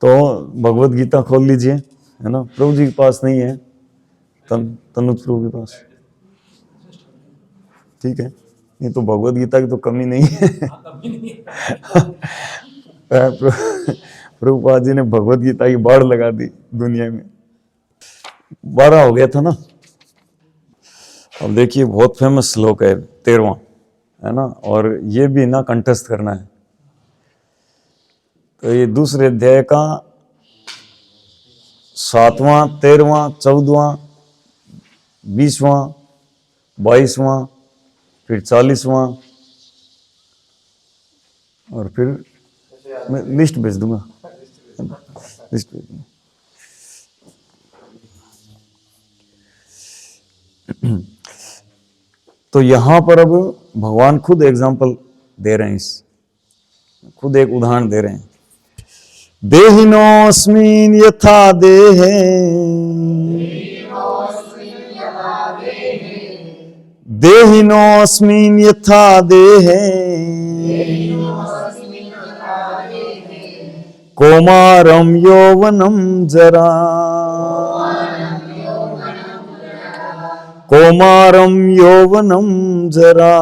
तो भगवत गीता खोल लीजिए, है ना, प्रभु जी के पास नहीं है, तनुज प्रभु के पास, ठीक है। नहीं तो भगवत गीता की तो कमी नहीं है। प्रभुपाद जी ने भगवत गीता की बाढ़ लगा दी दुनिया में। 12 हो गया था ना। अब देखिए बहुत फेमस श्लोक है 13वां, है ना, और ये भी ना कंठस्थ करना है। तो ये दूसरे अध्याय का 7वां, 13वां, 14वां, 20वां, 22वां, फिर 40वां, और फिर मैं लिस्ट भेज दूंगा, लिस्ट भेज दूंगा। तो यहां पर अब भगवान खुद एग्जाम्पल दे रहे हैं, खुद एक उदाहरण दे रहे हैं। देहिनोऽस्मिन् यथा देहे, देहिनोऽस्मिन् यथा देहे, कौमारं यौवनं जरा, कौमारं यौवनं जरा,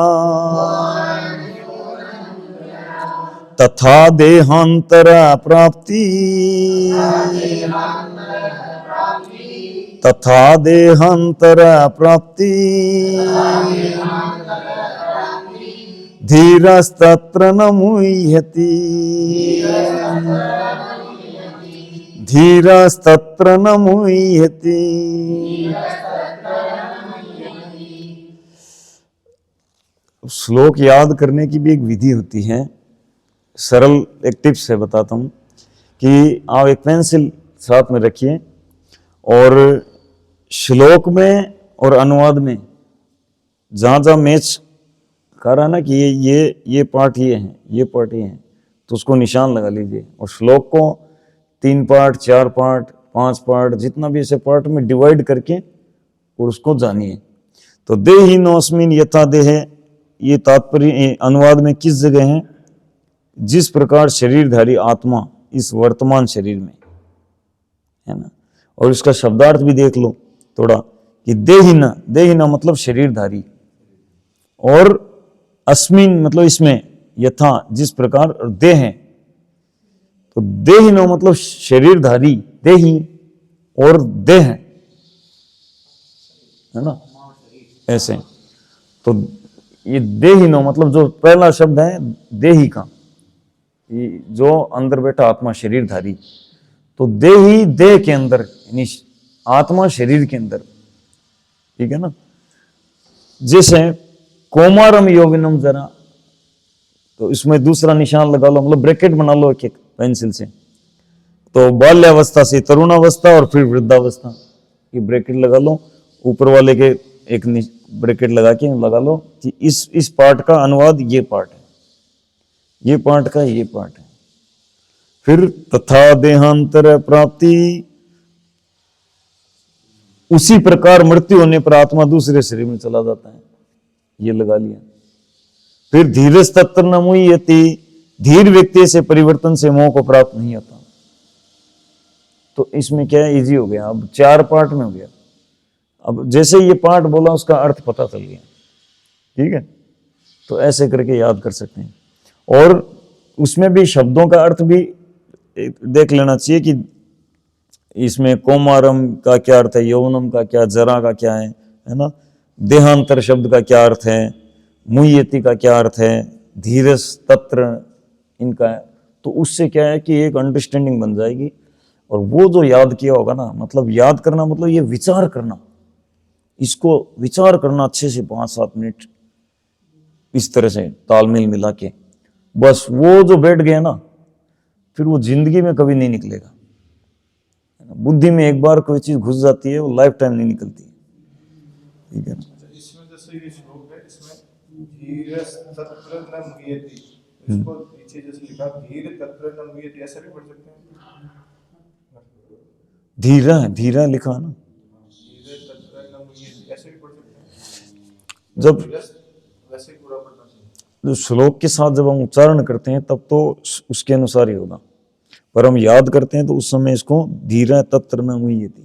तथा देहांतर प्राप्ति, तथा देहांतर प्राप्ति, धीरस्तत्र न मुह्यति, धीरस्तत्र न मुह्यति। श्लोक याद करने की भी एक विधि होती है, सरल एक टिप्स है, बताता हूँ कि आप एक पेंसिल साथ में रखिए और श्लोक में और अनुवाद में जहाँ जहाँ मैच कर रहा है ना कि ये पार्ट ये है, ये पार्ट ये है, तो उसको निशान लगा लीजिए और श्लोक को 3 पार्ट, 4 पार्ट, 5 पार्ट, जितना भी ऐसे पार्ट में डिवाइड करके और उसको जानिए। तो देहिनोऽस्मिन् यथा देहे, ये तात्पर्य अनुवाद में किस जगह है? जिस प्रकार शरीरधारी आत्मा इस वर्तमान शरीर में है ना, और इसका शब्दार्थ भी देख लो थोड़ा कि देहिना, देहिना मतलब शरीरधारी, और अस्मिन मतलब इसमें, यथा जिस प्रकार, और देह है, तो देहिनो मतलब शरीरधारी, देही और देह है ना, ऐसे। तो ये देहिनो मतलब जो पहला शब्द है देही का, जो अंदर बैठा आत्मा शरीरधारी, तो देही देह के अंदर, यानी आत्मा शरीर के अंदर, ठीक है ना। जैसे कौमारम यौवनम जरा, तो इसमें दूसरा निशान लगा लो, मतलब ब्रैकेट बना लो एक एक पेंसिल से। तो बाल्यावस्था से तरुणावस्था और फिर वृद्धावस्था, ये ब्रैकेट लगा लो, ऊपर वाले के एक ब्रैकेट लगा के लगा लो कि इस पार्ट का अनुवाद ये पार्ट है, ये पार्ट का ये पार्ट है। फिर तथा देहांतर प्राप्ति, उसी प्रकार मृत्यु होने पर आत्मा दूसरे शरीर में चला जाता है, ये लगा लिया। फिर धीरस्तत्र न मुह्यति, धीर व्यक्ति से परिवर्तन से मोह को प्राप्त नहीं होता। तो इसमें क्या है, इजी हो गया, अब 4 पार्ट में हो गया। अब जैसे ये पार्ट बोला उसका अर्थ पता चल गया, ठीक है। तो ऐसे करके याद कर सकते हैं, और उसमें भी शब्दों का अर्थ भी देख लेना चाहिए कि इसमें कौमारम का क्या अर्थ है, यौवनम का क्या, जरा का क्या है ना, देहांतर शब्द का क्या अर्थ है, मुह्यति का क्या अर्थ है, धीरस तत्र इनका है। तो उससे क्या है कि एक अंडरस्टैंडिंग बन जाएगी, और वो जो याद किया होगा ना, मतलब याद करना मतलब ये विचार करना, इसको विचार करना अच्छे से 5-7 मिनट इस तरह से तालमेल मिला के, बस वो जो बैठ गया ना, फिर वो जिंदगी में कभी नहीं निकलेगा। बुद्धि में एक बार कोई चीज घुस जाती है, वो लाइफ टाइम नहीं निकलती, ठीक है ना। इसमें जैसे ये श्लोक है, इसमें धीरस तत्र न मुह्यति, इसको नीचे जैसे लिखा धीर तत्र न मुह्यति, ऐसा भी पढ़ सकते हैं। धीरा है, धीरा लिखा ना, धीर तत्र न मुह्यति ऐसे भी पढ़ सकते हैं। जब वैसे ही पूरा पढ़ना चाहिए। जो श्लोक के साथ जब हम उच्चारण करते हैं तब तो उसके अनुसार ही होगा, पर हम याद करते हैं तो उस समय इसको धीर तत्र न मुह्यति।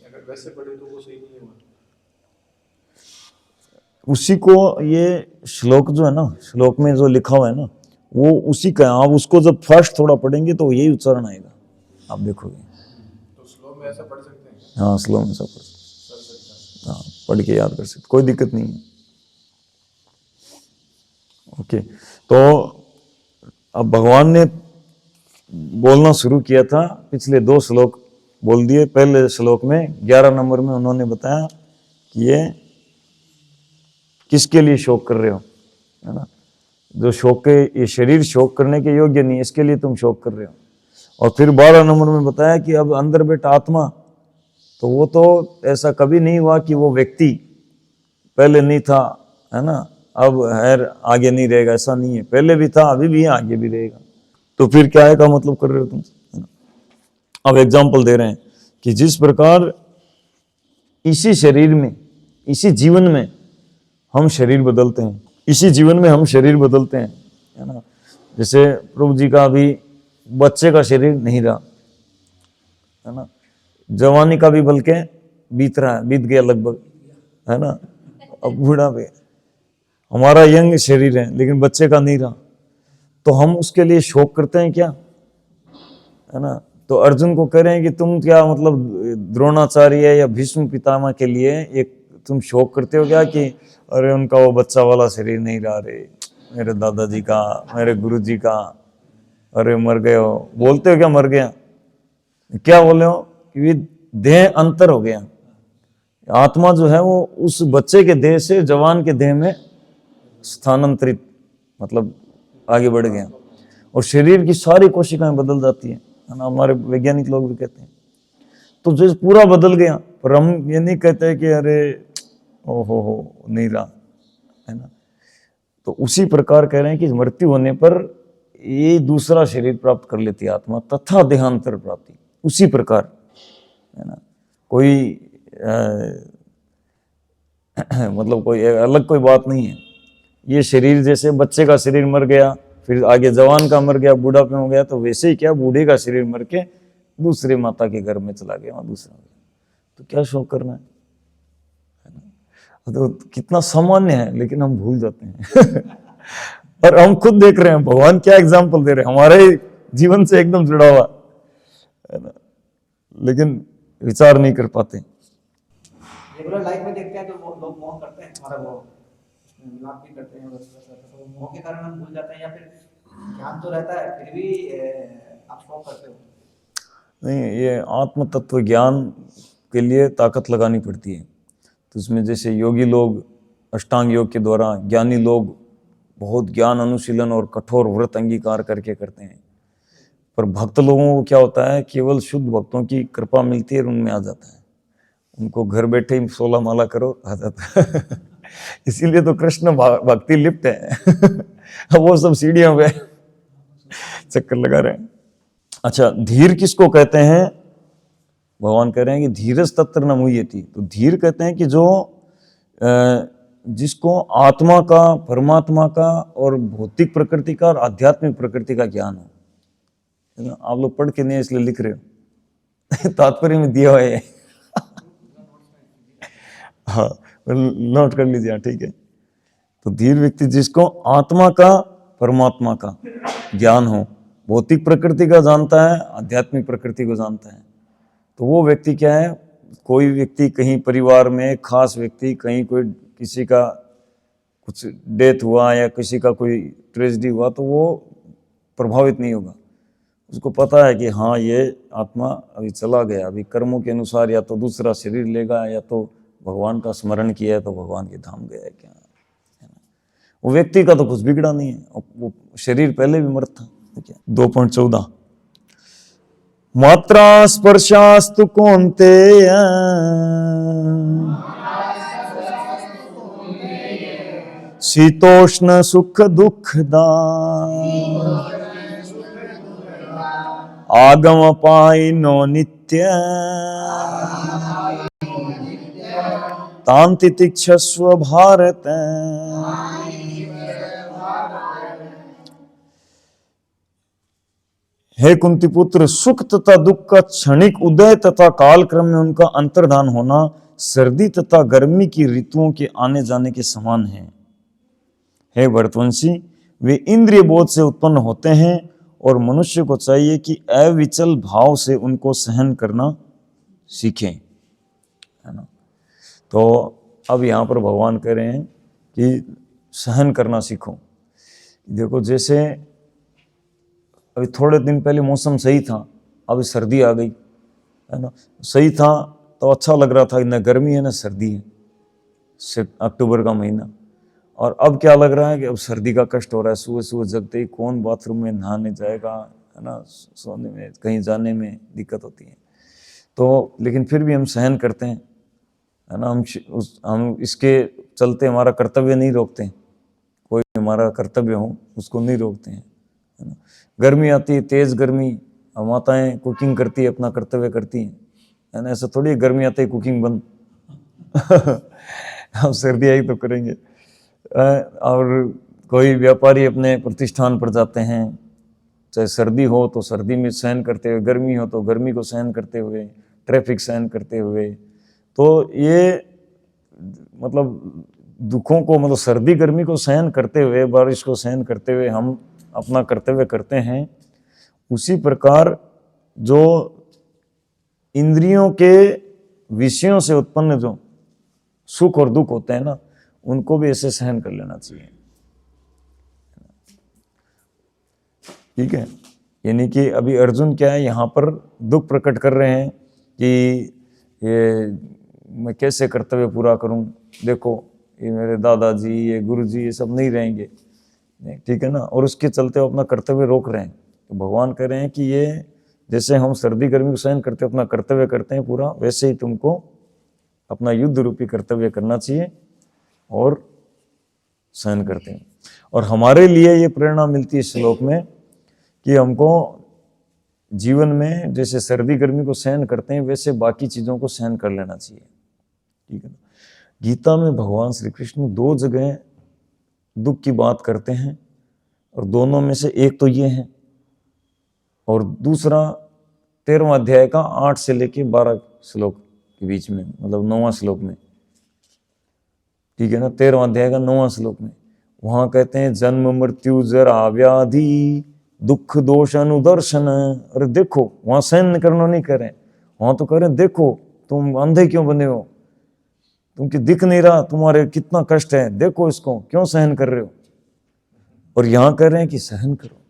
अगर वैसे पढ़े तो वो सही नहीं हुआ। उसी को ये श्लोक जो है ना, श्लोक में जो लिखा हुआ है ना, वो उसी का है। आप उसको जब फर्स्ट थोड़ा पढ़ेंगे तो यही उच्चारण आएगा, आप देखोगे। तो स्लो में ऐसा पढ़ सकते हैं? हाँ, श्लोक में सब पढ़ सकते, हाँ पढ़ के याद कर सकते, कोई दिक्कत नहीं है। ओके, तो अब भगवान ने बोलना शुरू किया था, पिछले 2 श्लोक बोल दिए। पहले श्लोक में 11 नंबर में उन्होंने बताया कि ये किसके लिए शोक कर रहे हो, है ना, जो शोक के, ये शरीर शोक करने के योग्य नहीं, इसके लिए तुम शोक कर रहे हो। और फिर 12 नंबर में बताया कि अब अंदर बैठा आत्मा, तो वो तो ऐसा कभी नहीं हुआ कि वो व्यक्ति पहले नहीं था, है ना, अब है आगे नहीं रहेगा, ऐसा नहीं है, पहले भी था, अभी भी है, आगे भी रहेगा। तो फिर क्या है का मतलब कर रहे हो तुम, है ना। अब एग्जाम्पल दे रहे हैं कि जिस प्रकार इसी शरीर में, इसी जीवन में हम शरीर बदलते हैं, इसी जीवन में हम शरीर बदलते हैं, है ना। जैसे प्रभु जी का अभी बच्चे का शरीर नहीं रहा, है ना, जवानी का भी बल्कि बीत रहा है, बीत गया लगभग, है ना, अब बूढ़ा पे हमारा यंग शरीर है लेकिन बच्चे का नहीं रहा, तो हम उसके लिए शोक करते हैं क्या, है ना। तो अर्जुन को कह रहे हैं कि तुम क्या मतलब द्रोणाचार्य या भीष्म पितामह के लिए एक तुम शोक करते हो क्या कि अरे उनका वो बच्चा वाला शरीर नहीं रहा, रे मेरे दादाजी का, मेरे गुरुजी का, अरे मर गए हो, बोलते हो क्या मर गया, क्या बोले हो कि देह अंतर हो गया, आत्मा जो है वो उस बच्चे के देह से जवान के देह में स्थानांतरित, मतलब आगे बढ़ गया, और शरीर की सारी कोशिकाएं बदल जाती है ना, हमारे वैज्ञानिक लोग भी कहते हैं। तो जो पूरा बदल गया, पर हम ये नहीं कहते कि अरे ओहो हो नहीं रहा, है ना। तो उसी प्रकार कह रहे हैं कि मृत्यु होने पर ये दूसरा शरीर प्राप्त कर लेती है आत्मा, तथा देहांतर प्राप्ति, उसी प्रकार, है ना। कोई मतलब कोई अलग कोई बात नहीं है। ये शरीर जैसे बच्चे का शरीर मर गया, फिर आगे जवान का मर गया, बूढ़ापे हो गया, तो वैसे ही क्या बूढ़े का शरीर मर के दूसरे माता के घर में चला गया, वहां दूसरा, तो क्या शोक करना है ना। तो कितना सामान्य है, लेकिन हम भूल जाते हैं और हम खुद देख रहे हैं भगवान क्या एग्जाम्पल दे रहे हैं, हमारे जीवन से एकदम जुड़ा हुआ, है ना, लेकिन विचार नहीं कर पाते। रेगुलर लाइफ में देखते हैं तो वो लोग मोह करते हैं, हमारा वो मिलाप भी करते हैं, तो मोह के कारण हम भूल जाते हैं, या फिर ज्ञान तो रहता है फिर भी आप शोक करते हो। नहीं, ये आत्म तत्व ज्ञान के लिए ताकत लगानी पड़ती है। तो उसमें जैसे योगी लोग अष्टांग योग के द्वारा, ज्ञानी लोग बहुत ज्ञान अनुशीलन और कठोर व्रत अंगीकार करके करते हैं, पर भक्त लोगों को क्या होता है, केवल शुद्ध भक्तों की कृपा मिलती है और उनमें आ जाता है, उनको घर बैठे ही 16 माला करो आ जाता है इसीलिए तो कृष्ण भक्ति लिप्त है वो सब सीढ़ियों पे चक्कर लगा रहे हैं। अच्छा, धीर किसको कहते हैं, भगवान कह रहे हैं कि धीरज तत्र न मुह्यति। तो धीर कहते हैं कि जो जिसको आत्मा का, परमात्मा का और भौतिक प्रकृति का और आध्यात्मिक प्रकृति का ज्ञान हो। आप लोग पढ़ के नहीं इसलिए लिख रहे हो तात्पर्य में दिया हुआ है हाँ, नोट कर लीजिए, ठीक है। तो धीर व्यक्ति जिसको आत्मा का, परमात्मा का ज्ञान हो, भौतिक प्रकृति का जानता है, आध्यात्मिक प्रकृति को जानता है, तो वो व्यक्ति क्या है, कोई व्यक्ति कहीं परिवार में खास व्यक्ति, कहीं कोई किसी का कुछ डेथ हुआ या किसी का कोई ट्रेजेडी हुआ, तो वो प्रभावित नहीं होगा। उसको पता है कि हाँ ये आत्मा अभी चला गया, अभी कर्मों के अनुसार या तो दूसरा शरीर लेगा या तो भगवान का स्मरण किया है तो भगवान के धाम गया है, क्या है ना। वो व्यक्ति का तो कुछ बिगड़ा नहीं है, वो शरीर पहले भी मृत था। 2.14 मात्रा स्पर्शास्तु कौन्तेय शीतोष्ण सुख दुखदा आगम पाइनो नित्य तांति तिक्षस्व भारत। हे कुंती पुत्र, सुख तथा दुख का क्षणिक उदय तथा काल क्रम में उनका अंतर्धान होना सर्दी तथा गर्मी की ऋतुओं के आने जाने के समान है। हे भरतवंशी, वे इंद्रिय बोध से उत्पन्न होते हैं और मनुष्य को चाहिए कि अविचल भाव से उनको सहन करना सीखें, है ना। तो अब यहाँ पर भगवान कह रहे हैं कि सहन करना सीखो। देखो, जैसे अभी थोड़े दिन पहले मौसम सही था, अभी सर्दी आ गई, है ना। सही था तो अच्छा लग रहा था, न गर्मी है न सर्दी है, अक्टूबर का महीना। और अब क्या लग रहा है कि अब सर्दी का कष्ट हो रहा है। सुबह सुबह जगते ही कौन बाथरूम में नहाने जाएगा, है ना, सोने में कहीं जाने में दिक्कत होती है। तो लेकिन फिर भी हम सहन करते हैं, है ना। हम इसके चलते हमारा कर्तव्य नहीं रोकते, कोई हमारा कर्तव्य हो उसको नहीं रोकते हैं, है ना। गर्मी आती है, तेज गर्मी, माताएं कुकिंग करती है, अपना कर्तव्य करती हैं, है ना। ऐसा थोड़ी गर्मी आती है कुकिंग बंद अब सर्दी आई तो करेंगे। और कोई व्यापारी अपने प्रतिष्ठान पर जाते हैं, चाहे सर्दी हो तो सर्दी में सहन करते हुए, गर्मी हो तो गर्मी को सहन करते हुए, ट्रैफिक सहन करते हुए। तो ये मतलब दुखों को, मतलब सर्दी गर्मी को सहन करते हुए, बारिश को सहन करते हुए हम अपना कर्तव्य करते हैं। उसी प्रकार जो इंद्रियों के विषयों से उत्पन्न जो सुख और दुख होते हैं ना, उनको भी ऐसे सहन कर लेना चाहिए, ठीक है। यानी कि अभी अर्जुन क्या है, यहाँ पर दुख प्रकट कर रहे हैं कि ये मैं कैसे कर्तव्य पूरा करूं। देखो, ये मेरे दादाजी, ये गुरुजी, ये सब नहीं रहेंगे, ठीक है ना। और उसके चलते वो अपना कर्तव्य रोक रहे हैं। तो भगवान कह रहे हैं कि ये जैसे हम सर्दी गर्मी को सहन करते अपना कर्तव्य करते हैं पूरा, वैसे ही तुमको अपना युद्ध रूपी कर्तव्य करना चाहिए और सहन करते हैं। और हमारे लिए ये प्रेरणा मिलती है इस श्लोक में कि हमको जीवन में जैसे सर्दी गर्मी को सहन करते हैं वैसे बाकी चीज़ों को सहन कर लेना चाहिए, ठीक है ना। गीता में भगवान श्री कृष्ण 2 जगह दुख की बात करते हैं, और दोनों में से एक तो ये है, और दूसरा 13वां अध्याय का 8 से लेके 12 श्लोक के बीच में, मतलब 9वां श्लोक में, ठीक है ना। 13वां अध्याय का 9वां श्लोक में वहां कहते हैं जन्म मृत्यु जरा व्याधि दुख दोष अनुदर्शन। अरे देखो, वहां सहन करना नहीं कर रहे, वहां तो कह रहे हैं देखो तुम अंधे क्यों बने हो, तुमको दिख नहीं रहा, तुम्हारे कितना कष्ट है, देखो इसको क्यों सहन कर रहे हो। और यहां कह रहे हैं कि सहन करो,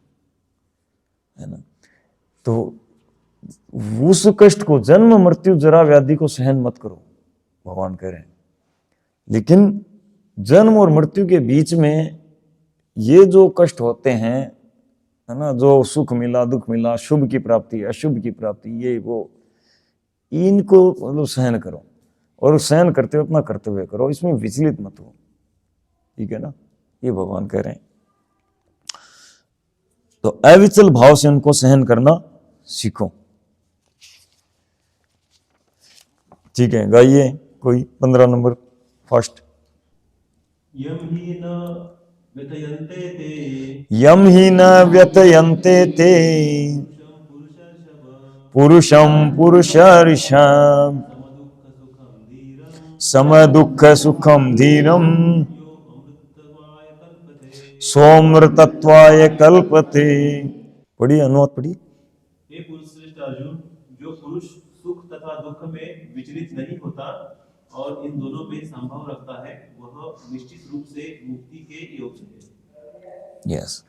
है ना। तो उस कष्ट को, जन्म मृत्यु जरा व्याधि को सहन मत करो, भगवान कह रहे हैं। लेकिन जन्म और मृत्यु के बीच में ये जो कष्ट होते हैं, है ना, जो सुख मिला दुख मिला, शुभ की प्राप्ति अशुभ की प्राप्ति, ये वो, इनको मतलब सहन करो, और सहन करते हुए अपना कर्तव्य करो, इसमें विचलित मत हो, ठीक है ना। ये भगवान कह रहे हैं। तो अविचल भाव से उनको सहन करना सीखो, ठीक है। गाइए कोई 15 नंबर फर्स्ट। यम ही न व्यथयन्ते ते यम ही न व्यथयन्ते ते पुरुषम पुरुषर्षम सम दुख सुखम धीरम सोमृतत्वाय कल्पते। पढ़िए, अनुवाद पढ़िए। हे पुरुषश्रेष्ठ अर्जुन, जो पुरुष सुख तथा दुख में विचलित नहीं होता और इन दोनों में संभव रखता है, वह निश्चित रूप से मुक्ति के योग्य है। यस,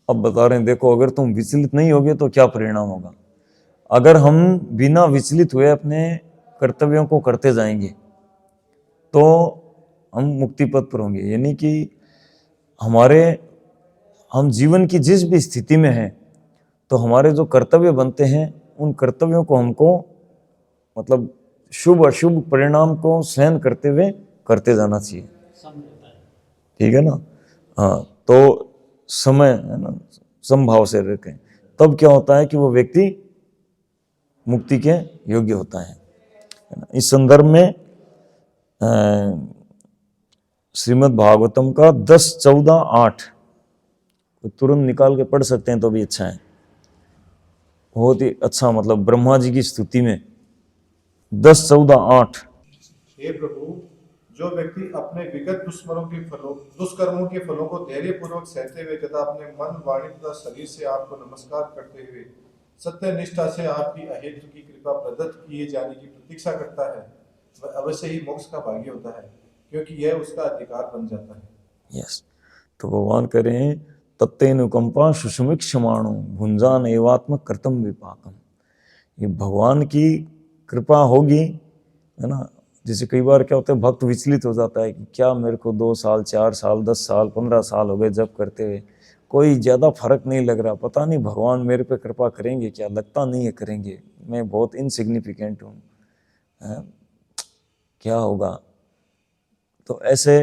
अब बता रहे हैं, देखो अगर तुम विचलित नहीं होगे तो क्या परिणाम होगा। अगर हम बिना विचलित हुए अपने कर्तव्यों को करते जाएंगे तो हम मुक्ति पथ पर होंगे। यानी कि हम जीवन की जिस भी स्थिति में हैं, तो हमारे जो कर्तव्य बनते हैं उन कर्तव्यों को हमको मतलब शुभ अशुभ परिणाम को सहन करते हुए करते जाना चाहिए, ठीक है ना। हाँ, तो समय, है ना, समभाव से रखें, तब क्या होता है कि वो व्यक्ति मुक्ति के योग्य होता है ना। इस संदर्भ में श्रीमद् भागवतम का 10, 14, 8 तुरंत निकाल के पढ़ सकते हैं तो भी अच्छा है। बहुत ही अच्छा, मतलब ब्रह्मा जी की स्तुति में 10:14-8। हे प्रभु, जो व्यक्ति अपने विगत दुष्कर्मों के फलों को धैर्य पूर्वक सहते हुए तथा अपने मन, वाणी तथा शरीर से आपको नमस्कार करते हुए सत्य निष्ठा से आपकी अहेतु की कृपा प्रदत्त किए जाने की प्रतीक्षा करता है, वह अवश्य ही मोक्ष का भागी होता है, क्योंकि यह उसका अधिकार बन जाता है। यस, तो भगवान कह रहे हैं तत्तेनुकंपा सुषुमिक्षमाणो भुंजान एवात्मक कर्तम विपाकम। ये भगवान की कृपा होगी, है ना। जैसे कई बार क्या होता है, भक्त विचलित हो जाता है कि क्या मेरे को 2 साल 4 साल 10 साल 15 साल हो गए जब करते हुए, कोई ज़्यादा फर्क नहीं लग रहा, पता नहीं भगवान मेरे पे कृपा करेंगे क्या, लगता नहीं है करेंगे, मैं बहुत इनसिग्निफिकेंट हूँ, क्या होगा। तो ऐसे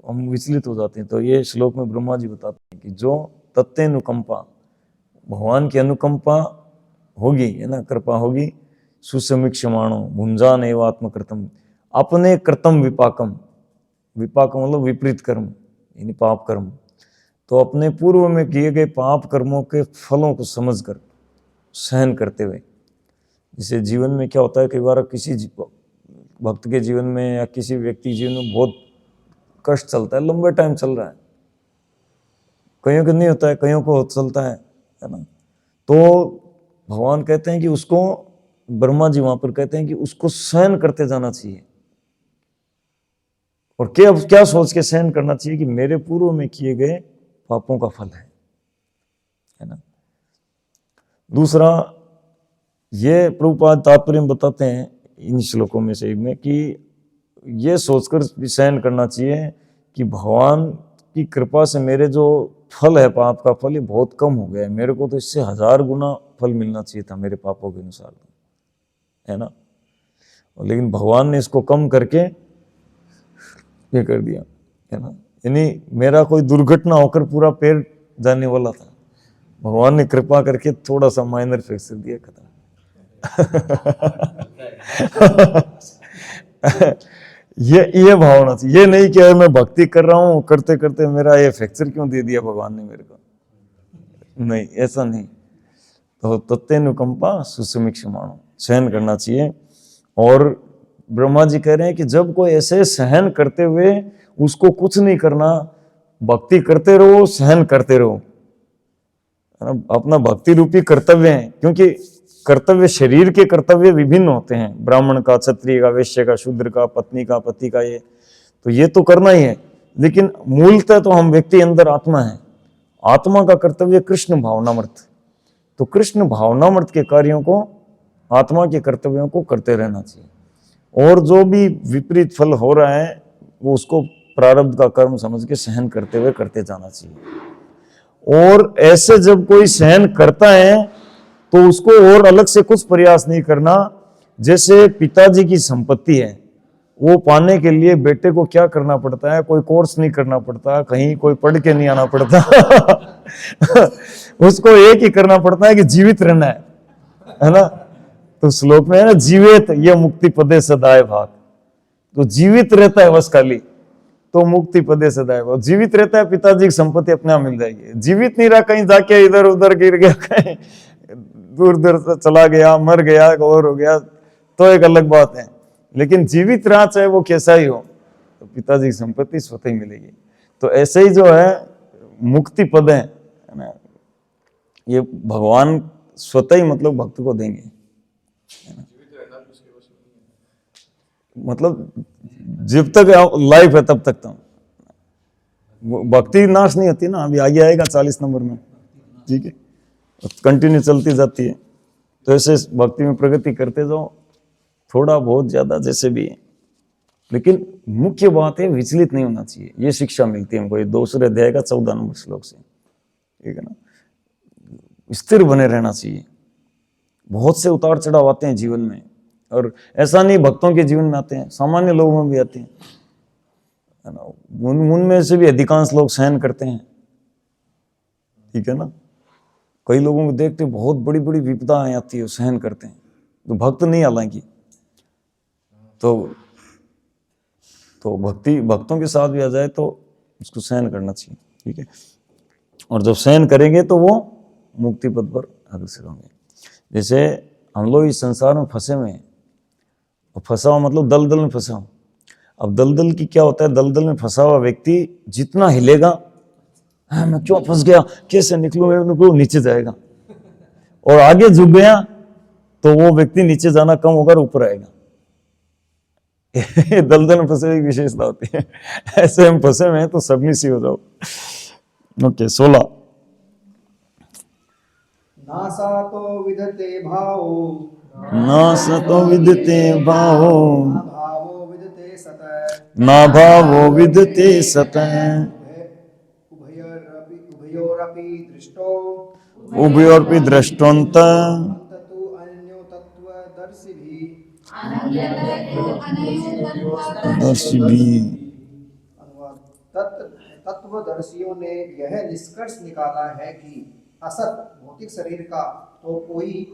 हम विचलित हो जाते हैं। तो ये श्लोक में ब्रह्मा जी बताते हैं कि जो तत्तेनुकंपा, भगवान की अनुकंपा होगी, है ना, कृपा होगी, सुसमीक्षमाणो भुंजान एव आत्मकृतम, अपने कृतम विपाकम, विपाकम मतलब विपरीत कर्म यानी पाप कर्म, तो अपने पूर्व में किए गए पाप कर्मों के फलों को समझकर सहन करते हुए। जैसे जीवन में क्या होता है, कई बार किसी भक्त के जीवन में या किसी व्यक्ति जीवन में बहुत कष्ट चलता है, लंबे टाइम चल रहा है, कईयों को नहीं होता है, कईयों को चलता है ना। तो भगवान कहते हैं कि उसको, ब्रह्मा जी वहां पर कहते हैं कि उसको सहन करते जाना चाहिए। और क्या सोच के सहन करना चाहिए कि मेरे पूर्व में किए गए पापों का फल है ना। दूसरा, ये प्रभुपाद तात्पर्य में बताते हैं इन श्लोकों में से एक में कि ये सोचकर सहन करना चाहिए कि भगवान की कृपा से मेरे जो फल है, पाप का फल, ये बहुत कम हो गया है, मेरे को तो इससे 1000 गुना फल मिलना चाहिए था मेरे पापों के अनुसार, है ना। लेकिन भगवान ने इसको कम करके ये कर दिया, है ना। यानी मेरा कोई दुर्घटना होकर पूरा पैर जाने वाला था, भगवान ने कृपा करके थोड़ा सा माइनर फ्रैक्चर दिया, खत्म। ये भावना चाहिए, ये नहीं कि मैं भक्ति कर रहा हूं, करते करते मेरा ये फ्रैक्चर क्यों दे दिया भगवान ने मेरे को, नहीं, ऐसा नहीं। तो तत्तेनुकंपा सुसमीक्षमाणो, सहन करना चाहिए। और ब्रह्मा जी कह रहे हैं कि जब कोई ऐसे सहन करते हुए उसको कुछ नहीं करना, भक्ति करते रहो, सहन करते रहो, अपना भक्ति रूपी कर्तव्य है। क्योंकि कर्तव्य, शरीर के कर्तव्य विभिन्न होते हैं, ब्राह्मण का, क्षत्रिय का, वैश्य का, शूद्र का, पत्नी का, पति का, ये तो करना ही है। लेकिन मूलतः तो हम व्यक्ति अंदर आत्मा है, आत्मा का कर्तव्य कृष्ण भावनामृत, तो कृष्ण भावनामृत के कार्यों को, आत्मा के कर्तव्यों को करते रहना चाहिए। और जो भी विपरीत फल हो रहा है वो उसको प्रारब्ध का कर्म समझ के सहन करते हुए करते जाना चाहिए। और ऐसे जब कोई सहन करता है तो उसको और अलग से कुछ प्रयास नहीं करना। जैसे पिताजी की संपत्ति है, वो पाने के लिए बेटे को क्या करना पड़ता है, कोई कोर्स नहीं करना पड़ता, कहीं कोई पढ़ के नहीं आना पड़ता उसको एक ही करना पड़ता है कि जीवित रहना है ना। तो श्लोक में है ना, जीवित ये मुक्ति पदे सदाए भाग, तो जीवित रहता है बस खाली, तो मुक्ति पदे सदाए भाग, जीवित रहता है, पिताजी की संपत्ति अपने आप मिल जाएगी। जीवित नहीं रहा, कहीं जाके इधर उधर गिर गया, कहीं दूर दूर से चला गया, मर गया और हो गया, तो एक अलग बात है। लेकिन जीवित रहा, चाहे वो कैसा ही हो, तो पिताजी की संपत्ति स्वतः ही मिलेगी। तो ऐसे ही जो है मुक्ति पद है ना, ये भगवान स्वतः ही मतलब भक्त को देंगे, है ना। मतलब जब तक लाइफ है तब तक तो भक्ति नाश नहीं होती ना। अभी आगे आएगा 40 नंबर में, ठीक है, कंटिन्यू चलती जाती है। तो ऐसे भक्ति में प्रगति करते जाओ, थोड़ा बहुत ज्यादा जैसे भी है, लेकिन मुख्य बात है विचलित नहीं होना चाहिए। ये शिक्षा मिलती है हमको, ये दूसरे अध्याय का 14 नंबर श्लोक से, ठीक है ना। स्थिर बने रहना चाहिए। बहुत से उतार चढ़ाव आते हैं जीवन में, और ऐसा नहीं भक्तों के जीवन में आते हैं, सामान्य लोगों में भी आते हैं, है ना। उनमें से भी अधिकांश लोग सहन करते हैं, ठीक है ना। कई लोगों को देखते बहुत बड़ी बड़ी विपदाएं आती है, सहन करते हैं, तो भक्त नहीं, हालांकि तो भक्तों के साथ भी आ जाए तो उसको सहन करना चाहिए, ठीक है। और जब सहन करेंगे तो वो मुक्ति पद पर अग्रसर होंगे। जैसे हम लोग इस संसार में फंसे हुए हैं, और फंसा हुआ मतलब दलदल में फंसा हूं। अब दलदल की क्या होता है, दलदल में फंसा हुआ व्यक्ति जितना हिलेगा, हाँ मैं क्यों फंस गया, कैसे निकलूं, नीचे जाएगा। और आगे झुक गया तो वो व्यक्ति नीचे जाना कम होकर ऊपर आएगा। ये दलदल में फंसे की विशेषता होती है। ऐसे हम फंसे हुए हैं तो सबमिसिव हो जाओ। ओके 16। नासा तो विदते भावो न सतो विदते भावो ना भावो विदते सत न भावो विदते सतः उभयोरपि दृष्टो उभयोरपि दृष्टवन्त अंततु अन्यो तत्वदर्शिभिः दर्शिभिः। अनुवाद। तत्वदर्शियों ने यह निष्कर्ष निकाला है कि असत भौतिक शरीर का तो कोई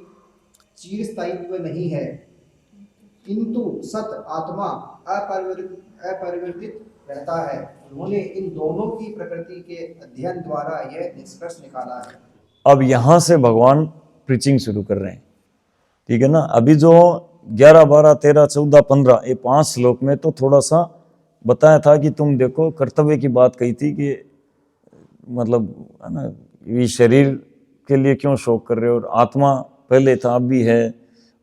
चिरस्थायित्व नहीं है, किंतु सत आत्मा अपरिवर्तित रहता है। उन्होंने इन दोनों की प्रकृति के अध्ययन द्वारा यह निष्कर्ष निकाला है। अब यहां से भगवान प्रीचिंग शुरू कर रहे हैं, ठीक है ना। अभी जो 11, 12, 13, 14, 15 ये 5 श्लोक में तो थोड़ा सा बताया था कि तुम देखो कर्तव्य की बात कही थी कि मतलब है ना, ये शरीर के लिए क्यों शोक कर रहे हो, और आत्मा पहले था अब भी है।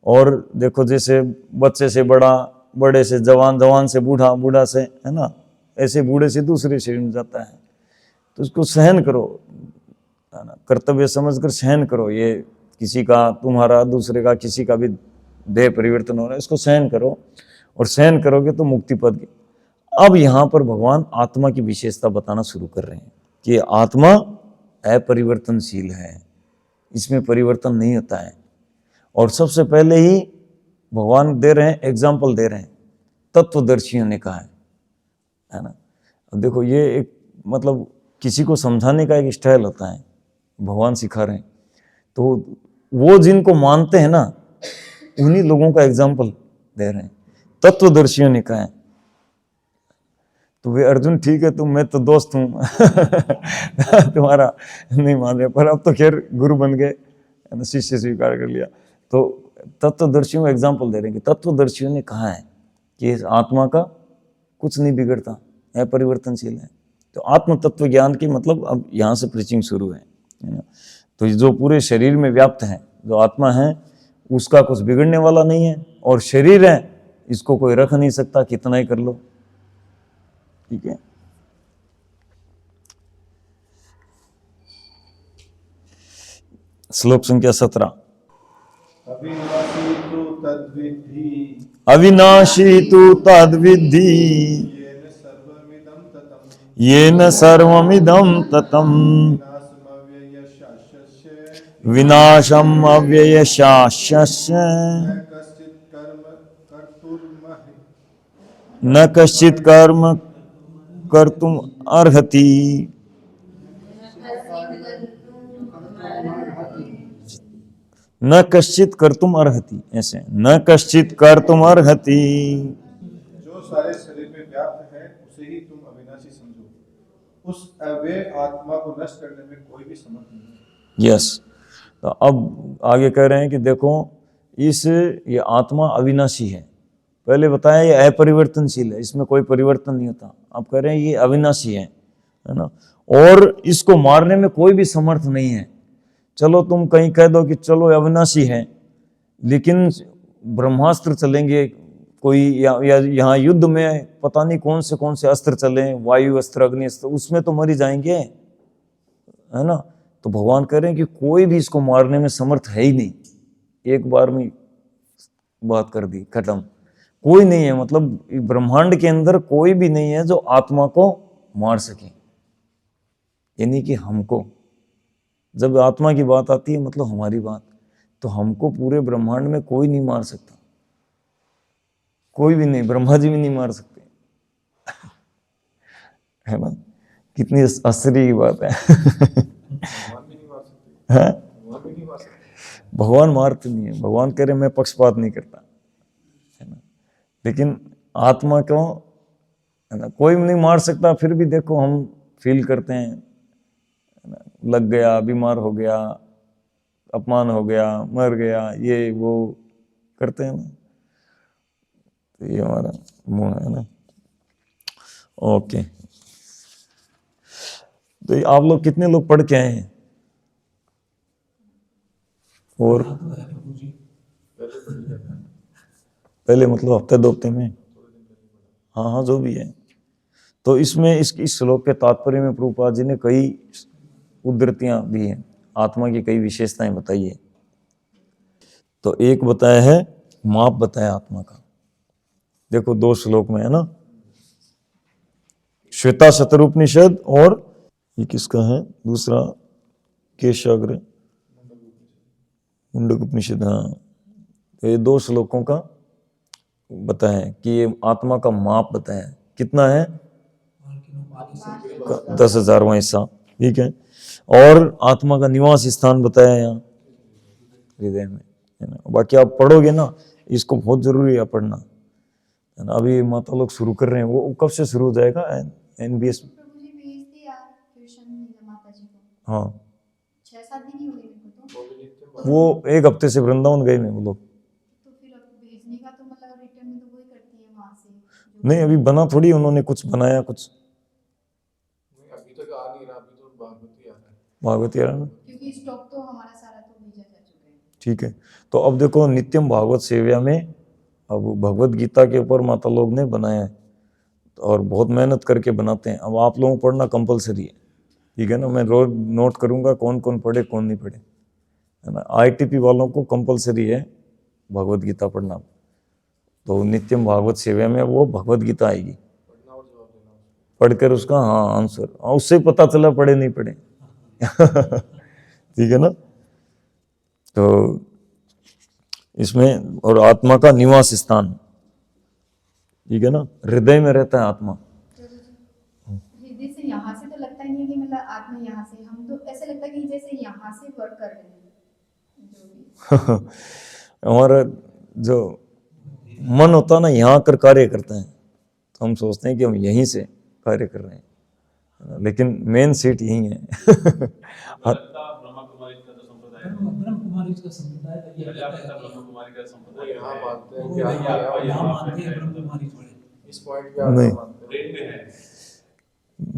और देखो जैसे बच्चे से बड़ा, बड़े से जवान, जवान से बूढ़ा, बूढ़ा से है ना, ऐसे बूढ़े से दूसरे शरीर में जाता है। तो उसको सहन करो, है ना, कर्तव्य समझकर सहन करो। ये किसी का, तुम्हारा, दूसरे का, किसी का भी देह परिवर्तन हो रहा है, इसको सहन करो, और सहन करोगे तो मुक्ति पद की। अब यहाँ पर भगवान आत्मा की विशेषता बताना शुरू कर रहे हैं कि आत्मा अपरिवर्तनशील है, इसमें परिवर्तन नहीं होता है। और सबसे पहले ही भगवान दे रहे हैं, एग्जाम्पल दे रहे हैं, तत्वदर्शियों ने कहा है ना। अब देखो ये एक मतलब किसी को समझाने का एक स्टाइल होता है, भगवान सिखा रहे हैं। तो वो जिनको मानते हैं ना, उन्हीं लोगों का एग्जाम्पल दे रहे हैं, तत्वदर्शियों ने कहा है। तो वे अर्जुन ठीक है, तुम, मैं तो दोस्त हूँ तुम्हारा नहीं मान रहे, पर अब तो खैर गुरु बन गए, शिष्य स्वीकार कर लिया। तो तत्वदर्शियों को एग्जाम्पल दे रहे हैं कि तत्वदर्शियों ने कहा है कि इस आत्मा का कुछ नहीं बिगड़ता, अपरिवर्तनशील है। तो आत्म तत्व ज्ञान की मतलब अब यहाँ से प्रीचिंग शुरू है ना। तो जो पूरे शरीर में व्याप्त है, जो आत्मा है, उसका कुछ बिगड़ने वाला नहीं है, और शरीर है इसको कोई रख नहीं सकता, कितना ही कर लो, ठीक है। श्लोक संख्या 17। अविनाशी तु तद्विद्धि अविनाशी तु तद्विद्धि येन सर्वमिदं ततं येन सर्वमिदं ततं विनाशमव्ययशास्यस्य विनाशम् अव्ययशास्यस्य न कश्चित् कर्म कर्तुर्महि न कश्चित् कर्म कर्तुम् अर्हति। न कश्चित् कर्तुम् अर्हति, ऐसे न कश्चित् कर्तुम् अर्हति। जो सारे शरीर में व्याप्त है उसे ही तुम अविनाशी समझो। उस अव्यय आत्मा को नष्ट करने में कोई भी समर्थ नहीं है। यस। तो अब आगे कह रहे हैं कि देखो ये आत्मा अविनाशी है। पहले बताया ये अपरिवर्तनशील है, इसमें कोई परिवर्तन नहीं होता। अब कह रहे हैं ये अविनाशी है ना, और इसको मारने में कोई भी समर्थ नहीं है। चलो तुम कहीं कह दो कि चलो अविनाशी है, लेकिन ब्रह्मास्त्र चलेंगे कोई, या यहाँ युद्ध में पता नहीं कौन से अस्त्र चले, वायु अस्त्र, अग्नि अस्त्र, उसमें तो मर ही जाएंगे, है ना। तो भगवान कह रहे हैं कि कोई भी इसको मारने में समर्थ है ही नहीं। एक बार में बात कर दी, खत्म। कोई नहीं है, मतलब ब्रह्मांड के अंदर कोई भी नहीं है जो आत्मा को मार सके। यानी कि हमको, जब आत्मा की बात आती है मतलब हमारी बात, तो हमको पूरे ब्रह्मांड में कोई नहीं मार सकता, कोई भी नहीं, ब्रह्मा जी भी नहीं मार सकते है ना। कितनी आश्चर्य की बात है हैं? भगवान मारते नहीं है। भगवान कह रहे मैं पक्षपात नहीं करता, है ना। लेकिन आत्मा को, है ना, कोई नहीं मार सकता। फिर भी देखो हम फील करते हैं, लग गया, बीमार हो गया, अपमान हो गया, मर गया, ये वो करते हैं ना, तो ये हमारा मुंह है ना। ओके, तो आप लोग कितने लोग पढ़ के आए हैं? और पहले मतलब हफ्ते 2 हफ्ते में? हाँ हाँ, जो भी है। तो इसमें इस श्लोक के तात्पर्य में प्रभुपाद जी ने कई उद्धृतियां दी हैं, आत्मा की कई विशेषताएं बताई है। तो एक बताया है, माप बताया आत्मा का, देखो 2 श्लोक में है ना, श्वेता शतरूपनिषद और ये किसका है दूसरा, केशाग्र मुंडक उपनिषद। हाँ, तो ये 2 श्लोकों का बताया है कि ये आत्मा का माप बताया है, कितना है, 10,000वां हिस्सा, ठीक है। और आत्मा का निवास स्थान बताया यहाँ हृदय में, है ना। बाकी आप पढ़ोगे ना, इसको बहुत जरूरी है पढ़ना, है ना। अभी माता लोग शुरू कर रहे हैं, वो कब से शुरू हो जाएगा, NBS? प्रभु जी भेज दिया ट्यूशन माता जी को। हाँ, 6-7 दिन ही हुए मेरे को तो। वो 1 हफ्ते से वृंदावन गए में वो लोग। तो फिर अब भेजने का तो मतलब रिटर्न में तो वही करती है वहां से। नहीं, अभी बना थोड़ी, उन्होंने कुछ बनाया कुछ, अभी तक आ नहीं रहा, अभी तो भागवती आ रहा है। भागवती आ रहा ना, क्योंकि स्टॉक तो हमारा सारा तो भेजा जा चुका है। ठीक है। तो अब देखो, नित्यम भागवत सेव्या में अब भगवत गीता के ऊपर माता लोग ने बनाया है, और बहुत मेहनत करके बनाते हैं। अब आप लोगों को पढ़ना कंपलसरी है, ठीक है ना। मैं रोज नोट करूंगा कौन कौन पढ़े कौन नहीं पढ़े, है ना। ITP वालों को कंपलसरी है भगवत गीता पढ़ना। तो नित्यम भागवत सेवा में वो भगवत गीता आएगी, पढ़कर उसका हाँ आंसर, उससे पता चला पढ़े नहीं पढ़े ठीक है ना। तो इसमें, और आत्मा का निवास स्थान, ठीक है ना, हृदय में रहता है आत्मा। हृदय से यहाँ से तो लगता ही नहीं है कि मतलब आत्मा यहाँ से, हम तो ऐसे लगता है कि जैसे यहाँ से वर्क कर रहे हैं जो भी। हमारा जो मन होता है ना, यहाँ कर कार्य करते हैं, तो हम सोचते हैं कि हम यहीं से कार्य कर रहे हैं, लेकिन मेन सीट यहीं है ब्रह्मा कुमारी का जो संप्रदाय है, ब्रह्म कुमारी का संप्रदाय का ये प्रजापिता ब्रह्मा कुमारी का संप्रदाय है, यहाँ मानते हैं वो कि यहाँ मानते हैं ब्रह्म कुमारी थोड़े। इस पॉइंट पे नहीं। आत्मा मानते हैं। ब्रेन में है।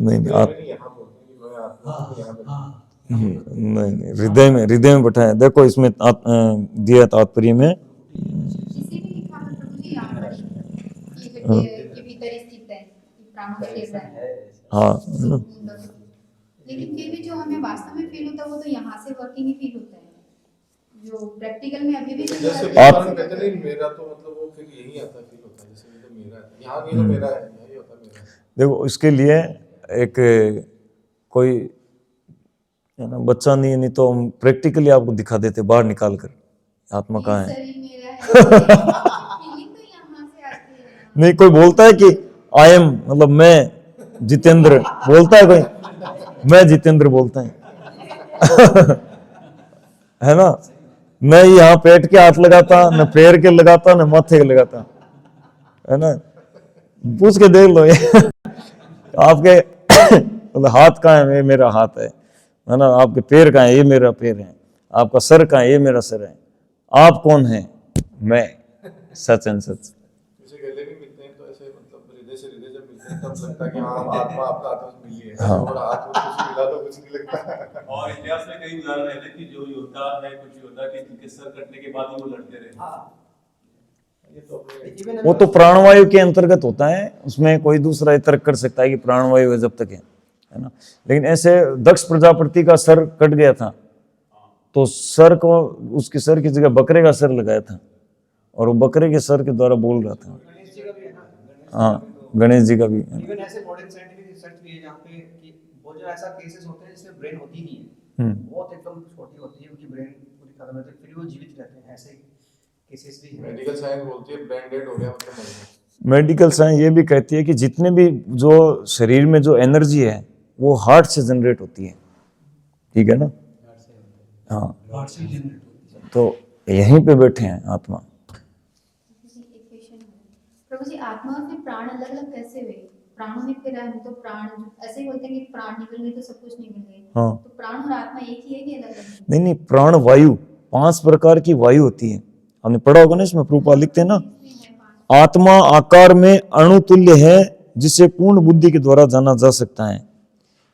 नहीं नहीं, आप यहाँ बोलते हैं कि मैं आत्मा हूँ, यहाँ बैठा हूँ। नहीं, हृदय में बैठा है। देखो इसमें दिया तात्पर्य में, किसी भी लिखा है प्रभु जी यहाँ पर ये भीतर स्थित है, ये प्राणों में ले रहा है। हाँ, लेकिन फिर भी जो हमें वास्तव में फील होता है वो तो यहाँ से वर्किंग ही फील होता है, जो प्रैक्टिकल में अभी भी जैसे आप- भगवान कहते नहीं मेरा, तो मतलब वो फिर यही आता फील होता है, जैसे ये तो मेरा है, यहाँ नहीं तो मेरा है, यही होता है मेरा। देखो इसके लिए एक कोई, है ना, बच्चा नहीं तो हम प्रैक्टिकली आपको दिखा देते बाहर निकाल कर, आत्मा कहाँ है। शरीर मेरा है फीलिंग तो यहाँ से आती है। नहीं, कोई बोलता है कि आई एम, मतलब मैं जितेंद्र बोलता है, कोई मैं जितेंद्र बोलता है है ना। मैं यहाँ पेट के हाथ लगाता, न पैर के लगाता, न माथे के लगाता, है ना। पूछ के देख लो ये आपके मतलब हाथ कहाँ है, ये मेरा हाथ है ना। आपके पैर कहाँ है, ये मेरा पैर है। आपका सर कहाँ है, ये मेरा सर है। आप कौन है, मैं, सच एंड सच। जैसे गले भी मिलते हैं तो ऐसे मतलब हृदय से हृदय जब मिलते हैं तब लगता है कि हाँ हम आत्मा आपका आत्मा से मिली है, हाँ। और हाथ में कुछ मिला तो कुछ नहीं लगता। और इतिहास में कई उदाहरण है कि जो योद्धा है, कुछ योद्धा के जिनके सर कटने के बाद ही वो लड़ते रहे। हाँ, ये तो अपने even वो तो प्राणवायु के अंतर्गत होता है, उसमें कोई दूसरा तर्क कर सकता है कि प्राणवायु है जब तक है ना। लेकिन ऐसे दक्ष प्रजापति का सर कट गया था, तो सर को, उसके सर की जगह बकरे का सर लगाया था, और वो बकरे के सर के द्वारा बोल रहा था। गणेश जी का भी है ना, हाँ, गणेश जी का भी है। इवन ऐसे मॉडर्न साइंटिफिक रिसर्च भी है जहाँ पे कि वो जो ऐसा केसेस होते हैं जिसमें ब्रेन होती नहीं है, बहुत एकदम छोटी होती है उनकी ब्रेन पूरी खत्म होती है, फिर वो जीवित रहते हैं, ऐसे केसेस भी हैं। मेडिकल साइंस बोलती है ब्रेन डेड हो गया मतलब मर गया। मेडिकल साइंस ये भी कहती है कि जितने भी जो शरीर में जो एनर्जी है वो हार्ट से जनरेट होती है, ठीक है ना। हाँ, हार्ट से जनरेट होती है। तो यहीं पे बैठे हैं आत्मा। एक क्वेश्चन है प्रभु जी, आत्मा और फिर प्राण अलग अलग कैसे हुए? प्राणों में फिर हम तो प्राण ऐसे ही बोलते हैं कि प्राण निकल गए तो सब कुछ निकल गए, हाँ, तो प्राण और आत्मा एक ही है कि अलग अलग? नहीं नहीं, प्राण वायु 5 प्रकार की वायु होती है, हमने पढ़ा होगा ना, इसमें प्रभुपाद लिखते हैं ना, आत्मा आकार में अणुतुल्य है जिसे पूर्ण बुद्धि के द्वारा जाना जा सकता है।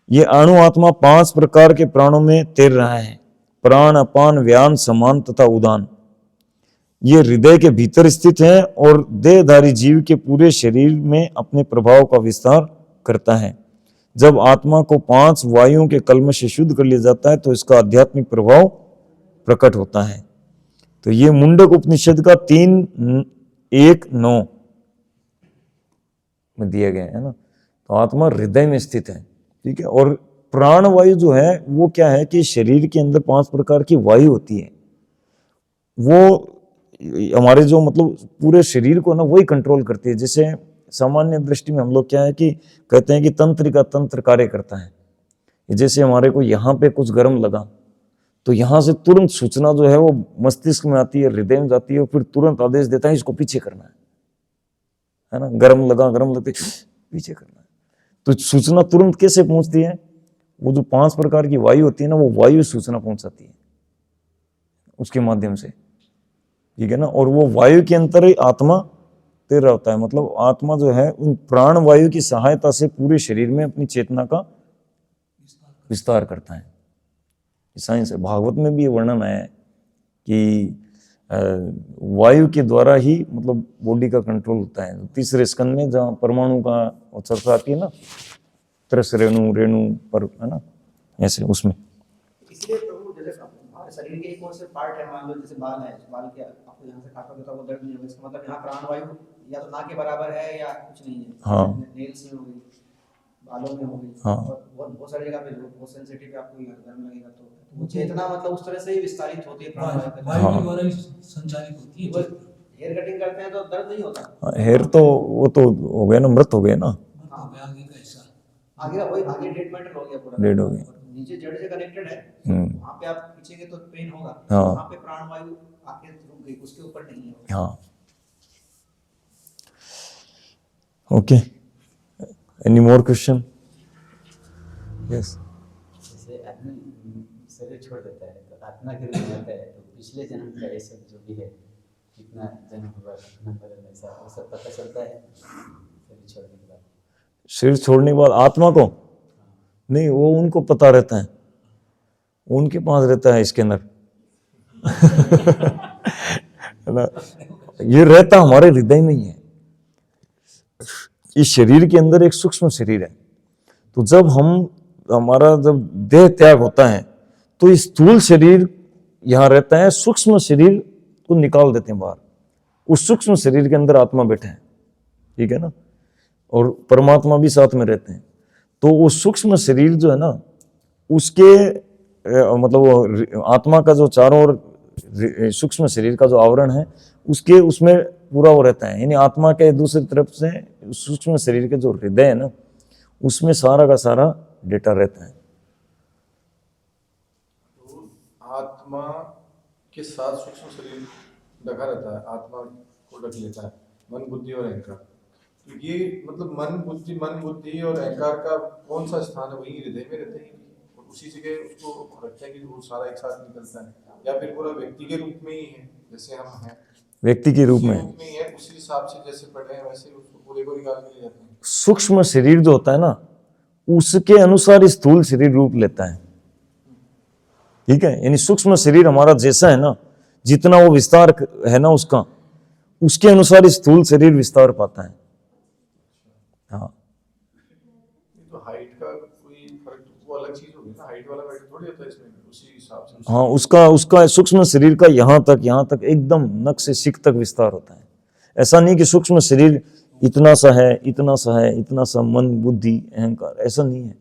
ये अणु आत्मा 5 प्रकार के प्राणों में तैर रहा है, प्राण, अपान, व्यान, समान तथा उदान। ये हृदय के भीतर स्थित है और देहधारी जीव के पूरे शरीर में अपने प्रभाव का विस्तार करता है। जब आत्मा को 5 वायुओं के कलमश से शुद्ध कर लिया जाता है तो इसका आध्यात्मिक प्रभाव प्रकट होता है। तो ये मुंडक उपनिषद का 3:1-9 में दिया गया है ना। तो आत्मा हृदय में स्थित है, ठीक है। और प्राण वायु जो है वो क्या है कि शरीर के अंदर 5 प्रकार की वायु होती है, वो हमारे जो मतलब पूरे शरीर को ना वही कंट्रोल करती है। जैसे सामान्य दृष्टि में हम लोग क्या है कि कहते हैं कि तंत्रिका तंत्र कार्य करता है। जैसे हमारे को यहाँ पे कुछ गर्म लगा तो यहाँ से तुरंत सूचना जो है वो मस्तिष्क में आती है, हृदय में जाती है और फिर तुरंत आदेश देता है इसको पीछे करना है ना। गर्म लगा, गर्म लगते पीछे करना है, तो सूचना तुरंत कैसे पहुंचती है? वो जो 5 प्रकार की वायु होती है ना, वो वायु सूचना पहुंचाती है उसके माध्यम से, ठीक है ना। और वो वायु के अंतर ही आत्मा तैर रहा होता है। मतलब आत्मा जो है उन प्राण वायु की सहायता से पूरे शरीर में अपनी चेतना का विस्तार करता है। साइंस है, भागवत में भी ये वर्णन है कि वायु के द्वारा ही मतलब बॉडी का कंट्रोल होता है। तीसरे स्कंद में जहाँ परमाणु का चर्चा आती है ना, त्रस रेणु रेणु पर, है ना, ऐसे उसमें। इसलिए प्रभु जैसे हमारे शरीर के एक और से पार्ट है, मान लो जैसे बाल है, बाल के आपको यहाँ से काटोगे तो वो दर्द नहीं होगा, इसका मतलब यहाँ प्राणवायु या तो ना के बराबर है या कुछ नहीं है। हाँ। नेल्स में हो गई, बालों में हो गई, हाँ। और बहुत सारी जगह पे जो बहुत सेंसिटिव है, आपको गर्म लगेगा तो वो चेतना मतलब उस तरह से ही विस्तारित होती है प्राणवायु के वायु द्वारा। के द्वारा ही संचालित होती है। हेयर कटिंग करते हैं तो दर्द नहीं होता। हेयर तो वो तो हो गया ना, मृत हो गया ना, आगे का हिस्सा आगे का वही, आगे डेड मेटल हो गया पूरा, डेड हो गया। नीचे जड़ से कनेक्टेड है, वहाँ पे आप खींचेंगे तो पेन होगा, हाँ। वहाँ पे प्राणवायु आके रुक गई, उसके ऊपर नहीं है। हाँ, okay, any more question? Yes. जैसे आदमी शरीर छोड़ देता है तो आत्मा के रूप में जाता है, तो पिछले जन्म का ये सब जो भी है, कितना जन्म हुआ, कितना बदल, ऐसा वो सब पता चलता है शरीर छोड़ने के बाद? शरीर छोड़ने के बाद आत्मा को नहीं, वो उनको पता रहता है, उनके पास रहता है इसके अंदर है ना। ये रहता हमारे हृदय में ही है। इस शरीर के अंदर एक सूक्ष्म शरीर है, तो जब हमारा जब देह त्याग होता है तो इस स्थूल शरीर यहाँ रहता है, सूक्ष्म शरीर को निकाल देते हैं बाहर, उस सूक्ष्म शरीर के अंदर आत्मा बैठा है, ठीक है ना, और परमात्मा भी साथ में रहते हैं। तो वो सूक्ष्म शरीर जो है ना, उसके मतलब वो आत्मा का जो चारों ओर सूक्ष्म शरीर का जो आवरण है उसके उसमें पूरा वो रहता है। यानी आत्मा के दूसरी तरफ से सूक्ष्म शरीर के जो हृदय है ना, उसमें सारा का सारा डेटा रहता है। तो आत्मा के साथ सूक्ष्म शरीर ढका रहता है, आत्मा को ढक लेता है मन, बुद्धि और अहंकार। तो ये मतलब मन बुद्धि और अहंकार का कौन सा स्थान है? वही हृदय में रहते हैं और उसी जगह उसको रखते हैं कि वो सारा एक साथ निकलता है, या फिर पूरा व्यक्ति के रूप में ही है जैसे हम हैं, व्यक्ति के रूप में ही है, उसी हिसाब से जैसे पढ़े हैं वैसे उसको पूरे को निकाल के ले जाते हैं। सूक्ष्म शरीर जो होता है ना, उसके अनुसार स्थूल शरीर रूप लेता है, ठीक है। यानी सूक्ष्म शरीर हमारा जैसा है ना, जितना वो विस्तार है ना उसका, उसके अनुसार स्थूल शरीर विस्तार पाता है। हाँ, तो हाइट का कोई फर्क, वो अलग चीज होगी ना, हाइट वाला वेट थोड़ी होता है इसमें, उसी हिसाब से। हाँ, उसका सूक्ष्म शरीर का यहाँ तक एकदम नख से शिख तक विस्तार होता है। ऐसा नहीं कि सूक्ष्म शरीर इतना सा है, इतना सा है, इतना सा मन बुद्धि अहंकार, ऐसा नहीं है।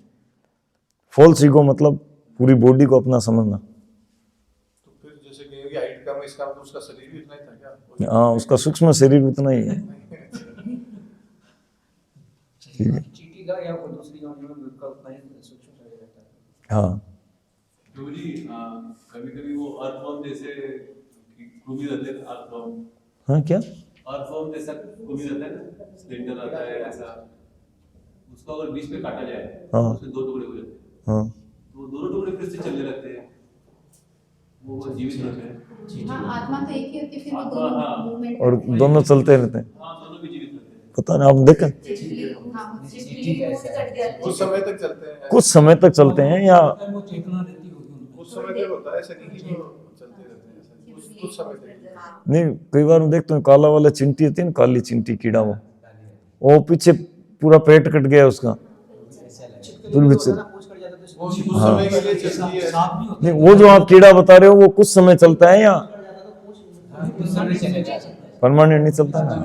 फॉल्स ईगो मतलब पूरी बॉडी को अपना समझना। तो फिर जैसे कहीं की हाइट कम है, इसका मतलब उसका शरीर भी इतना ही था क्या? हाँ, उसका सूक्ष्म शरीर उतना ही है। चींटी का या कोई दूसरी जानवर में उसका उतना ही सूक्ष्म शरीर रहता है। हाँ, जी, कभी-कभी वो अर्थवर्म जैसे कृमि रहते हैं, अर्थवर्म, हाँ क्या अर्थवर्म जैसा कृमि रहता है ना, स्प्लिंटर आता है ऐसा, उसको अगर बीच में काटा जाए हाँ। उसमें 2 टुकड़े हो जाते हैं, हाँ, तो वो दोनों टुकड़े फिर से चलने लगते हैं। वो जीवित रहते हैं। हाँ, आत्मा तो एक ही होती है, फिर वो आत्मा, दोनों हाँ। मूवमेंट और दोनों चलते रहते हैं। हाँ, दोनों भी जीवित रहते हैं। पता नहीं, आप देखें चींटी कैसा है? कुछ समय तक चलते हैं, कुछ समय तक चलते हैं या वो चेतना रहती होगी उनमें। कुछ समय तक होता है, ऐसा नहीं कि वो चलते रहते हैं, ऐसा नहीं, कुछ समय तक। नहीं, कई बार मैं देखता हूँ काला वाला चिंटी होती है ना, काली चिंटी कीड़ा, वो पीछे पूरा पेट कट गया उसका, फिर भी चल- पूछ कर जाता तो वो कुछ समय के लिए चलती है। सांप भी होता नहीं, वो जो आप कीड़ा बता रहे हो वो कुछ समय चलता है या है, कुछ समय चले जा सकता है। परमानेंट नहीं चलता ना?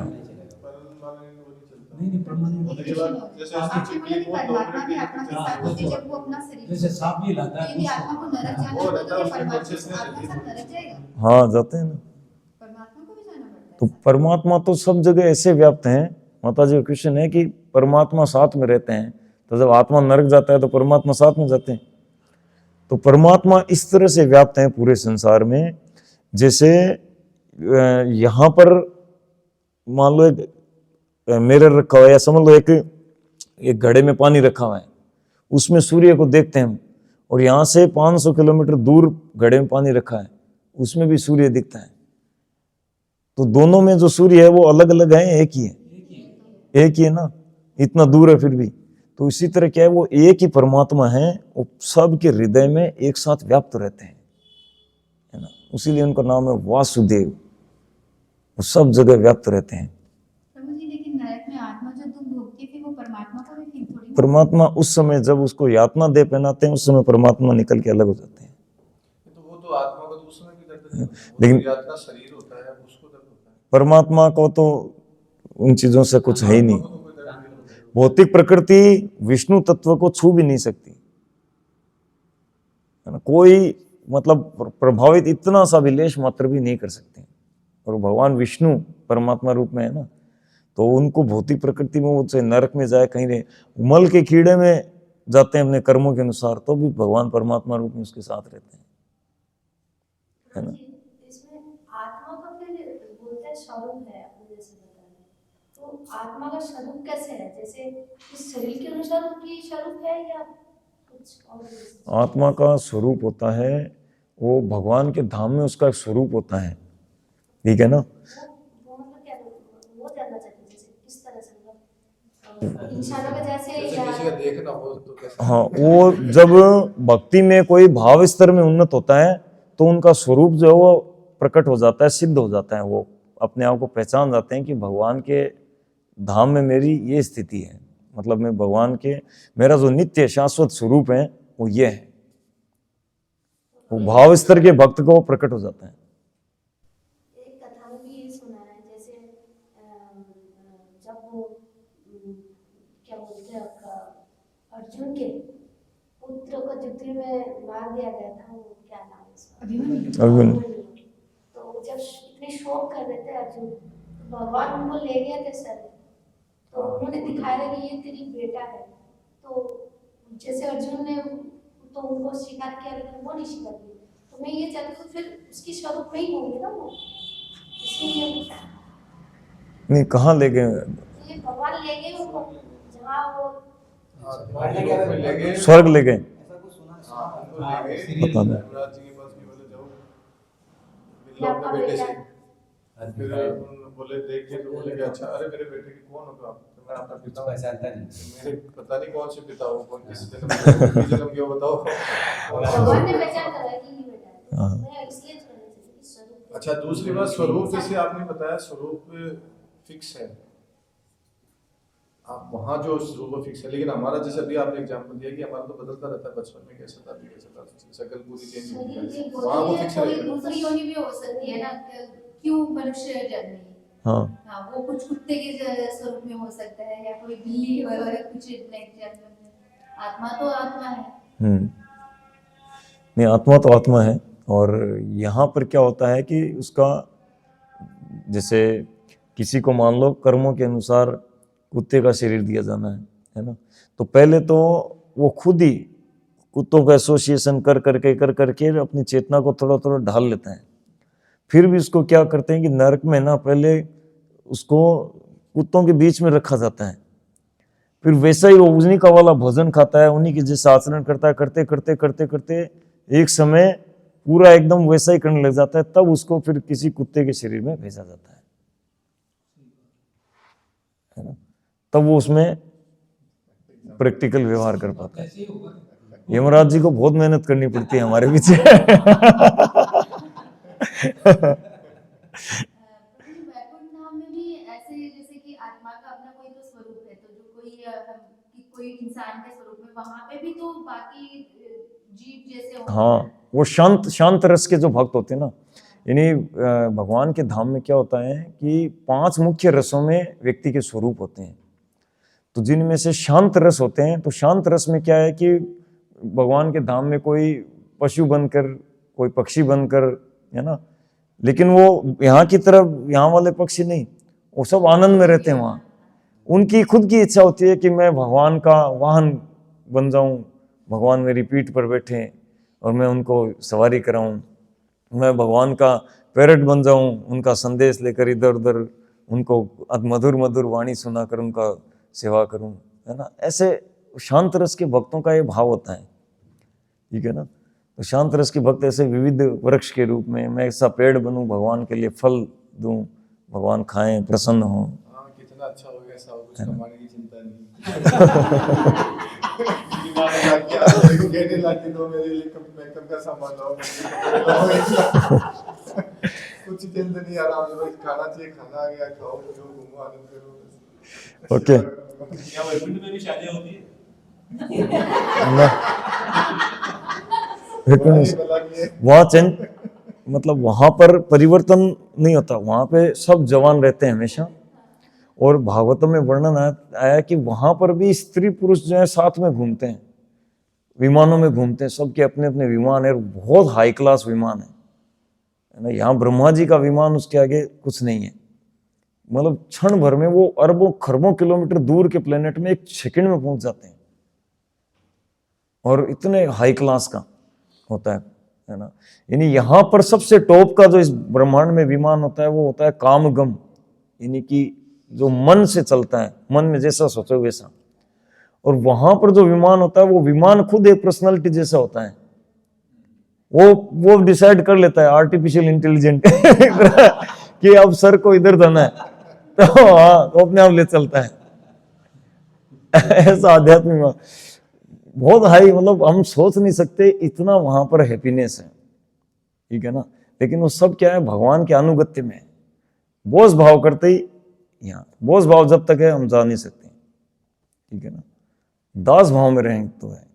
नहीं परमानेंट होने के बाद जैसे आपने उसकी बोला कि चिट्ठी वो परमात्मा भी 2 आत्मा के साथ होती है जब वो अपना शरीर जैसे सांप भी लाता है यदि आत्मा को नरक जाना वो होगा रहता तो है, क्या उसमें परमात्मा consciousness आत्मा के रहती है। साथ नरक जाएगा? हाँ, जाते हैं ना। परमात्मा को भी जाना पड़ता तो है। परमात्मा तो सब जगह ऐसे व्याप्त हैं। माता जी का क्वेश्चन है कि परमात्मा साथ में रहते हैं, तो जब आत्मा नरक जाता है तो परमात्मा साथ में जाते हैं। तो परमात्मा इस तरह से व्याप्त हैं पूरे संसार में, जैसे यहाँ पर मान लो एक मिरर रखा हुआ है, या समझ लो एक घड़े में पानी रखा हुआ है, उसमें सूर्य को देखते हैं हम, और यहाँ से 500 किलोमीटर दूर घड़े में पानी रखा है, उसमें भी सूर्य दिखता है। तो दोनों में जो सूर्य है वो अलग अलग है, एक ही है? एक ही है ना, इतना दूर है फिर भी। तो इसी तरह क्या है, वो एक ही परमात्मा है, वो सबके हृदय में एक साथ व्याप्त रहते हैं, है ना। उसीलिए उनका नाम है वासुदेव, वो सब जगह व्याप्त रहते हैं। प्रभु जी, लेकिन नरक में आत्मा जो दुख भोगती थी वो परमात्मा को भी फील थोड़ी ना- परमात्मा उस समय जब उसको यातना दे पहनाते हैं, उस समय परमात्मा निकल के अलग हो जाते हैं। तो वो तो आत्मा को तो उस समय भी दर्द है, लेकिन- लेकिन यात्रा शरीर होता है, उसको दर्द होता है। परमात्मा को तो उन चीजों से कुछ है ही नहीं। आत्मा को तो कोई दर्द नहीं होता है। भौतिक प्रकृति विष्णु तत्व को छू भी नहीं सकती, है ना। कोई मतलब प्रभावित इतना सा भी लेश मात्र भी नहीं कर सकते। और भगवान विष्णु परमात्मा रूप में है ना, तो उनको भौतिक प्रकृति में वो चाहे नरक में जाए, कहीं रहे, मल के कीड़े में जाते हैं अपने कर्मों के अनुसार, तो भी भगवान परमात्मा रूप में उसके साथ रहते हैं, है ना। इसमें आत्मा का फिर बोलते हैं स्वरूप है, आपने जैसे बताया, तो आत्मा का स्वरूप कैसे है? जैसे इस शरीर के अनुसार उनकी स्वरूप है या कुछ और? आत्मा का स्वरूप होता है, वो भगवान के धाम में उसका एक स्वरूप होता है, ठीक है ना। वो मतलब क्या, वो जानना चाहिए जैसे किस तरह से, मतलब इंसानों के जैसे जैसे किसी का देखना हो तो कैसे? हाँ, वो जब भक्ति में कोई भाव स्तर में उन्नत होता है तो उनका स्वरूप जो है वो प्रकट हो जाता है, सिद्ध हो जाता है। वो अपने आप को पहचान जाते हैं कि भगवान के धाम में मेरी ये स्थिति है, मतलब मैं भगवान के, मेरा जो नित्य शाश्वत स्वरूप है वो ये है। वो भाव स्तर के भक्त को प्रकट हो जाता है। एक कथा में भी ये सुना है, जैसे जब वो क्या बोलते हैं आपका अर्जुन के पुत्र को युद्ध में मार दिया गया था, वो क्या नाम है उसका? अभिमन्यु। अभिमन्यु। तो जब इतने शोक कर रहे थे अर्जुन, तो भगवान उनको ले गए थे सर, तो उन्होंने दिखाया कि ये तेरी बेटा है। तो जैसे अर्जुन ने तो उनको स्वीकार किया, लेकिन वो नहीं स्वीकार किया। तो मैं ये चाहती हूँ फिर उसकी स्वरूप में ही होंगे ना वो, इसीलिए नहीं, कहाँ ले गए? ये भगवान ले गए उनको जहाँ वो हाँ, में ले गए, स्वर्ग ले गए? ऐसा कुछ सुना है। हाँ, उनको ले गए पता नहीं। युवराज जी के पास कि बोले जाओ मिल ये लो आपका अपने बेटे बेटा से। है। फिर उन बोले देख के तो बोले कि अच्छा, अरे मेरे बेटे की कौन होगा? तो मैं आपका पिता हूँ। पहचानता नहीं। मेरे पता नहीं कौन से पिता हो, कौन किस जन्म क्यों बताओ। भगवान ने पहचान कराया कि ये बेटा है। हाँ। मैं इसलिए कहना चाहती हूँ कि स्वरूप। अच्छा, दूसरी बात स्वरूप, जैसे आपने बताया स्वरूप फिक्स है, आप वहाँ जो स्वरूप फिक्स है, लेकिन हमारा जैसे अभी आपने एग्जांपल दिया कि हमारा तो बदलता रहता है, बचपन में कैसा था, अभी कैसा था, शक्ल पूरी चेंज होती है, वहाँ वो फिक्स कोई रहेगा। दूसरी योनि भी हो सकती है ना, क्यों मनुष्य जन्मे? हाँ, हाँ, वो कुछ कुत्ते के स्वरूप में हो सकता है, या कोई बिल्ली वगैरह कुछ लाइक जन्म। आत्मा तो आत्मा है। नहीं, आत्मा तो आत्मा है। और यहाँ पर क्या होता है कि उसका, जैसे किसी को मान लो कर्मों के अनुसार कुत्ते का शरीर दिया जाना है ना, तो पहले तो वो खुद ही कुत्तों का एसोसिएशन कर करके अपनी चेतना को थोड़ा थोड़ा ढाल लेता है। फिर भी उसको क्या करते हैं कि नरक में ना पहले उसको कुत्तों के बीच में रखा जाता है, फिर वैसा ही वो उन्हीं का वाला भोजन खाता है, उन्हीं के जैसे आचरण करता है, करते करते करते करते एक समय पूरा एकदम वैसा ही करने लग जाता है, तब उसको फिर किसी कुत्ते के शरीर में भेजा जाता है ना, तब वो उसमें प्रैक्टिकल व्यवहार कर पाता है। कैसे होगा? यमराज जी को बहुत मेहनत करनी पड़ती है हमारे पीछे। वैकुंठ धाम में भी ऐसे जैसे कि आत्मा का अपना कोई तो स्वरूप है, तो जो कोई इंसान के स्वरूप में वहां पे भी तो बाकी जीव जैसे होते हाँ, हैं। वो शांत रस के जो भक्त होते हैं ना, यानी भगवान के धाम में क्या होता है कि 5 मुख्य रसों में व्यक्ति के स्वरूप होते हैं। तो जिनमें से शांत रस होते हैं, तो शांत रस में क्या है कि भगवान के धाम में कोई पशु बनकर, कोई पक्षी बनकर, है ना, लेकिन वो यहाँ की तरफ, यहाँ वाले पक्षी नहीं, वो सब आनंद में रहते हैं वहाँ। उनकी खुद की इच्छा होती है कि मैं भगवान का वाहन बन जाऊं, भगवान मेरी पीठ पर बैठे और मैं उनको सवारी कराऊं, मैं भगवान का पैरट बन जाऊं, उनका संदेश लेकर इधर उधर उनको मधुर मधुर वाणी सुनाकर उनका सेवा करूं, है ना। ऐसे शांत रस के भक्तों का ये भाव होता है, ठीक है ना। तो शांत रस के भक्त ऐसे विविध वृक्ष के रूप में, मैं ऐसा पेड़ बनूं, भगवान के लिए फल दूं, भगवान खाएं, प्रसन्न हो। हाँ, कितना अच्छा हो गया, सब कुछ कमाने की चिंता नहीं। कहने लगी तो मेरे लिए मेकअप का सामान लाओ, कुछ चिंता नहीं, आराम से बस खाना चाहिए, खाना आ गया, खाओ पियो, घूमो, आनंद करो। ओके, क्या वैकुंठ में भी शादियां होती है? वहाँ चेंज, मतलब वहां पर परिवर्तन नहीं होता, वहां पे सब जवान रहते हैं हमेशा। और भागवतम में वर्णन आया कि वहां पर भी स्त्री पुरुष जो है साथ में घूमते हैं, विमानों में घूमते हैं, सबके अपने अपने विमान है, बहुत हाई क्लास विमान है ना। यहाँ ब्रह्मा जी का विमान उसके आगे कुछ नहीं है, मतलब क्षण भर में वो अरबों खरबों किलोमीटर दूर के प्लेनेट में 1 सेकंड में पहुंच जाते हैं, और इतने हाई क्लास का होता है ना। यानी यहाँ पर सबसे टॉप का जो इस ब्रह्मांड में विमान होता है वो होता है कामगम, यानी कि जो मन से चलता है, मन में जैसा सोचो वैसा। और वहां पर जो विमान होता है वो विमान खुद एक पर्सनालिटी जैसा होता है, वो डिसाइड कर लेता है, आर्टिफिशियल इंटेलिजेंट कि अब सर को इधर जाना है, तो हाँ, तो अपने आप ले चलता है। ऐसा आध्यात्मिक बहुत हाई, मतलब हम सोच नहीं सकते इतना वहां पर हैप्पीनेस है, ठीक है ना। लेकिन वो सब क्या है, भगवान के अनुगत्य में है। बोझ भाव करते ही, यहाँ बोझ भाव जब तक है हम जा नहीं सकते, ठीक है ना। दास भाव में रहेंगे तो है।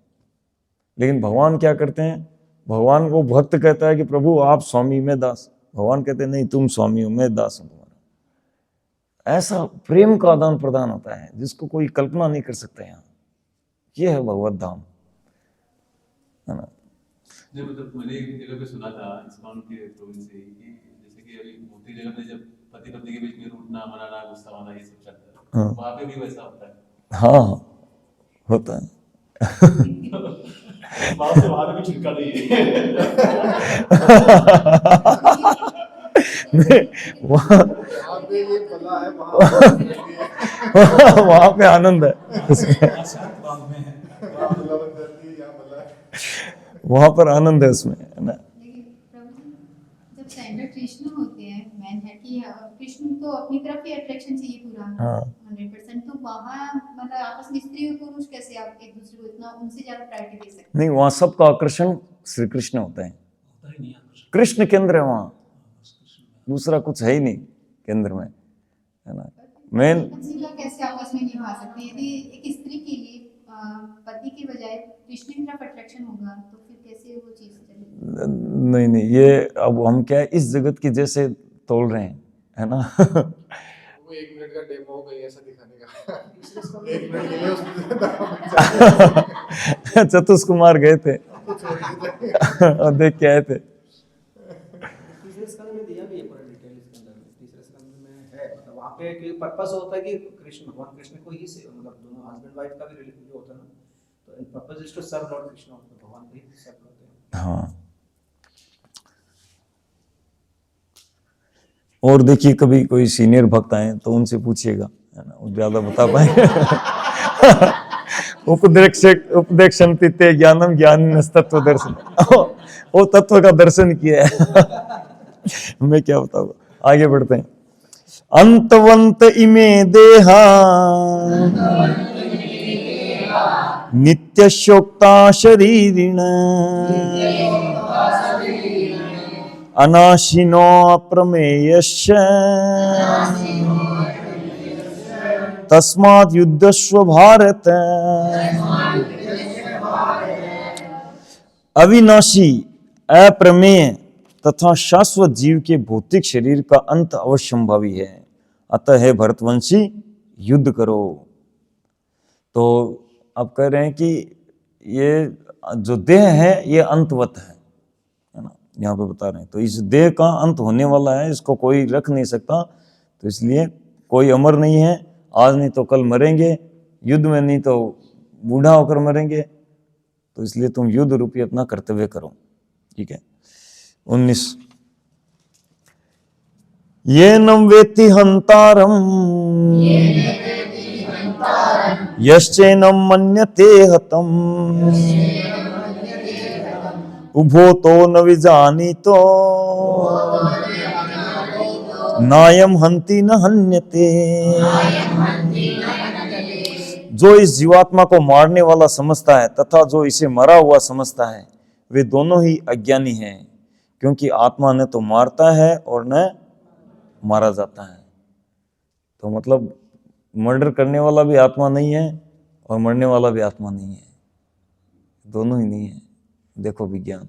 लेकिन भगवान क्या करते हैं, भगवान को भक्त कहता है कि प्रभु आप स्वामी, मैं दास। भगवान कहते हैं नहीं, तुम स्वामी हो, मैं दास हूं तुम्हारा। ऐसा प्रेम का आदान प्रदान होता है जिसको कोई कल्पना नहीं कर सकता। यहाँ ये है भगवत धाम, है ना। जो मतलब मैंने एक जगह पे सुना था इस्कॉन के प्रोविंस से कि जैसे कि अभी मूर्ति जगत में जब पति पत्नी के बीच में रूठना, मनाना, गुस्सा होना, ये सब चलता है, वहाँ पे भी वैसा होता है। हाँ, होता है। बात से वहाँ पे भी छिड़का नहीं है। वहां पे आनंद है, वहां पर आनंद है उसमें, है ना। लेकिन प्रभु जी, जब सेंटर कृष्ण होते हैं, मैन है कि कृष्ण तो अपनी तरफ ही अट्रैक्शन चाहिए पूरा, हाँ। 100%, तो वहाँ मतलब आपस में स्त्री और पुरुष कैसे आप एक दूसरे को इतना उनसे ज्यादा प्रायोरिटी दे सकते नहीं, वहां सबका आकर्षण श्री कृष्ण होता है, होता ही नहीं आकर्षण। कृष्ण केंद्र है वहां, दूसरा कुछ है ही नहीं केंद्र में, है ना। मेन पति का कैसे आपस में निभा सकते हैं? यदि एक स्त्री के लिए पति के बजाय कृष्ण की तरफ अट्रैक्शन होगा तो फिर कैसे वो चीज चलेगी? नहीं, ये अब हम क्या है, इस जगत की जैसे तोल रहे हैं, है ना। वो 1 मिनट का डेमो हो गई ऐसा दिखाने का। 1 मिनट के लिए चतुष कुमार गए थे और देख के आए थे। तीसरे स्कंद में दिया भी है पूरा डिटेल इसके अंदर में। तीसरे स्कंद में है, मतलब वहाँ पे एक पर्पस होता है कि कृष्ण, भगवान कृष्ण को ही से, मतलब दोनों हस्बैंड वाइफ का भी रिलेशन जो होता है ना, तो purpose is to serve lord Krishna, भगवान को ही सर्व करते हैं। हाँ, और देखिए कभी कोई सीनियर भक्त आए तो उनसे पूछिएगा, है ना, वो ज्यादा बता पाएंगे। उपदेक्षन्ति ते ज्ञानम ज्ञानिनस् तत्व दर्शन। वो तत्व का दर्शन किया है। मैं क्या बताऊं, आगे बढ़ते हैं। अंतवंत इमे देहा नित्य शोक्ता शरीरिण अनाशिनो अप्रमेयश्च तस्मात् युद्धस्व भारत। अविनाशी, अप्रमेय तथा शाश्वत जीव के भौतिक शरीर का अंत अवश्यंभावी है। अतः है भरतवंशी, युद्ध करो। तो आप कह रहे हैं कि ये जो देह है ये अंतवत है ना, यहाँ पे बता रहे हैं। तो इस देह का अंत होने वाला है, इसको कोई रख नहीं सकता। तो इसलिए कोई अमर नहीं है, आज नहीं तो कल मरेंगे, युद्ध में नहीं तो बूढ़ा होकर मरेंगे। तो इसलिए तुम युद्ध रूपी अपना कर्तव्य करो। ठीक है। 19 ये नम वेत्ति हंतारम यश्चैनम मन्यते हतम उभो तो न विजानीतो नायम हंति न हन्यते। जो इस जीवात्मा को मारने वाला समझता है तथा जो इसे मरा हुआ समझता है, वे दोनों ही अज्ञानी हैं, क्योंकि आत्मा न तो मारता है और न मारा जाता है। तो मतलब मर्डर करने वाला भी आत्मा नहीं है और मरने वाला भी आत्मा नहीं है, दोनों ही नहीं है। देखो विज्ञान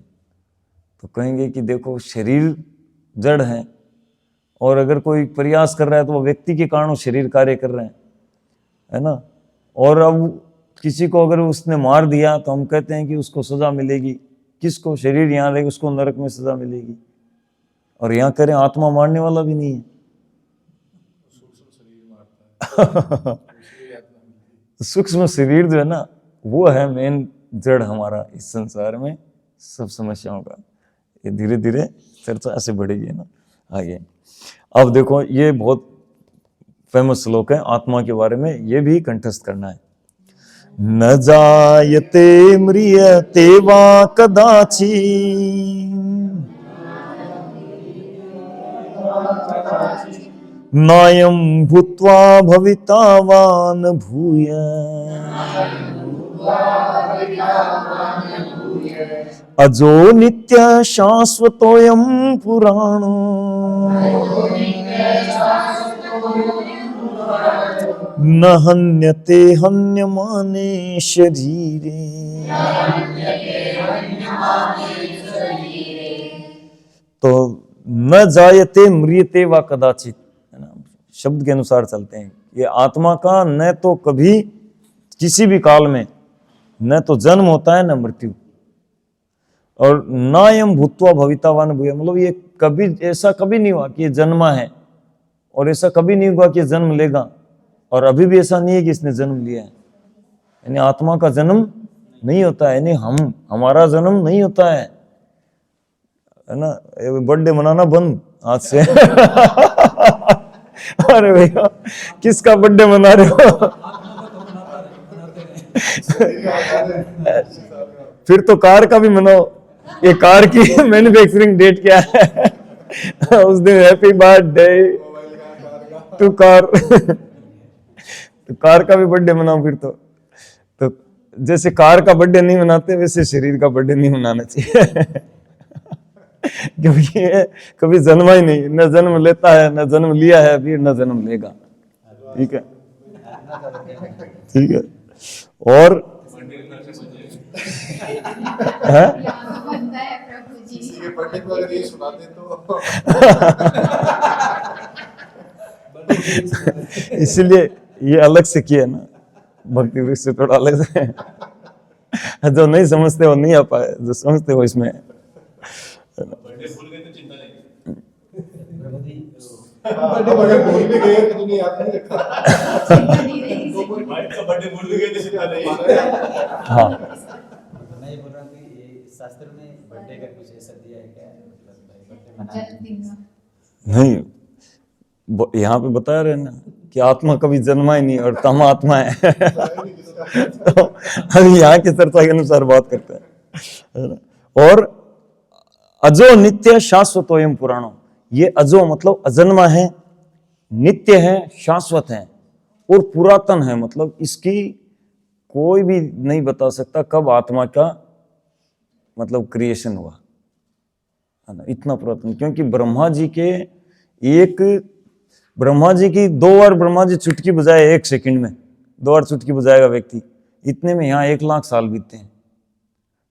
तो कहेंगे कि देखो शरीर जड़ है, और अगर कोई प्रयास कर रहा है तो वो व्यक्ति के कारण शरीर कार्य कर रहे हैं, है ना। और अब किसी को अगर उसने मार दिया तो हम कहते हैं कि उसको सजा मिलेगी। किसको? शरीर यहाँ रहेगा, उसको नरक में सजा मिलेगी। और यहाँ करें आत्मा मारने वाला भी नहीं है। सूक्ष्म शरीर जो है ना, वो है मेन जड़ हमारा इस संसार में सब समस्याओं का। ये धीरे धीरे चर्चा ऐसे बढ़ेगी ना आगे। अब देखो ये बहुत फेमस श्लोक है आत्मा के बारे में, ये भी कंठस्थ करना है। न जायते म्रियते वा कदाचि नायं भूत्वा भविता वा न भूय अजो नित्य शाश्वतोऽयं पुराणो न हन्यते हन्यमाने शरीरे। तो न जायते म्रियते वा कदाचित, है ना, शब्द के अनुसार चलते हैं। ये आत्मा का न तो कभी किसी भी काल में न तो जन्म होता है न मृत्यु, और नायम भूत्वा भवितावान भूय, मतलब ये कभी ऐसा कभी नहीं हुआ कि ये जन्मा है, और ऐसा कभी नहीं हुआ कि ये जन्म लेगा, और अभी भी ऐसा नहीं है कि इसने जन्म लिया है। यानी आत्मा का जन्म नहीं होता है, यानी हमारा जन्म नहीं होता है ना। बर्थडे मनाना बंद आज से। अरे भैया किसका बर्थडे मना रहे हो? फिर तो कार का भी मनाओ। ये कार की मैन्युफैक्चरिंग डेट क्या है? उस दिन हैप्पी बर्थडे टू कार। तो कार का भी बर्थडे मनाओ फिर तो जैसे कार का बर्थडे नहीं मनाते वैसे शरीर का बर्थडे नहीं मनाना चाहिए। क्योंकि ये कभी जन्मा ही नहीं, न जन्म लेता है, न जन्म लिया है अभी, न जन्म लेगा। ठीक है, ठीक है। और है प्रभु जी ये बर्थडे को अगर ये सुना दे तो इसलिए ये अलग से किया ना, भक्ति वृक्ष से थोड़ा अलग से। जो नहीं समझते वो नहीं आ पाए, जो समझते हो इसमें। बर्थडे भूल गए तो चिंता नहीं। अगर भूल भी गए तो तुम्हें याद नहीं रखा। माइक का बर्थडे भूल भी गए तो चिंता नहीं। हाँ, मैं ये बोल रहा हूँ कि ये शास्त्र में बर्थडे का कुछ ऐसा दिया है क्या, मतलब बर्थडे मनाने? जन्मदिन का नहीं यहाँ पे बता रहे ना कि आत्मा कभी जन्मा ही नहीं और तम आत्मा है। तो अभी यहाँ की चर्चा के अनुसार बात करते हैं, है ना? और अजो नित्य शाश्वतो एवं पुराणो, ये अजो मतलब अजन्मा है, नित्य है, शाश्वत है और पुरातन है, मतलब इसकी कोई भी नहीं बता सकता कब आत्मा का मतलब क्रिएशन हुआ, है ना? इतना पुरातन, क्योंकि ब्रह्मा जी की 2 बार ब्रह्मा जी चुटकी बजाए 1 सेकंड में, 2 बार चुटकी बजाएगा व्यक्ति, इतने में यहाँ 1 लाख साल बीतते हैं।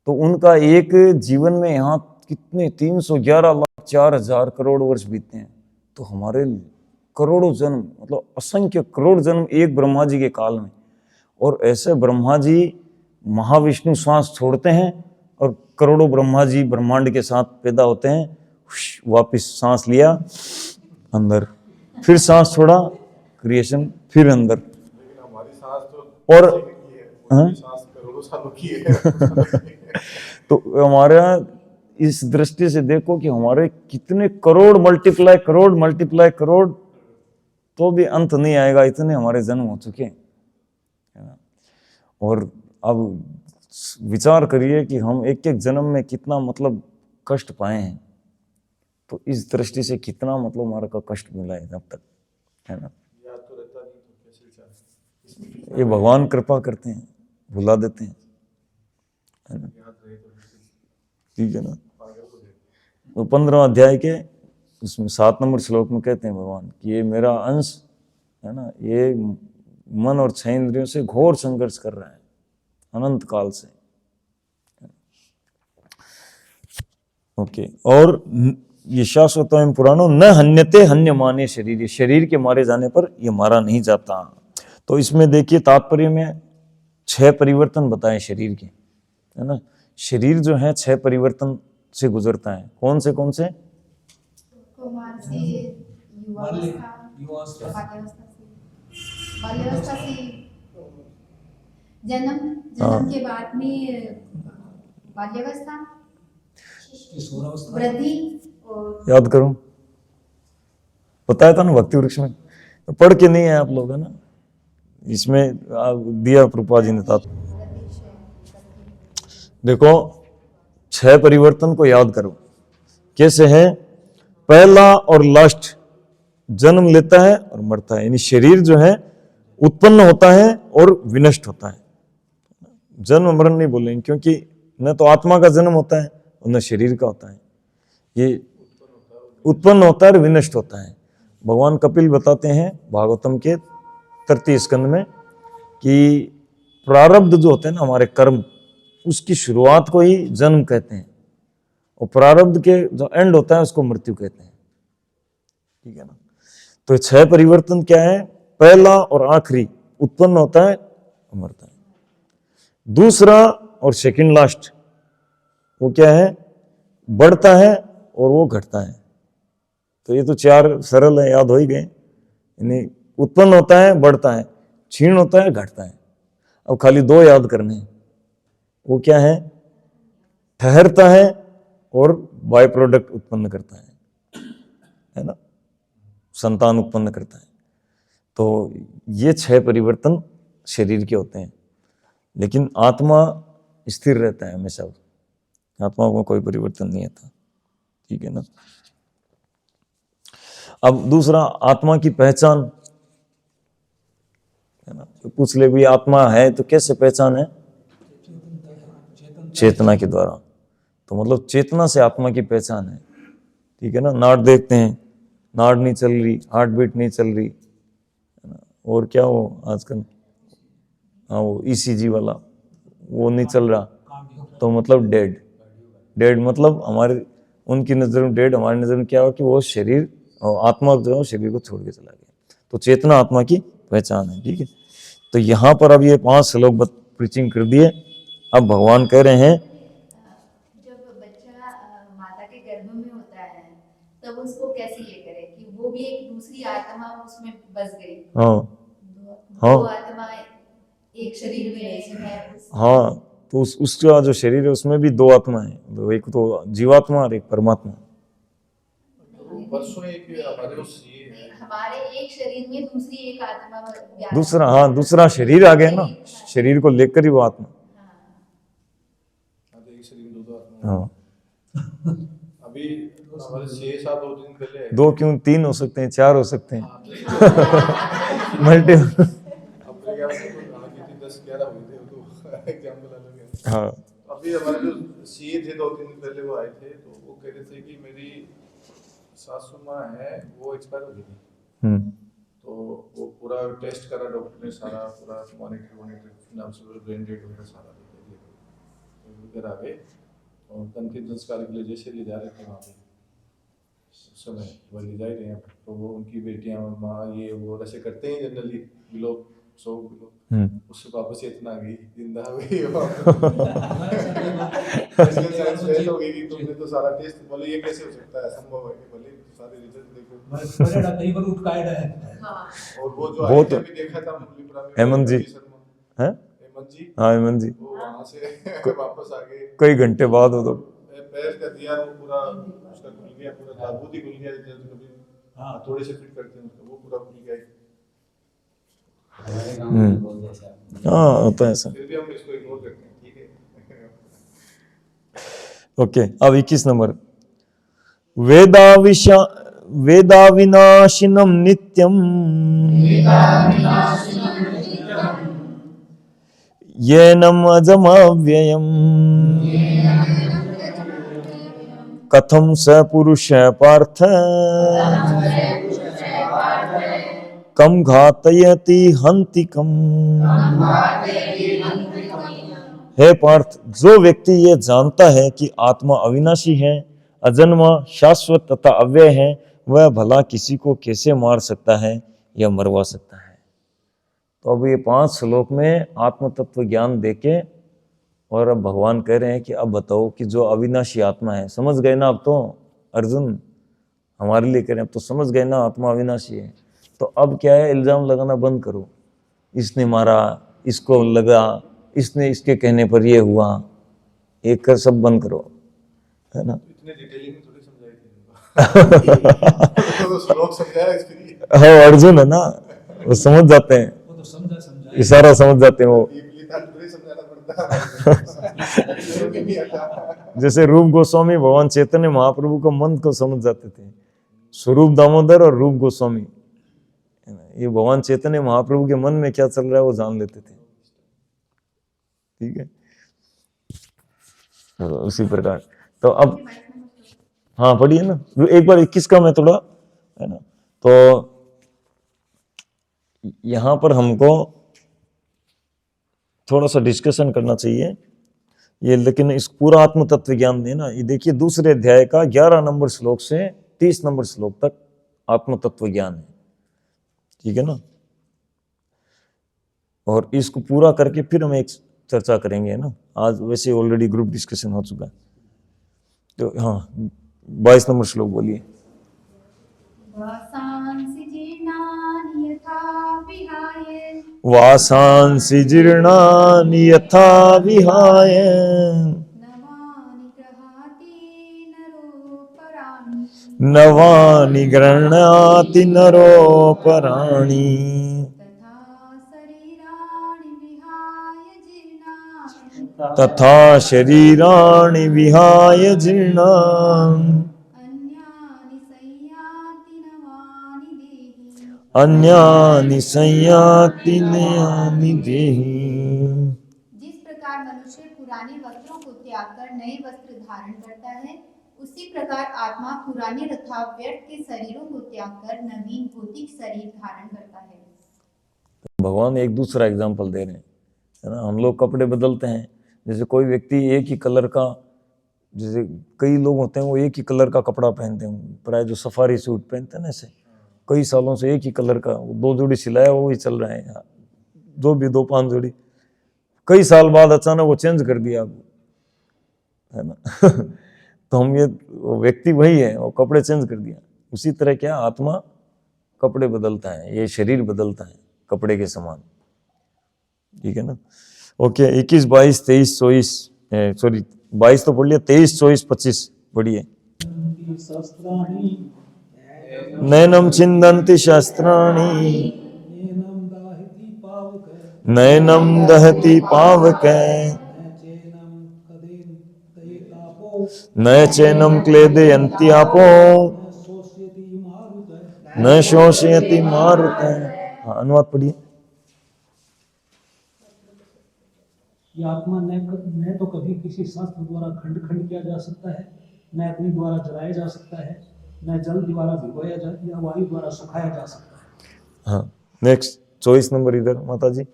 तो उनका एक जीवन में यहाँ कितने 311,04,000 वर्ष बीतते हैं। तो हमारे करोड़ों जन्म, मतलब असंख्य करोड़ जन्म एक ब्रह्मा जी के काल में। और ऐसे ब्रह्मा जी महाविष्णु श्वास छोड़ते हैं और करोड़ों ब्रह्मा जी ब्रह्मांड के साथ पैदा होते हैं, वापिस सांस लिया अंदर, फिर सांस छोड़ा, क्रिएशन, फिर अंदर। लेकिन हमारी सांस तो और उनकी सांस करोड़ों सालों की है। तो हमारा इस दृष्टि से देखो कि हमारे कितने करोड़ मल्टीप्लाई करोड़, तो भी अंत नहीं आएगा, इतने हमारे जन्म हो चुके हैं, है ना? और अब विचार करिए कि हम एक एक जन्म में कितना मतलब कष्ट पाए हैं, तो इस दृष्टि से कितना मतलब हमारा का कष्ट मिला है अब तक, है ना? याद तो रहता नहीं तो कैसे चाहे, ये भगवान कृपा करते हैं, भुला देते हैं, है ना? याद रहे तो ठीक है ना? पागल हो जाए। तो 15वां अध्याय के उसमें 7 नंबर श्लोक में कहते हैं भगवान कि ये मेरा अंश है ना, ये मन और 6 इंद्रियों से घोर संघर्ष कर रहा है अनंत काल से। ओके, और ये शाश्वत एवं पुराणो न हन्यते हन्य माने शरीर, शरीर के मारे जाने पर ये मारा नहीं जाता। तो इसमें देखिए तात्पर्य में 6 परिवर्तन बताए शरीर के, है ना? शरीर जो है 6 परिवर्तन से गुजरता है। कौन से? कुमार से युवावस्था, बाल्यावस्था से जन्म के बाद में बाल्यावस्था, वृद्धि, और याद करो, बताया था ना भक्ति वृक्ष में, तो पढ़ के नहीं है आप लोग, है ना? इसमें दिया प्रभुपाद जी ने तात्पर्य। देखो 6 परिवर्तन को याद करो, कैसे है? पहला और लास्ट, जन्म लेता है और मरता है, यानी शरीर जो है उत्पन्न होता है और विनष्ट होता है। जन्म मरण नहीं बोलेंगे, क्योंकि न तो आत्मा का जन्म होता है और न शरीर का होता है, ये उत्पन्न होता है और विनष्ट होता है। भगवान कपिल बताते हैं भागवतम के 33 स्कंद में कि प्रारब्ध जो होते हैं ना हमारे कर्म, उसकी शुरुआत को ही जन्म कहते हैं, और प्रारब्ध के जो एंड होता है उसको मृत्यु कहते हैं, ठीक है ना? तो 6 परिवर्तन क्या है? पहला और आखिरी, उत्पन्न होता है और मरता है। दूसरा और सेकंड लास्ट, वो क्या है? बढ़ता है और वो घटता है। तो ये तो 4 सरल है, याद हो ही गए। यानी उत्पन्न होता है, बढ़ता है, क्षीण होता है, घटता है। अब खाली 2 याद करने हैं, वो क्या है? ठहरता है और बाय प्रोडक्ट उत्पन्न करता है ना? संतान उत्पन्न करता है। तो ये 6 परिवर्तन शरीर के होते हैं, लेकिन आत्मा स्थिर रहता है हमेशा, आत्मा को कोई परिवर्तन नहीं आता, ठीक है ना? अब दूसरा, आत्मा की पहचान, है ना? तो पूछ ले भी आत्मा है तो कैसे पहचान है? चेतना के द्वारा। तो मतलब चेतना से आत्मा की पहचान है, ठीक है ना? नाड़ देखते हैं, नाड़ नहीं चल रही, हार्ट बीट नहीं चल रही, है ना? और क्या वो आजकल, हाँ वो ECG वाला वो नहीं चल रहा, तो मतलब डेड मतलब हमारे, उनकी नज़र में डेड, हमारी नज़र में क्या हो कि वो शरीर और आत्मा जो है शरीर को छोड़ के चला गया। तो चेतना आत्मा की पहचान है, ठीक है? तो यहाँ पर अब ये 5 श्लोक प्रीचिंग कर दिए। अब भगवान कह रहे हैं जब बच्चा माता के गर्भ में होता है तब उसको कैसे ये करे कि वो भी एक दूसरी आत्मा उसमें बस गई, दो आत्मा एक शरीर में है। हाँ, तो उसका जो शरीर है उसमें भी 2 आत्मा है, एक तो जीवात्मा और एक परमात्मा। परसों एक हमारे उस ये है हमारे एक शरीर में दूसरी एक आत्मा व्याप्त दूसरा, हाँ दूसरा शरीर आ गया ना, शरीर को लेकर ही वो आत्मा। हाँ, तो एक शरीर में दो आत्मा। हाँ अभी हमारे 6-7 दिन पहले 2 क्यों 3 हो सकते हैं, 4 हो सकते हैं, हाँ, मल्टी। अब तो क्या 10-11 हुए थे तो एग्जाम्पल अलग है। हाँ अभी हमारे जो सीए थे 2-3 दिन पहले वो आए थे, तो वो कह रहे थे कि मेरी सासू माँ है वो एक्सपायर हो गई थी, तो वो पूरा टेस्ट करा डॉक्टर ने, सारा पूरा मॉनिटर नाम से ब्रेन डेड वगैरह सारा लेकर आ गए, और अंतिम संस्कार के लिए जैसे ले जा रहे थे वहाँ पे उस समय वो ले जा ही रहे हैं, तो वो उनकी बेटियाँ और माँ ये वो ऐसे करते हैं जनरली बिलो 100 किलो, उससे वापस इतना आ गई जिंदा हो गई हो गई कि तुमने तो सारा टेस्ट, बोले ये कैसे हो सकता है, संभव है? बोले सारे रिजल्ट देखो बरेड़ा कहीं पर उठ कायदा है। और वो जो आए थे अभी देखा था मुरलीपुरा में हेमंत जी हैं, हेमंत जी, हाँ हेमंत जी वो वहाँ से वापस आ गए कई घंटे बाद हो तो पैर का दिया वो पूरा उसका खुल गया, पूरा ताबूत ही खुल गया, जब कभी हाँ थोड़े से फिट करते हैं उसको, वो पूरा खुल गया। हमारे गाँव में बहुत जैसा हाँ होता है ऐसा। फिर भी हम इसको इग्नोर करते हैं, ठीक है। ओके, अब 21 नंबर, वेदा विनाशिनम नित्यम येनम अजमव्ययम् कथम स पुरुष पार्थ कम घातयति हंतिकम। हे पार्थ, जो व्यक्ति ये जानता है कि आत्मा अविनाशी है, अजन्मा, शाश्वत तथा अव्यय है, वह भला किसी को कैसे मार सकता है या मरवा सकता है। तो अब ये 5 श्लोक में आत्म तत्व ज्ञान देके, और अब भगवान कह रहे हैं कि अब बताओ कि जो अविनाशी आत्मा है, समझ गए ना अब तो अर्जुन, हमारे लिए कह रहे हैं अब तो समझ गए ना आत्मा अविनाशी है, तो अब क्या है, इल्जाम लगाना बंद करो, इसने मारा, इसको लगा, इसने इसके कहने पर ये हुआ, एक कर सब बंद करो, है ना। इतने डिटेलिंग में थोड़ी समझाई थी तो श्लोक समझाया इसके लिए। हाँ अर्जुन है ना, वो समझ जाते हैं, वो तो समझा इशारा समझ जाते हैं वो। जैसे रूप गोस्वामी भगवान चैतन्य महाप्रभु का मन को समझ जाते थे, स्वरूप दामोदर और रूप गोस्वामी, ये भगवान चैतन्य महाप्रभु के मन में क्या चल रहा है वो जान लेते थे, ठीक है। तो उसी प्रकार तो अब हाँ पढ़िए ना एक बार 21 का मैं थोड़ा, है ना, तो यहां पर हमको थोड़ा सा डिस्कशन करना चाहिए ये, लेकिन इस पूरा आत्म तत्व ज्ञान देना, ये देखिए दूसरे अध्याय का 11 नंबर श्लोक से 30 नंबर श्लोक तक आत्म तत्व ज्ञान है, ठीक है ना। और इसको पूरा करके फिर हम एक चर्चा करेंगे, है ना। आज वैसे ऑलरेडी ग्रुप डिस्कशन हो चुका है, तो हाँ 22 नंबर श्लोक बोलिए। वासांसि जीर्णानि यथा विहाय नवानि गृह्णाति नरोपराणि तथा शरीराणि विहाय जीर्णानि अन्यानि संयाति नयानि देहि। जिस प्रकार मनुष्य पुराने वस्त्रों को त्याग कर नए वस्त्र धारण करता है, उसी प्रकार आत्मा पुराने तथा व्यर्थ के शरीरों को त्याग कर नवीन भौतिक शरीर धारण करता है। भगवान एक दूसरा एग्जाम्पल दे रहे हैं, है ना। हम लोग कपड़े बदलते हैं, जैसे कोई व्यक्ति एक ही कलर का, जैसे कई लोग होते हैं वो एक ही कलर का कपड़ा पहनते हैं, प्राय जो सफारी सूट पहनते हैं ना, ऐसे कई सालों से एक ही कलर का 2 जोड़ी सिलाया वो ही चल रहा है, जो भी 2-5 जोड़ी, कई साल बाद अचानक वो चेंज कर दिया, है ना। तो हम ये व्यक्ति वही है, वो कपड़े चेंज कर दिया। उसी तरह क्या आत्मा कपड़े बदलता है, ये शरीर बदलता है कपड़े के समान, ठीक है ना। ओके 21, 22, 23, 24 सॉरी 22 तो पढ़ लिया, 23, 24, 25 पढ़िए। नैनम छिन्दन्ति शस्त्राणि नैनम दाहति पावक नैनम दहति पावक न चैनम क्लेदयेतापो न चैनम क्लेदयन्त्यापो न शोष्यति मारुतः न शोषयति मारुत। हाँ, अनुवाद पढ़िए। ये आत्मा न तो कभी किसी शास्त्र द्वारा खंड खंड किया जा सकता है, न अग्नि द्वारा जलाया जा सकता है, न जल द्वारा भिगोया जा या वायु द्वारा सुखाया जा सकता है। हाँ, नेक्स्ट 24 नंबर इधर माता जी।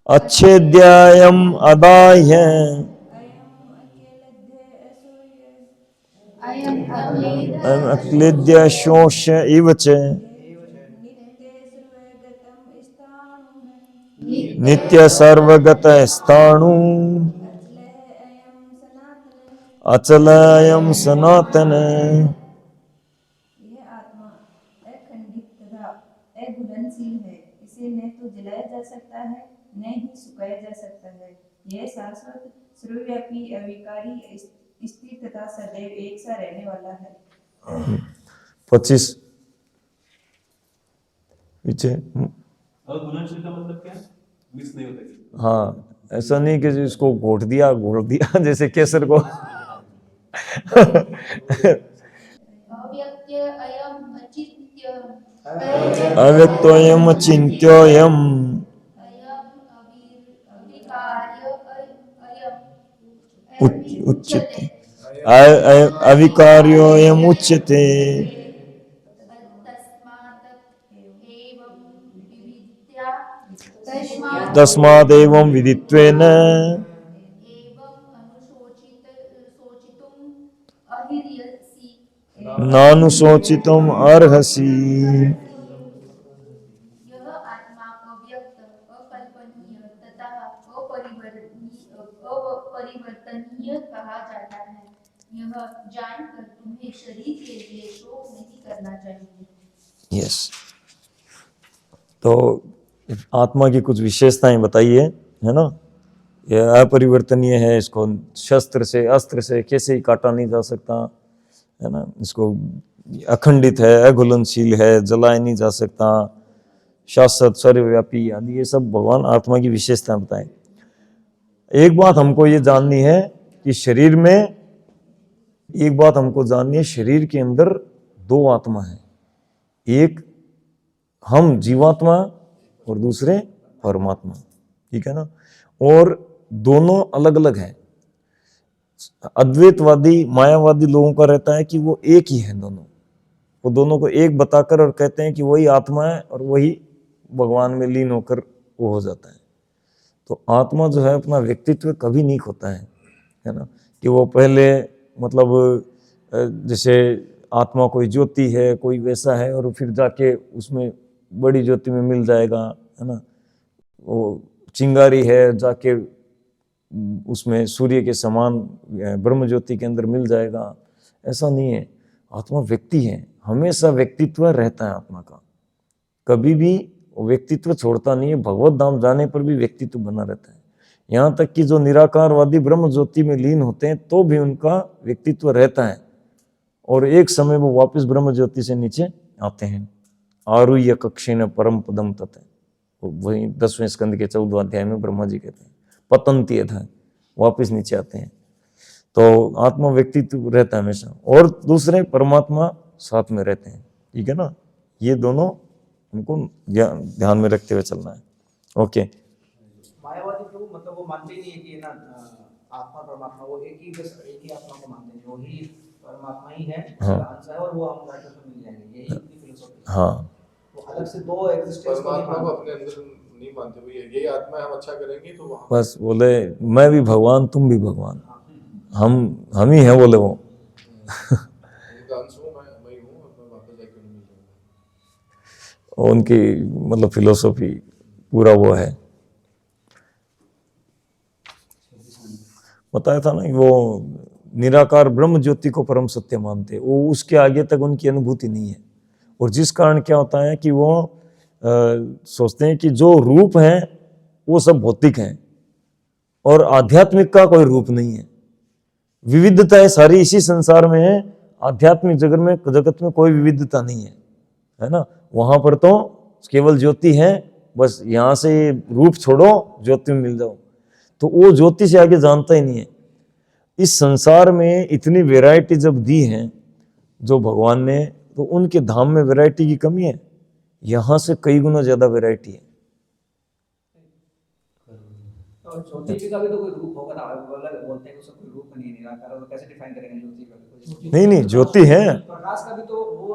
अच्छेद्यायम अदाह्य अयम अक्लेद्य शोष्य इव च नित्य सर्वगत स्थाणु अचलयम सनातन। यह आत्मा अखंडित तथा अघुलनशील है। इसे न तो जलाया जा सकता है न ही सुखाया जा सकता है। यह शाश्वत सर्वव्यापी अविकारी स्थिर तथा सदैव एक सा रहने वाला है। 25 पीछे। अघुलनशील का मतलब क्या है? मिक्स नहीं होता कि हाँ, ऐसा नहीं कि इसको घोट दिया घोल दिया जैसे केसर को। अव्यक्त्य अयम अचित्य अव्यक्तोऽयम् अचिन्त्योऽयम् अयम अविकार्य अयम उच्यते अविकार्योऽयम् उच्यते। तस्मादेवं विदित्वेन नानुशोचितुम् अर्हसि। यह आत्मा अव्यक्त, अकल्पनीय तथा अपरिवर्तनीय कहा जाता है। यह जानकर तुम्हें शरीर के लिए शोक नहीं करना चाहिए। यस, तो आत्मा की कुछ विशेषताएं बताइए, है ना। यह अपरिवर्तनीय है, इसको शस्त्र से अस्त्र से कैसे ही काटा नहीं जा सकता, है ना। इसको अखंडित है, अघुलनशील है, जलाया नहीं जा सकता, शाश्वत सर्वव्यापी आदि ये सब भगवान आत्मा की विशेषताएं बताएं। एक बात हमको ये जाननी है कि शरीर में, एक बात हमको जाननी है, शरीर के अंदर दो आत्मा है। एक हम जीवात्मा और दूसरे परमात्मा, ठीक है ना। और दोनों अलग अलग हैं। अद्वैतवादी मायावादी लोगों का रहता है कि वो एक ही है दोनों, वो दोनों को एक बताकर और कहते हैं कि वही आत्मा है और वही भगवान में लीन होकर वो हो जाता है। तो आत्मा जो है अपना व्यक्तित्व कभी नहीं खोता है ना। कि वो पहले मतलब जैसे आत्मा कोई ज्योति है, कोई वैसा है, और फिर जाके उसमें बड़ी ज्योति में मिल जाएगा, है ना। वो चिंगारी है, जाके उसमें सूर्य के समान ब्रह्म ज्योति के अंदर मिल जाएगा, ऐसा नहीं है। आत्मा व्यक्ति है, हमेशा व्यक्तित्व रहता है आत्मा का, कभी भी व्यक्तित्व छोड़ता नहीं है। भगवत धाम जाने पर भी व्यक्तित्व बना रहता है। यहाँ तक कि जो निराकारवादी ब्रह्म ज्योति में लीन होते हैं तो भी उनका व्यक्तित्व रहता है, और एक समय वो वापस ब्रह्म ज्योति से नीचे आते हैं। आरुह्य कक्षेन परम पदम तत्, वही 10वें स्कंद के 14वें अध्याय में ब्रह्मा जी कहते हैं पतंती यथा, वापस नीचे आते हैं। तो आत्मा व्यक्तित्व रहता है हमेशा, और दूसरे परमात्मा साथ में रहते हैं, ठीक है ना। ये दोनों हमको ध्यान में रखते हुए चलना है। ओके। मायावादी प्रभु मतलब वो मानते ही नहीं है कि ना आत्मा परमात्मा, वो एक ही आत्मा को मानते हैं, वही परमात्मा ही है, हाँ। अंश है, और वो हम जाकर तो मिल जाएंगे, यही उनकी फिलोसॉफी है। हाँ, वो अलग से दो एग्जिस्टेंस को नहीं परमात्मा को मानते। अपने अंदर नहीं मानते, वो यही आत्मा है, हम अच्छा करेंगे तो वहाँ बस बोले मैं भी भगवान तुम भी भगवान, हम ही हैं, बोले वो। उनका अंश हूँ मैं ही हूँ, और मैं वापस जाके उन्हें मिल जाऊंगा। और उनकी मतलब फिलोसॉफी पूरा वो है। बताया था ना कि वो निराकार ब्रह्म ज्योति को परम सत्य मानते, वो उसके आगे तक उनकी अनुभूति नहीं है। और जिस कारण क्या होता है कि वो सोचते हैं कि जो रूप हैं वो सब भौतिक हैं और आध्यात्मिक का कोई रूप नहीं है। विविधता है सारी इसी संसार में है, आध्यात्मिक जगत में कोई विविधता नहीं है ना। वहां पर तो केवल ज्योति है, बस यहां से रूप छोड़ो ज्योति में मिल जाओ। तो वो ज्योति से आगे जानता ही नहीं है। इस संसार में इतनी वैरायटी जब दी है जो भगवान ने, तो उनके धाम में वैरायटी की कमी है? यहां से कई गुना ज्यादा वैरायटी है। और ज्योति का भी तो कोई रूप होगा ना, बोलते हैं कि उसका कोई रूप नहीं, निराकार, और कैसे डिफाइन करेंगे ज्योति का? नहीं, ज्योति है। प्रकाश का भी तो वो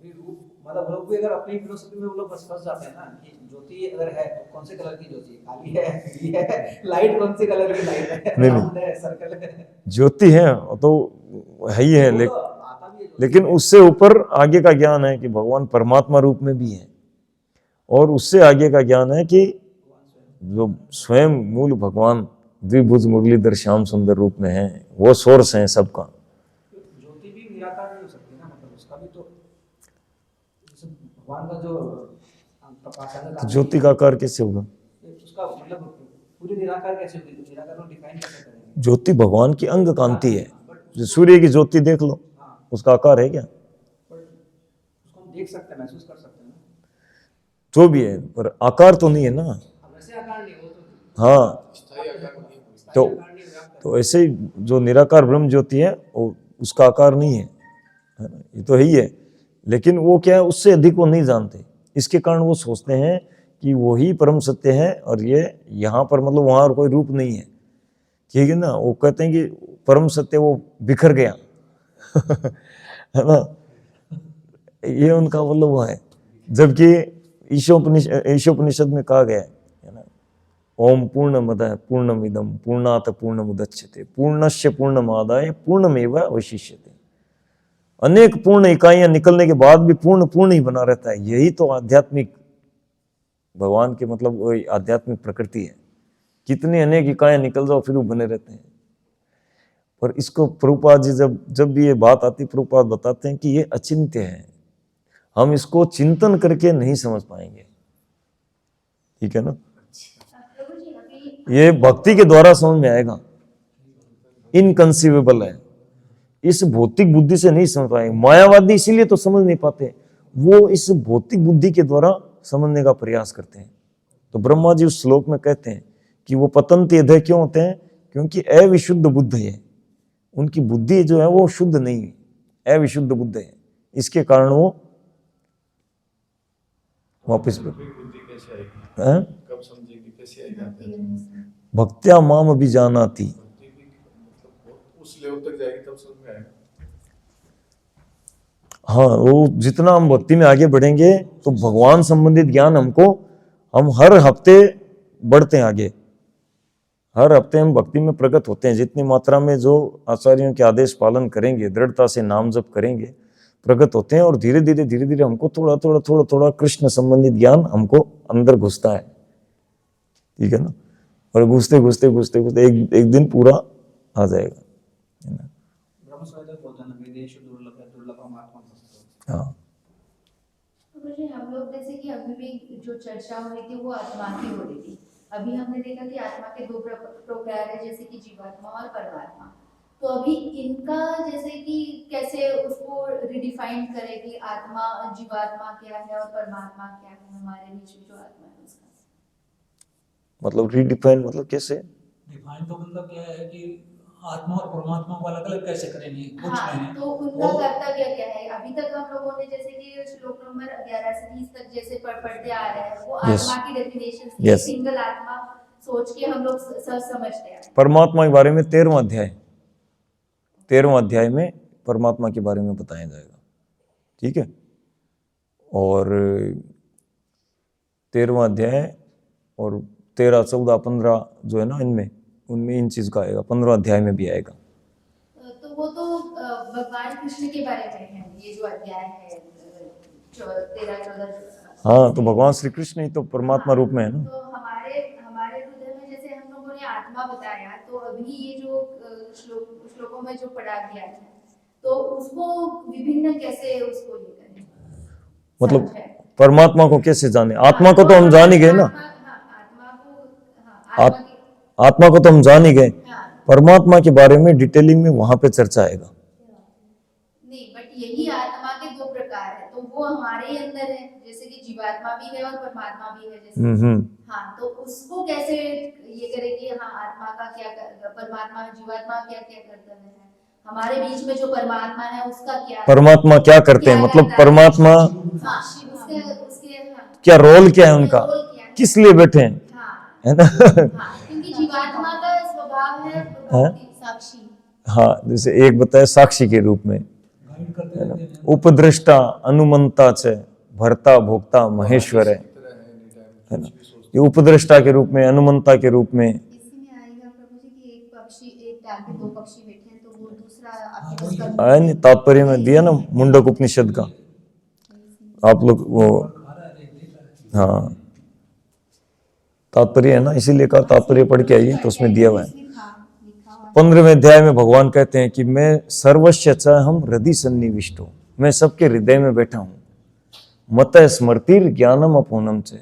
भी रूप, मतलब वो लोग भी अगर अपनी फिलोसफी में वो लोग बस फंस जाते हैं ना कि ज्योति अगर है तो कौन से कलर की ज्योति, काली है, पीली है, लाइट कौन से कलर की लाइट है, राउंड है, सर्कल है? ज्योति है तो है ही है, लेकिन उससे ऊपर आगे का ज्ञान है कि भगवान परमात्मा रूप में भी है, और उससे आगे का ज्ञान है कि जो स्वयं मूल भगवान द्विभुज मुरलीधर श्याम सुंदर रूप में है, वो सोर्स है सबका। ज्योति भी निराकार नहीं हो सकती ना, मतलब उसका भी तो भगवान का जो प्रकाश है तो ज्योति का आकार कैसे होगा? उसका मतलब पूरी निराकार कैसे होगी? निराकार को डिफाइन कैसे करेंगे? ज्योति भगवान की अंग कांति है। जो सूर्य की ज्योति देख लो, उसका आकार है क्या? उसको हम देख सकते हैं, महसूस कर सकते हैं, जो भी है, पर आकार तो नहीं है ना। वैसे आकार नहीं, वो तो हाँ, तो ऐसे ही जो निराकार ब्रह्म ज्योति है वो उसका आकार नहीं है ना, ये तो है ही है, लेकिन वो क्या है, उससे अधिक वो नहीं जानते। इसके कारण वो सोचते हैं कि वही परम सत्य है, और ये यहाँ पर मतलब वहाँ और कोई रूप नहीं है, ठीक है ना। वो कहते हैं कि परम सत्य वो बिखर गया है ना, ये उनका मतलब वो है। जबकि ईशोपनिषद में कहा गया है ना, ओम पूर्णमदः पूर्णमिदं पूर्णात् पूर्णमुदच्यते पूर्णस्य पूर्णमादाय पूर्णमेव अवशिष्यते। अनेक पूर्ण इकाइयां निकलने के बाद भी पूर्ण पूर्ण ही बना रहता है। यही तो आध्यात्मिक भगवान के मतलब वही आध्यात्मिक प्रकृति है। कितनी अनेक इकाइयां निकल जाओ फिर वो बने रहते हैं। पर इसको प्रभुपाद जी जब भी ये बात आती, प्रभुपाद बताते हैं कि ये अचिंत्य है, हम इसको चिंतन करके नहीं समझ पाएंगे, ठीक है ना। ये भक्ति के द्वारा समझ में आएगा, इनकंसीवेबल है, इस भौतिक बुद्धि से नहीं समझ पाएंगे। मायावादी इसीलिए तो समझ नहीं पाते, वो इस भौतिक बुद्धि के द्वारा समझने का प्रयास करते हैं। तो ब्रह्मा जी उस श्लोक में कहते हैं कि वो पतंती अधय क्यों होते हैं? क्योंकि अविशुद्ध बुद्ध है, उनकी बुद्धि जो है वो शुद्ध नहीं है, अविशुद्ध बुद्ध है। इसके कारण वो वापस भक्त्या माम अभिजानाति, उस लेवल तक जाएगी तब समझ में आएगा। हाँ, वो जितना हम भक्ति में आगे बढ़ेंगे तो भगवान संबंधित ज्ञान हम हर हफ्ते बढ़ते हैं आगे। हर हफ्ते हम भक्ति में प्रगत होते हैं। जितनी मात्रा में जो आचार्यों के आदेश पालन करेंगे, दृढ़ता से नाम जप करेंगे, प्रगत होते हैं। और धीरे धीरे हमको थोड़ा कृष्ण संबंधित ज्ञान हमको अंदर घुसता है, ठीक है ना। और घुसते एक दिन पूरा आ जाएगा, है ना। हाँ, मुझे हम लोग जैसे कि अभी भी जो चर्चा हो रही थी वो आत्मा की हो रही थी। अभी हमने देखा कि आत्मा के दो प्रकार है, जैसे कि जीवात्मा और परमात्मा। तो अभी इनका जैसे कि कैसे उसको रिडिफाइन करें कि आत्मा जीवात्मा क्या है और परमात्मा क्या है, हमारे बीच में जो आत्मा है उसका मतलब रिडिफाइन मतलब कैसे डिफाइन? तो मतलब क्या है कि आत्मा और परमात्मा को अलग अलग कैसे करेंगे, कुछ हाँ, नहीं। तो उनका कर्तव्य क्या है? अभी तक हम लोगों ने जैसे कि श्लोक नंबर 11 से 20 तक जैसे पढ़ते आ रहे हैं, वो आत्मा की डेफिनेशन सिंगल आत्मा सोच के हम लोग समझते हैं। परमात्मा के बारे में 13वां अध्याय में परमात्मा के बारे में बताया जाएगा, ठीक है। और 13वां अध्याय और 13, 14, 15 जो है ना, उनमें इन चीज का आएगा। 15वां अध्याय में भी आएगा। तो वो तो भगवान कृष्ण के बारे में है, ये जो अध्याय है 13-14। हाँ, तो भगवान श्री कृष्ण ही तो परमात्मा रूप में है ना। तो हमारे हृदय में जैसे हम लोगों ने आत्मा बताया, तो अभी ये जो श्लोकों में जो पढ़ा गया है, तो उसको विभिन्न कैसे उसको ये करें, मतलब परमात्मा को कैसे जाने? आत्मा को तो हम जान ही गए ना, आत्मा को तो हम जान ही गए। परमात्मा के बारे में डिटेलिंग में वहां पे चर्चा आएगा। नहीं, बट यही आत्मा के दो प्रकार है, तो वो हमारे ही अंदर है, जैसे कि जीवात्मा भी है और परमात्मा भी है, जैसे हाँ, तो उसको कैसे ये करें कि हाँ आत्मा का क्या परमात्मा जीवात्मा क्या क्या कर्तव्य है, हमारे बीच में जो परमात्मा है उसका क्या, परमात्मा क्या करते हैं, मतलब परमात्मा क्या रोल क्या है उनका, किस लिए बैठे हैं, है ना। क्योंकि जीवात्मा का स्वभाव है साक्षी। हाँ, जैसे एक बताया साक्षी के रूप में, है ना, उपद्रष्टा अनुमंता च भरता भोक्ता महेश्वर है ना। ये उपद्रष्टा के रूप में, अनुमंता के रूप में। इसी में आएगा प्रभु जी कि एक पक्षी, एक डाल पे दो पक्षी बैठे हैं, तो वो दूसरा आपके बस का नहीं, तात्पर्य में दिया ना मुंडक उपनिषद का, आप लोग वो, हाँ तात्पर्य है ना, इसीलिए कहा तात्पर्य पढ़ के आइए, तो उसमें दिया हुआ है। 15वें अध्याय में भगवान कहते हैं कि मैं सर्वस्य च हम हृदय सन्निविष्टो, मैं सबके हृदय में बैठा हूं। मत स्मृतिर ज्ञानम अपूर्णम च,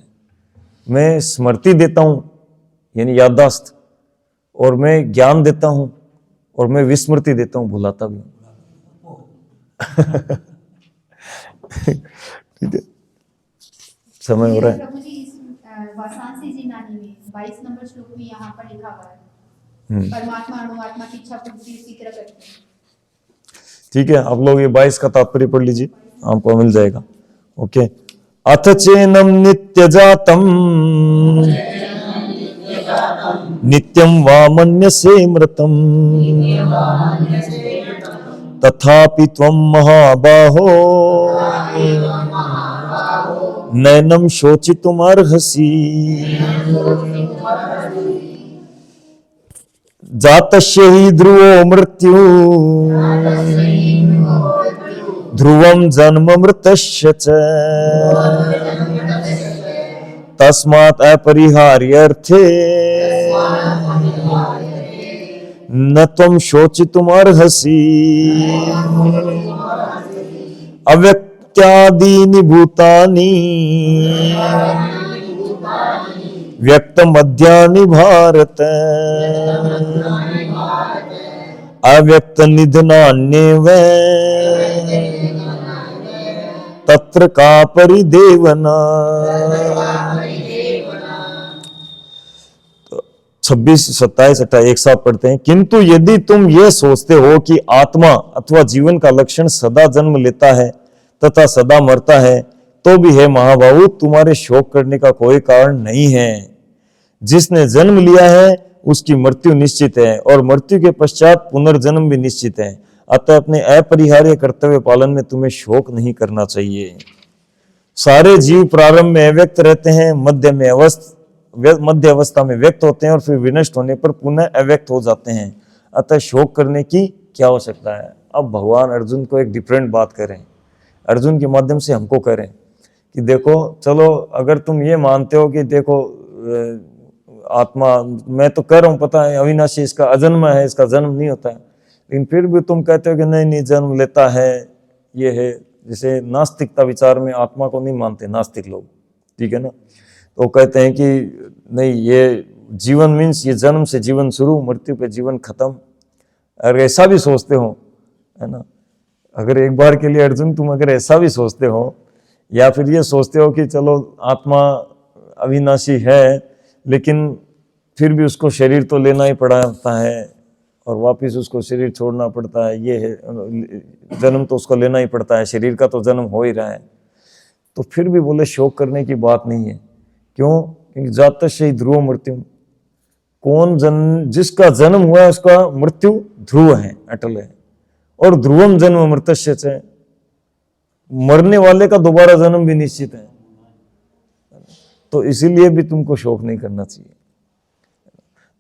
मैं स्मृति देता हूं यानी याददाश्त, और मैं ज्ञान देता हूं, और मैं विस्मृति देता हूं, भुलाता भी हूं। ठीक है, समय हो रहा है। प्रभु जी इस वासांसी जी नानी में 22 नंबर श्लोक में यहाँ पर लिखा हुआ है परमात्मा अणुआत्मा की इच्छा पूर्ति इसी तरह करते हैं। ठीक है, आप लोग ये 22 का तात्पर्य पढ़ लीजिए, आपको मिल जाएगा। ओके, अथ चेनम नित्य जातम नित्यम वा मन्यसे मृतम तथापि त्वं महाबाहो नैनम शोचितुमर्हसि। जातस्य हि ध्रुवो मृत्यु ध्रुवं जन्म मृतस्य च तस्मात् अपरिहार्यर्थे न त्वं शोचितुमर्हसि। अव्यक्त्यादीनि भूतानि व्यक्तमध्यानि भारत अव्यक्त निधनान्येव तत्र का परिदेवना। 26, 27, 28 एक साथ पढ़ते हैं। किंतु यदि तुम ये सोचते हो कि आत्मा अथवा जीवन का लक्षण सदा जन्म लेता है तथा सदा मरता है, तो भी है महाबाहु, तुम्हारे शोक करने का कोई कारण नहीं है। जिसने जन्म लिया है उसकी मृत्यु निश्चित है, और मृत्यु के पश्चात पुनर्जन्म भी निश्चित है। अतः अपने अपरिहार्य कर्तव्य पालन में तुम्हें शोक नहीं करना चाहिए। सारे जीव प्रारंभ में अव्यक्त रहते हैं, मध्य अवस्था में व्यक्त होते हैं, और फिर विनष्ट होने पर पुनः अव्यक्त हो जाते हैं। अतः शोक करने की क्या आवश्यकता है। अब भगवान अर्जुन को एक डिफरेंट बात करें, अर्जुन के माध्यम से हमको करें कि देखो, चलो अगर तुम ये मानते हो कि देखो आत्मा, मैं तो कह रहा हूं पता है अविनाशी, इसका अजन्म है, इसका जन्म नहीं होता है, लेकिन फिर भी तुम कहते हो कि नहीं जन्म लेता है, ये है। जैसे नास्तिकता विचार में आत्मा को नहीं मानते नास्तिक लोग, ठीक है ना, तो कहते हैं कि नहीं, ये जीवन मीन्स ये जन्म से जीवन शुरू, मृत्यु पे जीवन खत्म। अगर ऐसा भी सोचते हो, है ना, अगर एक बार के लिए अर्जुन तुम अगर ऐसा भी सोचते हो, या फिर ये सोचते हो कि चलो आत्मा अविनाशी है, लेकिन फिर भी उसको शरीर तो लेना ही पड़ता है, और वापस उसको शरीर छोड़ना पड़ता है, ये है, जन्म तो उसको लेना ही पड़ता है, शरीर का तो जन्म हो ही रहा है, तो फिर भी बोले शोक करने की बात नहीं है। क्यों? क्योंकि जातस्य हि ध्रुवो मृत्यु, जिसका जन्म हुआ है उसका मृत्यु ध्रुव है, अटल है। और ध्रुवम जन्म मृतस्य च, मरने वाले का दोबारा जन्म भी निश्चित है, तो इसीलिए भी तुमको शोक नहीं करना चाहिए।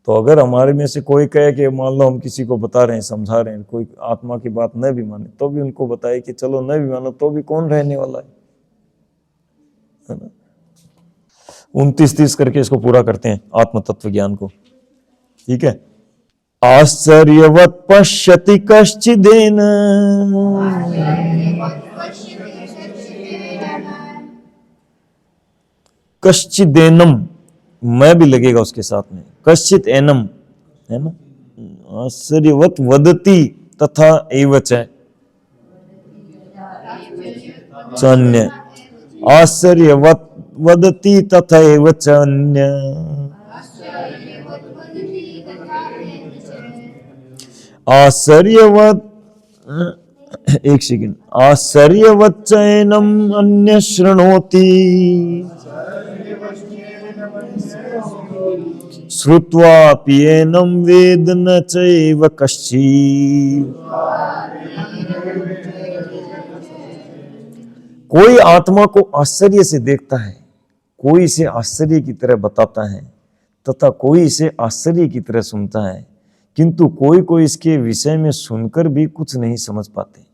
तो अगर हमारे में से कोई कहे कि मान लो हम किसी को बता रहे हैं, समझा रहे हैं, कोई आत्मा की बात न भी माने, तो भी उनको बताए कि चलो न भी मानो तो भी कौन रहने वाला है ना। 29-30 करके इसको पूरा करते हैं आत्म तत्व ज्ञान को, ठीक है। आश्चर्यवत् पश्यति कश्चिदेन कश्चिदेनम, मैं भी लगेगा उसके साथ में, कश्चित एनम, है ना, आश्चर्यवत वदति तथा एवच अन्य, आश्चर्यवत वदति तथा एवच अन्य, आश्चर्यवत, एक सेकंड, आश्चर्यवत चैनम अन्य शृणोति श्रुत्वा पियेनं वेद न चैव कश्चित्। कोई आत्मा को आश्चर्य से देखता है, कोई इसे आश्चर्य की तरह बताता है तथा कोई इसे आश्चर्य की तरह सुनता है, किंतु कोई कोई इसके विषय में सुनकर भी कुछ नहीं समझ पाते।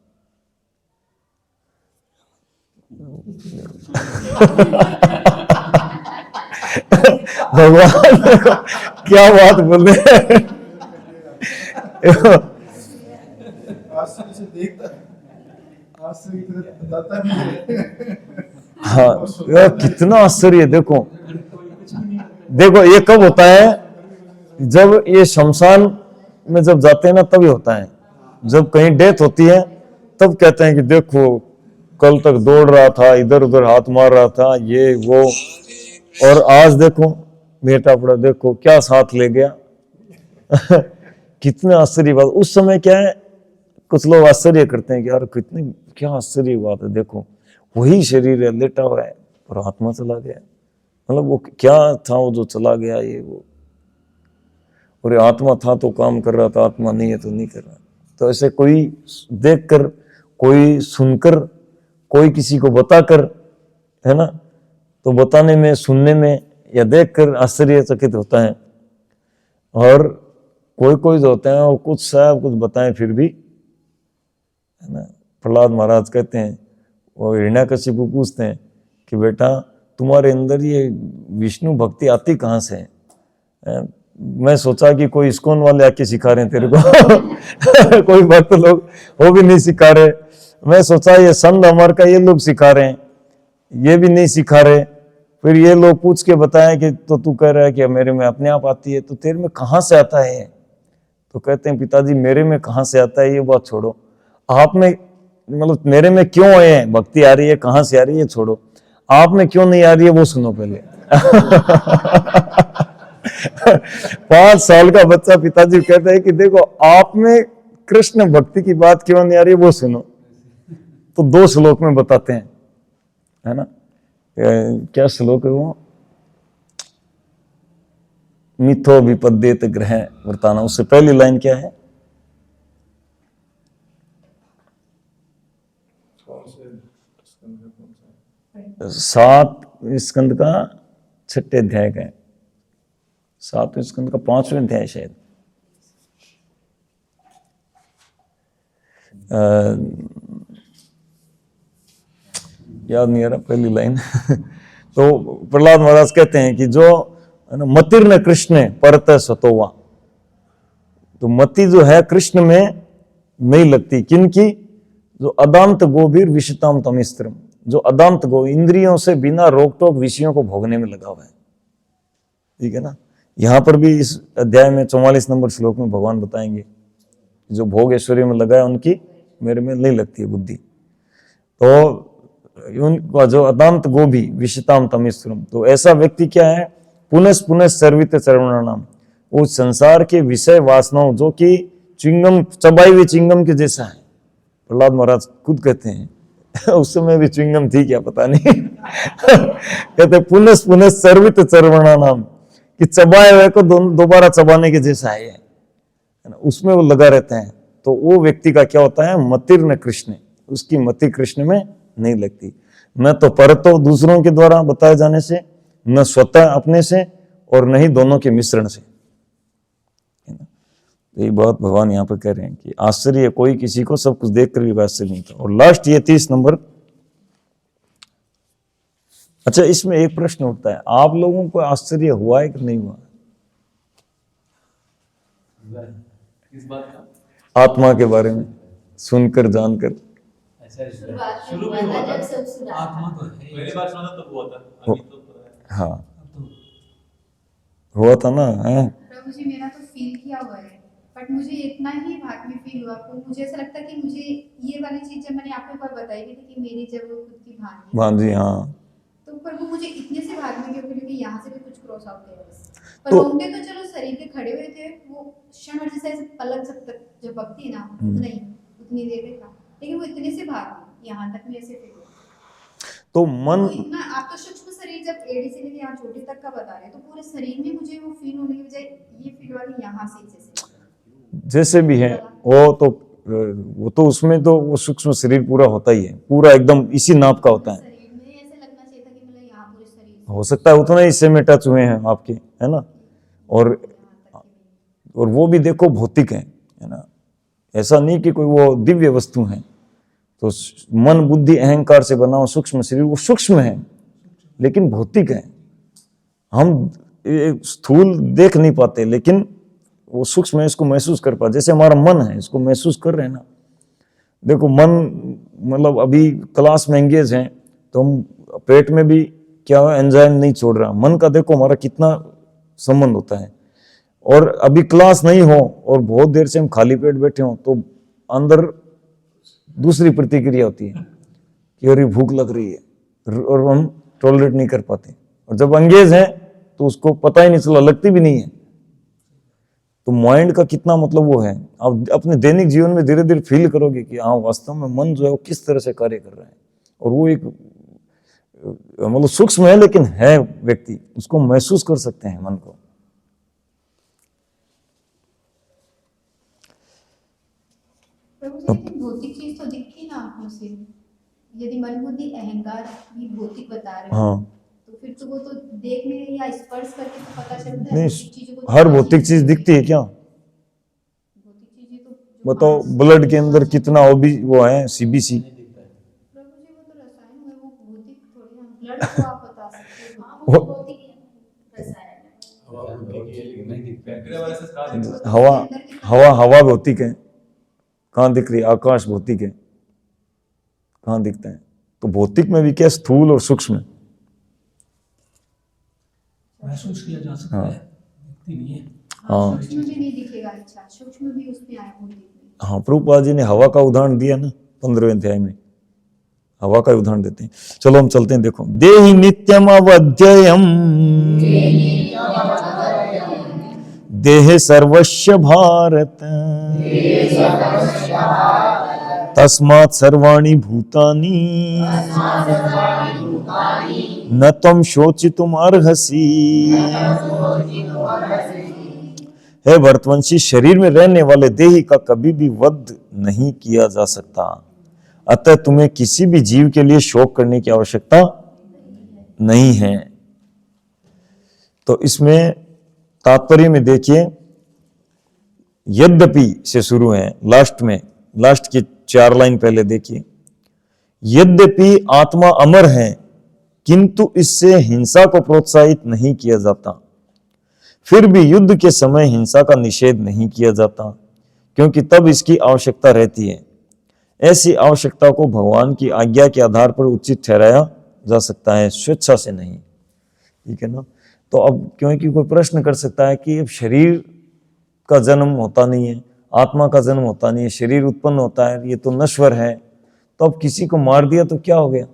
भगवान क्या बात बोल रहे हैं। आश्चर्य से देखता है, आश्चर्य की तरह बताता भी है। हाँ यार कितना आश्चर्य, देखो देखो ये कब होता है, जब ये शमशान में जब जाते हैं ना तभी होता है। जब कहीं डेथ होती है तब कहते हैं कि देखो कल तक दौड़ रहा था, इधर उधर हाथ मार रहा था, ये वो, और आज देखो बेटा पड़ा, देखो क्या साथ ले गया। कितने आश्चर्य बात। उस समय क्या है, कुछ लोग आश्चर्य करते हैं कि यार कितनी क्या आश्चर्य बात है, देखो वही शरीर है लेटा हुआ है और आत्मा चला गया, मतलब वो क्या था वो जो चला गया ये वो, और ये आत्मा था तो काम कर रहा था, आत्मा नहीं है तो नहीं कर रहा। तो ऐसे कोई देखकर, कोई सुनकर, कोई किसी को बताकर, है ना, तो बताने में, सुनने में या देखकर आश्चर्यचकित होता है। और कोई कोई जो होते हैं वो कुछ शायद कुछ बताएं फिर भी, है ना। प्रहलाद महाराज कहते हैं, वो हिरण्याकशिपु पूछते हैं कि बेटा तुम्हारे अंदर ये विष्णु भक्ति आती कहाँ से है? मैं सोचा कि कोई इस्कॉन वाले आके सिखा रहे हैं तेरे को। कोई भक्त लोग वो भी नहीं सिखा रहे। मैं सोचा ये संत अमर का ये लोग सिखा रहे हैं, ये भी नहीं सिखा रहे। फिर ये लोग पूछ के बताएं कि तो तू कह रहा है कि मेरे में अपने आप आती है, तो तेरे में कहाँ से आता है? तो कहते हैं पिताजी मेरे में कहाँ से आता है ये बात छोड़ो, आप में मतलब मेरे में क्यों है भक्ति आ रही है, कहाँ से आ रही है छोड़ो, आप में क्यों नहीं आ रही है वो सुनो पहले। 5 साल का बच्चा पिताजी कहता है कि देखो आप में कृष्ण भक्ति की बात क्यों नहीं आ रही है वो सुनो। तो 2 श्लोक में बताते हैं, है ना। क्या श्लोक है वो, मिथो विपद्येत ग्रह वर्ताना, उससे पहली लाइन क्या है? 7 स्कंद का 6ठे अध्याय का है, 7वें स्कंद का 5वें अध्याय शायद। याद नहीं आ रहा पहली लाइन। तो प्रहलाद महाराज कहते हैं कि जो मतिर्न कृष्ण परत सतोवा, तो मति जो है कृष्ण में नहीं लगती, किनकी? जो अदांत गोभीर विषताम तमिस्त्रम, जो अदांत गो इंद्रियों से बिना रोक टोक विषयों को भोगने में लगा हुआ है। ठीक है ना। यहां पर भी इस अध्याय में 44 नंबर श्लोक में भगवान बताएंगे जो भोग ऐश्वर्य में लगा है उनकी मेरे में नहीं लगती है बुद्धि। तो उनका जो अदांत गोभी विषताम तमिस्त्रम, तो ऐसा व्यक्ति क्या है? पुनः पुनः सर्वित चरवणानाम, उस संसार के विषय वासनाओं जो कि चिंगम, चबाई हुई चिंगम के जैसा है। प्रहलाद महाराज खुद कहते हैं उस समय भी चिंगम थी क्या पता नहीं। कहते पुनः पुनः सर्वित चरवणानाम, कि चबाए हुए को दोबारा चबाने के जैसा है, उसमें वो लगा रहता है। तो वो व्यक्ति का क्या होता है? मतिर्न कृष्ण, उसकी मति कृष्ण में नहीं लगती। न तो परतो दूसरों के द्वारा बताए जाने से, न स्वतः अपने से, और न ही दोनों के मिश्रण से। ये बात भगवान यहाँ पर कह रहे हैं कि आश्चर्य कोई किसी को सब कुछ देख कर भी आश्चर्य नहीं था। और लास्ट ये 30 नंबर। अच्छा इसमें एक प्रश्न उठता है, आप लोगों को आश्चर्य हुआ है कि नहीं हुआ? किस बात का? आत्मा के बारे में सुनकर जानकर। शुरुआत शुरू में में हुआ हुआ था था। जब सब सुना आत्मा था। तो है ही। पहली बार सुना था तो हुआ था, अभी तो हाँ अब तो हुआ था ना। है? प्रभु जी मेरा तो फील किया हुआ है, पर बट मुझे इतना ही भाग में फील हुआ, तो मुझे ऐसा लगता है कि मुझे ये वाली चीज जब मैंने आपको एक बार बताई भी थी कि मेरी जब वो खुद की भांजी भांजी, हाँ, तो पर वो मुझे इतने से भाग में क्यों फील हुई कि यहाँ से भी कुछ क्रॉस आउट है बस। पर तो- रोंगटे तो चलो शरीर पे खड़े हुए थे, वो क्षण भर जैसे ऐसे पलक जब झपकती है ना, नहीं उतनी देर में था, लेकिन वो इतने से भाग गई, यहाँ तक में ऐसे फील हुआ। तो मन, तो इतना आप तो सूक्ष्म शरीर जब एड़ी से लेके यहाँ चोटी तक का बता रहे हैं, तो पूरे शरीर में मुझे वो फील होने की बजाय ये फील हुआ कि यहाँ से जैसे भी है वो तो उसमें तो वो सूक्ष्म शरीर पूरा होता ही है, पूरा एकदम इसी नाप का होता है। शरीर में ऐसे लगना चाहिए था कि मतलब यहाँ पूरे शरीर हो सकता है उतना हिस्से में टच हुए हैं आपके, है ना, और वो भी देखो भौतिक है ना, ऐसा नहीं कि कोई वो दिव्य वस्तु है। तो मन बुद्धि अहंकार से बना हुआ सूक्ष्म शरीर वो सूक्ष्म है लेकिन भौतिक है। हम स्थूल देख नहीं पाते लेकिन वो सूक्ष्म है, इसको महसूस कर पाते। जैसे हमारा मन है, इसको महसूस कर रहे हैं ना। देखो मन मतलब अभी क्लास में एंगेज हैं तो हम पेट में भी क्या एंजाइम नहीं छोड़ रहा। मन का देखो हमारा कितना संबंध होता है। और अभी क्लास नहीं हो और बहुत देर से हम खाली पेट बैठे हो तो अंदर दूसरी प्रतिक्रिया होती है कि अरे भूख लग रही है और हम टॉलरेट नहीं कर पाते। और जब एंगेज है तो उसको पता ही नहीं चला, लगती भी नहीं है। तो माइंड का कितना मतलब वो है। आप अपने दैनिक जीवन में धीरे धीरे फील करोगे कि हाँ वास्तव में मन जो है वो किस तरह से कार्य कर रहा है। और वो एक मतलब सूक्ष्म है लेकिन है व्यक्ति, उसको महसूस कर सकते हैं मन को। भौतिक चीज तो दिखी ना आंखों से। यदि मन बुद्धि अहंकार भी भौतिक बता रहे हैं, हाँ, तो फिर तो वो तो देखने या स्पर्श करके तो पता चलता है। नहीं, भौतिक चीजों को हर भौतिक चीज दिखती है क्या? भौतिक चीजें तो बताओ, ब्लड के अंदर कितना वो है सीबीसी। प्रभु जी वो तो रसायन है, वो भौतिक थोड़ी है। ब्लड को आप बता सकते हो, हाँ वो भौतिक रसायन है। हवा भौतिक है, कहाँ दिख रही है? आकाश भौतिक है, कहाँ दिखता है? तो भौतिक में भी क्या स्थूल और सूक्ष्म है, महसूस किया जा सकता है, दिखती नहीं है। हाँ सूक्ष्म भी नहीं दिखेगा। अच्छा, सूक्ष्म भी उसमें आया भौतिक में। हाँ, प्रभुपाद जी ने हवा का उदाहरण दिया ना 15वें अध्याय में, हवा का उदाहरण देते हैं। चलो हम चलते हैं। देखो, देहि नित्यम अवध्ययम देहे सर्वस्व भारत तस्मात् सर्वाणि भूतानि न त्वं शोचितुम अर्हसि। हे भरतवंशी, शरीर में रहने वाले देही का कभी भी वध नहीं किया जा सकता, अतः तुम्हें किसी भी जीव के लिए शोक करने की आवश्यकता नहीं है। तो इसमें तात्पर्य में देखिए, यद्यपि से शुरू है, लास्ट में, लास्ट की 4 लाइन पहले देखिए, यद्यपि आत्मा अमर है किंतु इससे हिंसा को प्रोत्साहित नहीं किया जाता। फिर भी युद्ध के समय हिंसा का निषेध नहीं किया जाता क्योंकि तब इसकी आवश्यकता रहती है। ऐसी आवश्यकता को भगवान की आज्ञा के आधार पर उचित ठहराया जा सकता है, स्वेच्छा से नहीं। ठीक है ना। तो अब क्योंकि कोई प्रश्न कर सकता है कि अब शरीर का जन्म होता नहीं है, आत्मा का जन्म होता नहीं है, शरीर उत्पन्न होता है, ये तो नश्वर है, तो अब किसी को मार दिया तो क्या हो गया?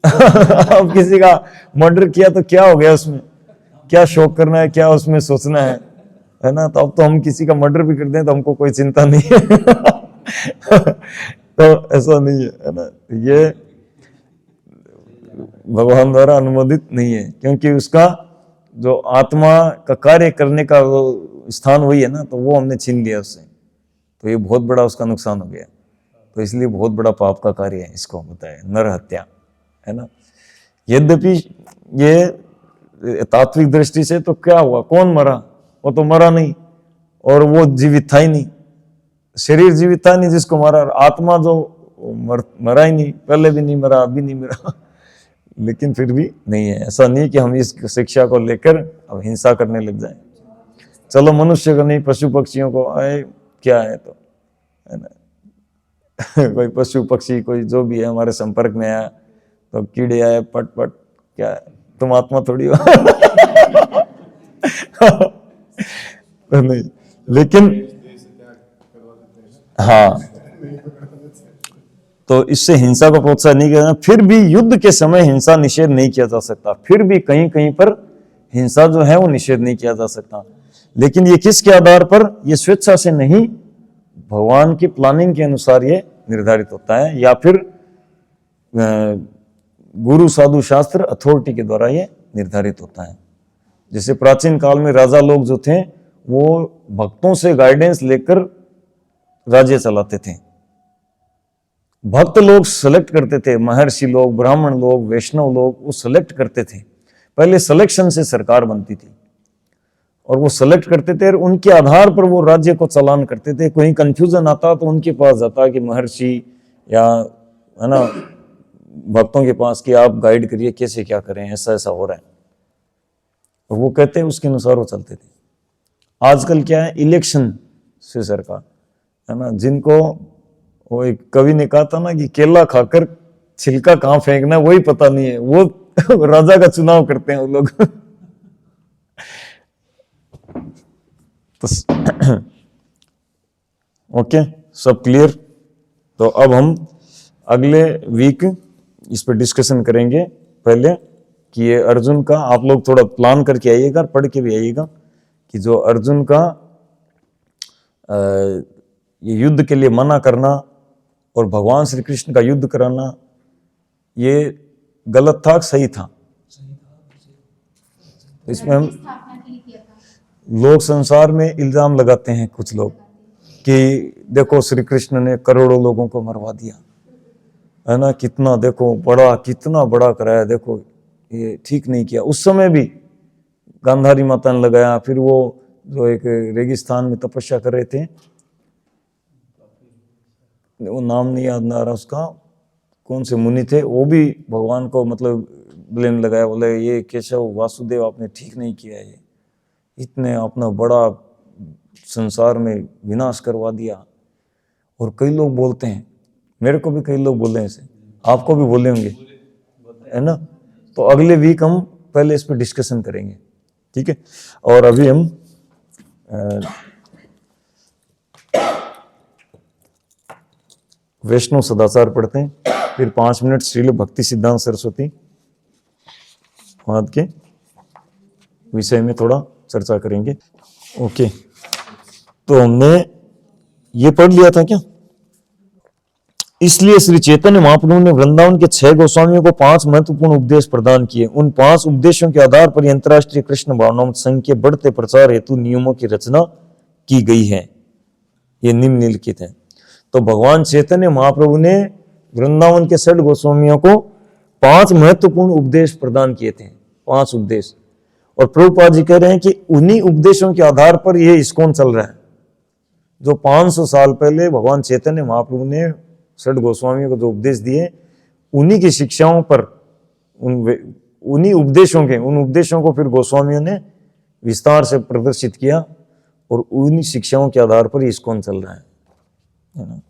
अब किसी का मर्डर किया तो क्या हो गया? उसमें क्या शोक करना है, क्या उसमें सोचना है ना। तो अब तो हम किसी का मर्डर भी कर दें तो हमको कोई चिंता नहीं है। तो ऐसा नहीं है ना, ये भगवान द्वारा अनुमोदित नहीं है क्योंकि उसका जो आत्मा का कार्य करने का स्थान वही है ना, तो वो हमने छीन लिया उससे, तो ये बहुत बड़ा उसका नुकसान हो गया। तो इसलिए बहुत बड़ा पाप का कार्य है, इसको बताया नर हत्या, है ना। यद्यपि ये तात्विक दृष्टि से तो क्या हुआ, कौन मरा? वो तो मरा नहीं और वो जीवित था ही नहीं, शरीर जीवित था नहीं जिसको मारा, आत्मा जो मरा ही नहीं, पहले भी नहीं मरा, अभी नहीं मरा। लेकिन फिर भी नहीं है, ऐसा नहीं कि हम इस शिक्षा को लेकर अब हिंसा करने लग जाएं। चलो मनुष्य को नहीं, पशु पक्षियों को आए क्या है, तो है ना। कोई पशु पक्षी कोई जो भी है हमारे संपर्क में आया तो कीड़े आए, पट पट, क्या है, तुम आत्मा थोड़ी हो। नहीं, लेकिन हाँ, तो इससे हिंसा को प्रोत्साहन नहीं किया जाना। फिर भी युद्ध के समय हिंसा निषेध नहीं किया जा सकता, फिर भी कहीं कहीं पर हिंसा जो है वो निषेध नहीं किया जा सकता। लेकिन ये किसके आधार पर? ये स्वेच्छा से नहीं, भगवान की प्लानिंग के अनुसार ये निर्धारित होता है, या फिर गुरु साधु शास्त्र अथॉरिटी के द्वारा ये निर्धारित होता है। जैसे प्राचीन काल में राजा लोग जो थे वो भक्तों से गाइडेंस लेकर राज्य चलाते थे। भक्त लोग सेलेक्ट करते थे, महर्षि लोग, ब्राह्मण लोग, वैष्णव लोग, वो सेलेक्ट करते थे। पहले सिलेक्शन से सरकार बनती थी और वो सेलेक्ट करते थे और उनके आधार पर वो राज्य को चलान करते थे। कोई कंफ्यूजन आता तो उनके पास जाता कि महर्षि या है ना भक्तों के पास कि आप गाइड करिए कैसे क्या करें, ऐसा ऐसा हो रहा है, और वो कहते हैं उसके अनुसार वो चलते थे। आजकल क्या है, इलेक्शन से सरकार है ना, जिनको वो एक कवि ने कहा था ना कि केला खाकर छिलका कहाँ फेंकना वही पता नहीं है, वो राजा का चुनाव करते हैं वो लोग। तो ओके, सब क्लियर। तो अब हम अगले वीक इस पर डिस्कशन करेंगे। पहले कि ये अर्जुन का, आप लोग थोड़ा प्लान करके आइएगा, पढ़ के भी आइएगा कि जो अर्जुन का ये युद्ध के लिए मना करना और भगवान श्री कृष्ण का युद्ध कराना, ये गलत था, सही था? इसमें हम लोग संसार में इल्जाम लगाते हैं कुछ लोग कि देखो श्री कृष्ण ने करोड़ों लोगों को मरवा दिया है ना, कितना देखो बड़ा, कितना बड़ा कराया, देखो ये ठीक नहीं किया। उस समय भी गांधारी माता ने लगाया, फिर वो जो एक रेगिस्तान में तपस्या कर रहे थे, वो नाम नहीं याद आ रहा उसका, कौन से मुनि थे, वो भी भगवान को मतलब ब्लेम लगाया, बोले ये केशव वासुदेव आपने ठीक नहीं किया, ये इतने अपना बड़ा संसार में विनाश करवा दिया। और कई लोग बोलते हैं, मेरे को भी कई लोग बोले हैं, ऐसे आपको भी बोले होंगे है ना। तो अगले वीक हम पहले इस पर डिस्कशन करेंगे, ठीक है। और अभी हम वैष्णव सदाचार पढ़ते हैं, फिर 5 मिनट श्रील भक्ति सिद्धांत सरस्वती के विषय में थोड़ा चर्चा करेंगे। ओके, तो हमने ये पढ़ लिया था क्या? इसलिए श्री चैतन्य महाप्रभु ने वृंदावन के 6 गोस्वामियों को 5 महत्वपूर्ण उपदेश प्रदान किए। उन 5 उपदेशों के आधार पर अंतर्राष्ट्रीय कृष्ण भावनामृत संघ के बढ़ते प्रचार हेतु नियमों की रचना की गई है। ये निम्नलिखित है। तो भगवान चैतन्य महाप्रभु ने वृंदावन के 6 गोस्वामियों को 5 महत्वपूर्ण उपदेश प्रदान किए थे, 5 उपदेश। और प्रभुपाद जी कह रहे हैं कि उन्हीं उपदेशों के आधार पर यह इस्कॉन चल रहा है। जो 500 साल पहले भगवान चैतन्य महाप्रभु ने 6 गोस्वामियों को जो उपदेश दिए, उन्हीं की शिक्षाओं पर, उन्हीं उन उपदेशों को फिर गोस्वामियों ने विस्तार से प्रदर्शित किया और उन्हीं शिक्षाओं के आधार पर इस्कॉन चल रहा है ना।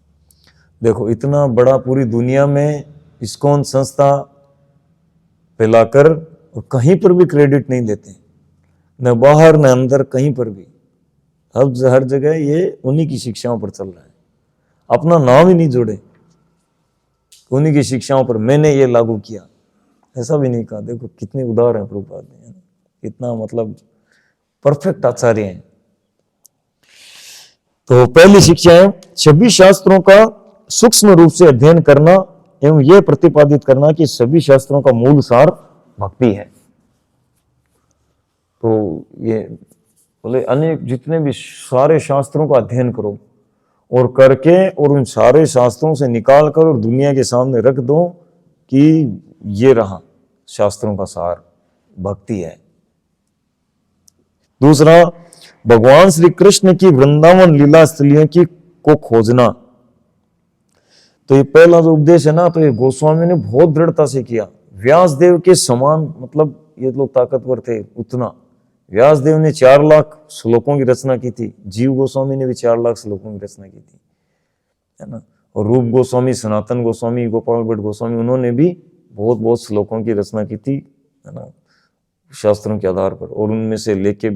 देखो इतना बड़ा पूरी दुनिया में इस्कॉन संस्था फैलाकर और कहीं पर भी क्रेडिट नहीं देते, न बाहर न अंदर, कहीं पर भी, हर जगह ये उन्हीं की शिक्षाओं पर चल रहा है। अपना नाम ही नहीं जोड़े, उन्हीं की शिक्षाओं पर मैंने ये लागू किया, ऐसा भी नहीं कहा। देखो कितने उदार हैं प्रभुपाद ने, कितना मतलब परफेक्ट आचार्य हैं। तो पहली शिक्षा है 26 शास्त्रों का सूक्ष्म रूप से अध्ययन करना एवं यह प्रतिपादित करना कि सभी शास्त्रों का मूल सार भक्ति है। तो ये बोले अनेक जितने भी सारे शास्त्रों का अध्ययन करो और करके और उन सारे शास्त्रों से निकाल कर और दुनिया के सामने रख दो कि ये रहा शास्त्रों का सार, भक्ति है। दूसरा, भगवान श्री कृष्ण की वृंदावन लीला स्थलियों की को खोजना। तो ये पहला जो उपदेश है ना, तो ये गोस्वामी ने बहुत दृढ़ता से किया। व्यासदेव के समान, मतलब ये लोग ताकतवर थे उतना। व्यासदेव ने 4 लाख श्लोकों की रचना की थी, जीव गोस्वामी ने भी 4 लाख श्लोकों की रचना की थी, है ना। और रूप गोस्वामी, सनातन गोस्वामी, गोपाल भट्ट गोस्वामी, उन्होंने भी बहुत बहुत श्लोकों की रचना की थी, है ना, शास्त्रों के आधार पर। और उनमें से लेके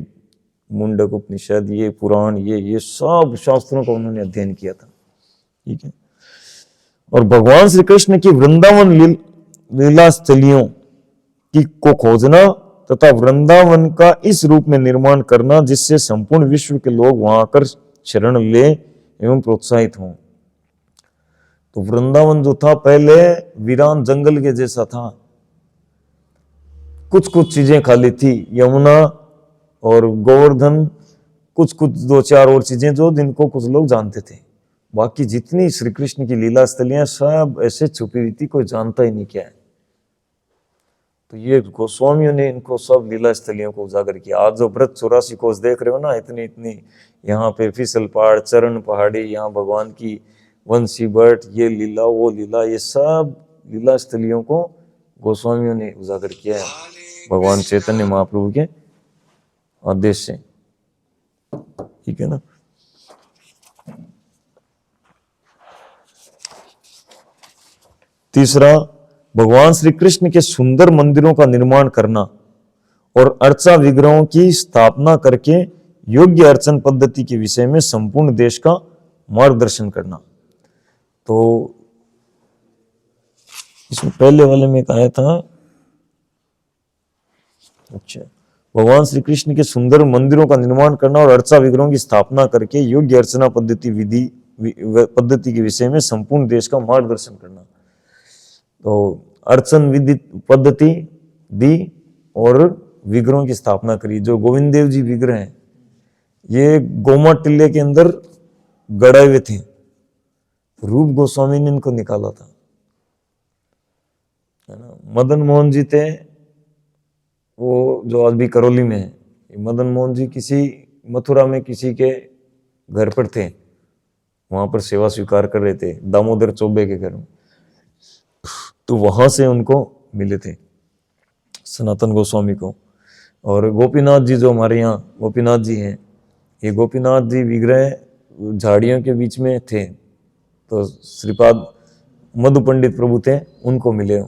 मुंडक उपनिषद, ये पुराण, ये सब शास्त्रों का उन्होंने अध्ययन किया था। ठीक है। और भगवान श्री कृष्ण की वृंदावन लीला स्थलियों की को खोजना तथा वृंदावन का इस रूप में निर्माण करना जिससे संपूर्ण विश्व के लोग वहां आकर शरण ले एवं प्रोत्साहित हों। तो वृंदावन जो था पहले वीरान जंगल के जैसा था, कुछ कुछ चीजें खाली थी, यमुना और गोवर्धन, कुछ कुछ 2-4 और चीजें जो जिनको कुछ लोग जानते थे। बाकी जितनी श्री कृष्ण की लीला स्थलियां सब ऐसे छुपी हुई थी, कोई जानता ही नहीं क्या है। तो ये गोस्वामियों ने इनको सब लीला स्थलियों को उजागर किया। आज जो व्रत 84 कोस देख रहे हो ना, इतनी इतनी यहाँ पे फिसल पहाड़, चरण पहाड़ी, यहाँ भगवान की वंशी बट, ये लीला वो लीला, ये सब लीला स्थलियों को गोस्वामियों ने उजागर किया है भगवान चैतन्य महाप्रभु के आदेश से। ठीक है ना। तीसरा, भगवान श्री कृष्ण के सुंदर मंदिरों का निर्माण करना और अर्चा विग्रहों की स्थापना करके योग्य अर्चन पद्धति के विषय में संपूर्ण देश का मार्गदर्शन करना। तो इसमें पहले वाले में कहा था, अच्छा, भगवान श्री कृष्ण के सुंदर मंदिरों का निर्माण करना और अर्चा विग्रहों की स्थापना करके योग्य अर्चना पद्धति के विषय में संपूर्ण देश का मार्गदर्शन करना। तो अर्चन विधि पद्धति दी और विग्रहों की स्थापना करी। जो गोविंद देव जी विग्रह हैं, ये गोमा टिल्ले के अंदर गड़े हुए थे, रूप गोस्वामी ने इनको निकाला था, है ना। मदन मोहन जी थे, वो जो आज भी करौली में है, मदन मोहन जी किसी मथुरा में किसी के घर पर थे, वहां पर सेवा स्वीकार कर रहे थे, दामोदर चौबे के घर में। तो वहां से उनको मिले थे सनातन गोस्वामी को। और गोपीनाथ जी जो हमारे यहाँ गोपीनाथ जी हैं, ये गोपीनाथ जी विग्रह झाड़ियों के बीच में थे, तो श्रीपाद मधु पंडित प्रभु थे, उनको मिले, है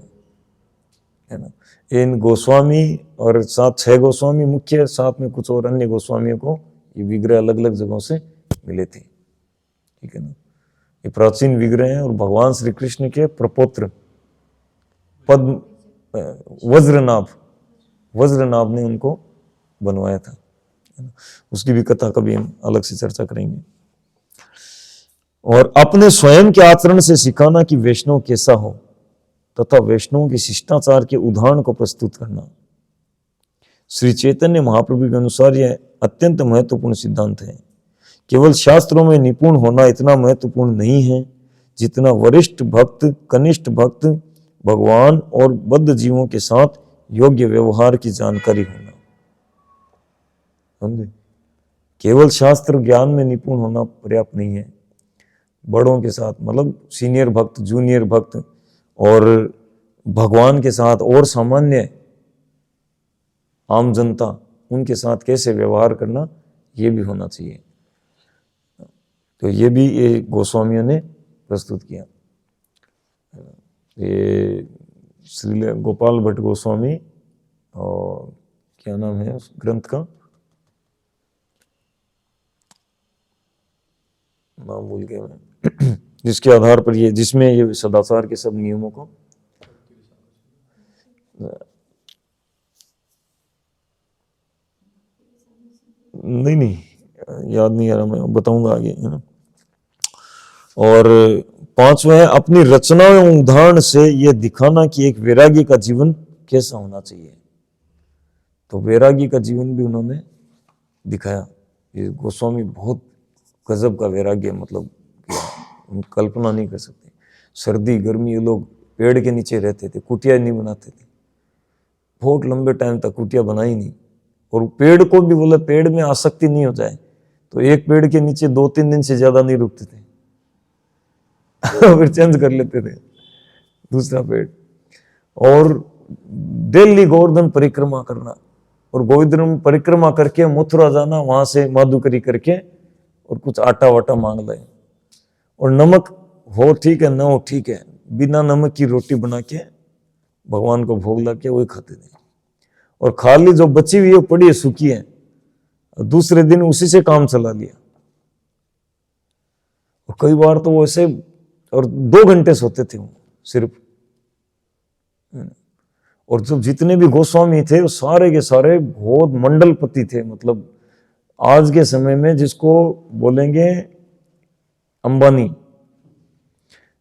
ना। इन गोस्वामी और 6 गोस्वामी मुख्य, साथ में कुछ और अन्य गोस्वामियों को ये विग्रह अलग अलग जगहों से मिले थे। ठीक है ना। ये प्राचीन विग्रह हैं और भगवान श्री कृष्ण के प्रपौत्र वज्रनाभ ने उनको बनवाया था। उसकी भी कथा कभी हम अलग से चर्चा करेंगे। और अपने स्वयं के आचरण से सिखाना कि वैष्णव कैसा हो तथा वैष्णव के शिष्टाचार के उदाहरण को प्रस्तुत करना। श्री चैतन्य महाप्रभु के अनुसार यह अत्यंत महत्वपूर्ण सिद्धांत है। केवल शास्त्रों में निपुण होना इतना महत्वपूर्ण नहीं है जितना वरिष्ठ भक्त, कनिष्ठ भक्त, भगवान और बद्ध जीवों के साथ योग्य व्यवहार की जानकारी होना। समझे? केवल शास्त्र ज्ञान में निपुण होना पर्याप्त नहीं है। बड़ों के साथ, मतलब सीनियर भक्त, जूनियर भक्त और भगवान के साथ और सामान्य आम जनता, उनके साथ कैसे व्यवहार करना, ये भी होना चाहिए। तो ये भी ये गोस्वामियों ने प्रस्तुत किया। ये श्री गोपाल भट्ट गोस्वामी, और क्या नाम है उस ग्रंथ का, नाम भूल गया मैं, जिसके आधार पर ये, जिसमें ये सदाचार के सब नियमों को, नहीं याद नहीं आ रहा, मैं बताऊंगा आगे, है ना। और 5वां है अपनी रचना एवं उदाहरण से यह दिखाना कि एक वैरागी का जीवन कैसा होना चाहिए। तो वैरागी का जीवन भी उन्होंने दिखाया। ये गोस्वामी बहुत गजब का वैराग्य, मतलब हम कल्पना नहीं कर सकते। सर्दी गर्मी ये लोग पेड़ के नीचे रहते थे, कुटिया नहीं बनाते थे, बहुत लंबे टाइम तक कुटिया बनाई नहीं। और पेड़ को भी बोले पेड़ में आसक्ति नहीं हो जाए, तो एक पेड़ के नीचे 2-3 दिन से ज्यादा नहीं रुकते थे फिर चेंज कर लेते थे दूसरा पेड़। और दिल्ली गोवर्धन परिक्रमा करना, और गोवर्धन परिक्रमा करके मथुरा जाना, वहां से माधुकरी करके और कुछ आटा वाटा मांग लाए, और नमक हो ठीक है, न हो ठीक है, बिना नमक की रोटी बना के भगवान को भोग ला के वही खाते थे। और खाली जो बची हुई है पड़ी है सूखी है, और दूसरे दिन उसी से काम चला लिया। और कई बार तो वो ऐसे, और 2 घंटे सोते थे वो सिर्फ। और जब जितने भी गोस्वामी थे वो सारे के सारे बहुत मंडलपति थे, मतलब आज के समय में जिसको बोलेंगे अंबानी।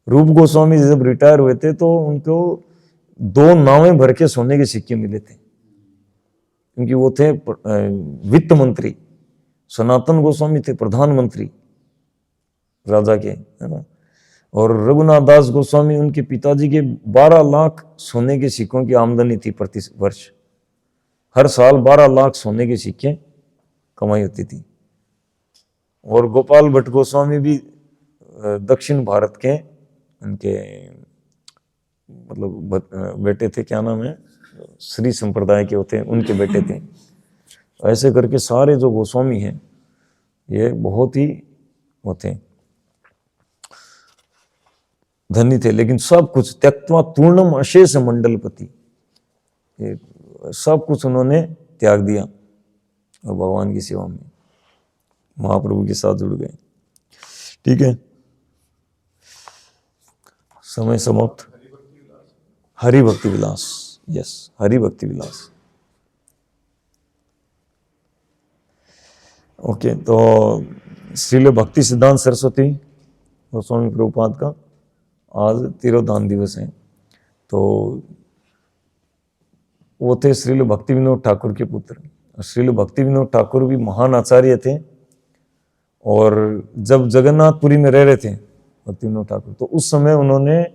रूप गोस्वामी जब रिटायर हुए थे तो उनको 2 नावें भर के सोने के सिक्के मिले थे, क्योंकि वो थे वित्त मंत्री। सनातन गोस्वामी थे प्रधानमंत्री राजा के, है ना। और रघुनाथ दास गोस्वामी, उनके पिताजी के 12 लाख सोने के सिक्कों की आमदनी थी प्रति वर्ष। हर साल 12 लाख सोने के सिक्के कमाई होती थी। और गोपाल भट्ट गोस्वामी भी दक्षिण भारत के, उनके मतलब बेटे थे, क्या नाम है, श्री संप्रदाय के होते हैं, उनके बेटे थे। ऐसे करके सारे जो गोस्वामी हैं ये बहुत ही होते हैं धनी थे, लेकिन सब कुछ त्यक्त्वा तूर्णम अशेष मंडलपति, सब कुछ उन्होंने त्याग दिया और भगवान की सेवा में महाप्रभु के साथ जुड़ गए। ठीक है, समय समाप्त। हरि भक्ति विलास, यस, हरि भक्ति विलास। ओके, तो श्रील भक्ति सिद्धांत सरस्वती गोस्वामी प्रभुपाद का आज तिरोधान दिवस है। तो वो थे श्रील भक्ति विनोद ठाकुर के पुत्र। श्रील भक्ति विनोद ठाकुर भी महान आचार्य थे, और जब जगन्नाथपुरी में रह रहे थे भक्ति विनोद ठाकुर, तो उस समय उन्होंने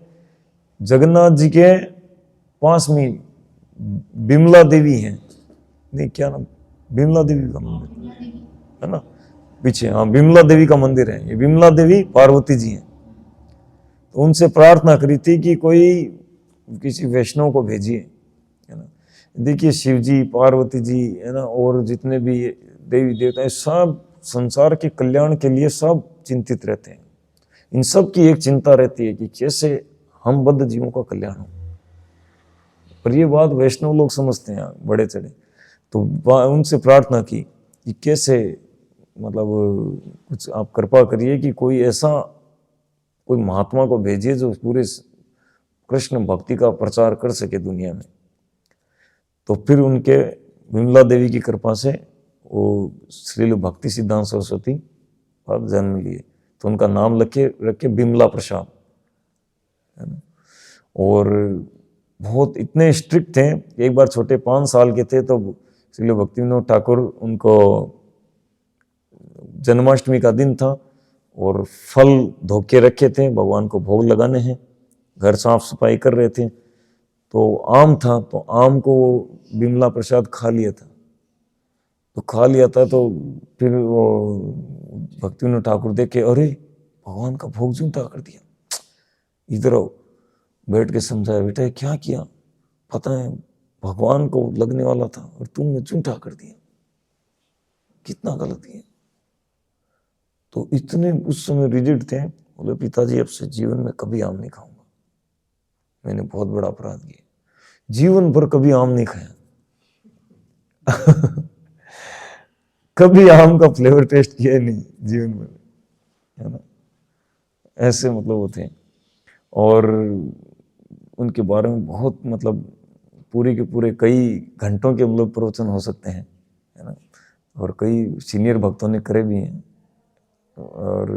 जगन्नाथ जी के पास में बिमला देवी हैं, नहीं क्या नाम, बिमला देवी का मंदिर है ना पीछे, हाँ बिमला देवी का मंदिर है। ये बिमला देवी पार्वती जी हैं। तो उनसे प्रार्थना करी थी कि कोई किसी वैष्णव को भेजिए, है ना। देखिए शिव जी, पार्वती जी, है ना, और जितने भी देवी देवता हैं, सब संसार के कल्याण के लिए सब चिंतित रहते हैं। इन सब की एक चिंता रहती है कि कैसे हम बद्ध जीवों का कल्याण हो। पर ये बात वैष्णव लोग समझते हैं बड़े चढ़े। तो उनसे प्रार्थना की कि कैसे, मतलब कुछ आप कृपा करिए कि कोई ऐसा कोई महात्मा को भेजिए जो पूरे कृष्ण भक्ति का प्रचार कर सके दुनिया में। तो फिर उनके विमला देवी की कृपा से वो श्रील भक्ति सिद्धांत सरस्वती आप जन्म लिए। तो उनका नाम रखे बिमला प्रसाद, है ना। और बहुत इतने स्ट्रिक्ट थे, एक बार छोटे 5 साल के थे तो श्रील भक्ति विनोद ठाकुर, उनको जन्माष्टमी का दिन था और फल धो के रखे थे, भगवान को भोग लगाने हैं, घर साफ सफाई कर रहे थे। तो आम था, तो आम को बिमला प्रसाद खा लिया था। तो फिर वो भक्ति विनोद ठाकुर देखे, अरे भगवान का भोग जूठा कर दिया। इधर आओ, बैठ के समझाया, बेटा क्या किया, पता है भगवान को लगने वाला था और तुमने जूठा कर दिया, कितना गलत किया। तो इतने उस समय रिजिड थे, बोले पिताजी अब से जीवन में कभी आम नहीं खाऊंगा, मैंने बहुत बड़ा अपराध किया, जीवन भर कभी आम नहीं खाया। कभी आम का फ्लेवर टेस्ट किया नहीं जीवन में, है ना। ऐसे मतलब वो थे। और उनके बारे में बहुत मतलब पूरे के पूरे कई घंटों के मतलब प्रवचन हो सकते हैं, है ना। और कई सीनियर भक्तों ने करे भी हैं। और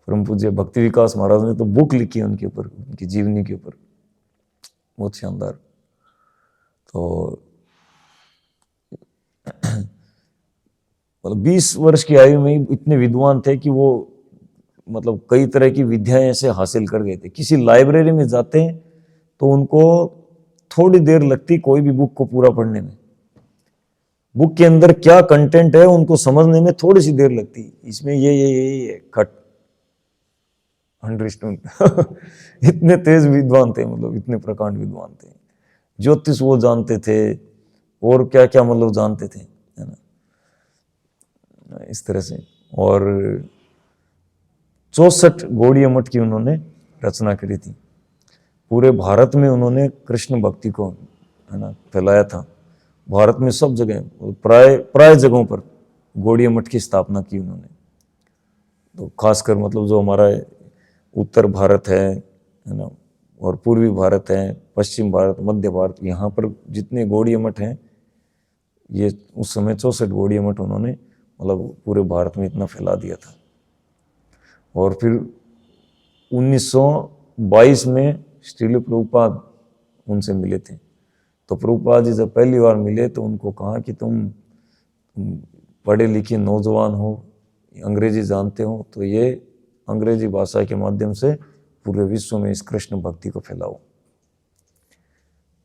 परम पूज्य भक्ति विकास महाराज ने तो बुक लिखी है उनके ऊपर, उनकी जीवनी के ऊपर, बहुत शानदार। तो मतलब 20 वर्ष की आयु में इतने विद्वान थे कि वो मतलब कई तरह की विद्याएं ऐसे हासिल कर गए थे। किसी लाइब्रेरी में जाते हैं तो उनको थोड़ी देर लगती कोई भी बुक को पूरा पढ़ने में। बुक के अंदर क्या कंटेंट है उनको समझने में थोड़ी सी देर लगती, इसमें ये कट अंडरस्टैंड। इतने तेज विद्वान थे, मतलब इतने प्रकांड विद्वान थे। ज्योतिष वो जानते थे और क्या क्या मतलब जानते थे, है ना, इस तरह से। और 64 गौड़ीय मठ की उन्होंने रचना करी थी। पूरे भारत में उन्होंने कृष्ण भक्ति को, है ना, फैलाया था। भारत में सब जगह, प्राय जगहों पर गौड़िया मठ की स्थापना की उन्होंने। तो खासकर मतलब जो हमारा उत्तर भारत है ना, और पूर्वी भारत है, पश्चिम भारत, मध्य भारत, यहाँ पर जितने गौड़िया मठ हैं, ये उस समय 64 गौड़िया मठ उन्होंने मतलब पूरे भारत में इतना फैला दिया था। और फिर 1922 में श्रील प्रभुपाद उनसे मिले थे। तो प्रभुपाद जी जब पहली बार मिले तो उनको कहा कि तुम पढ़े लिखे नौजवान हो, अंग्रेजी जानते हो, तो ये अंग्रेजी भाषा के माध्यम से पूरे विश्व में इस कृष्ण भक्ति को फैलाओ।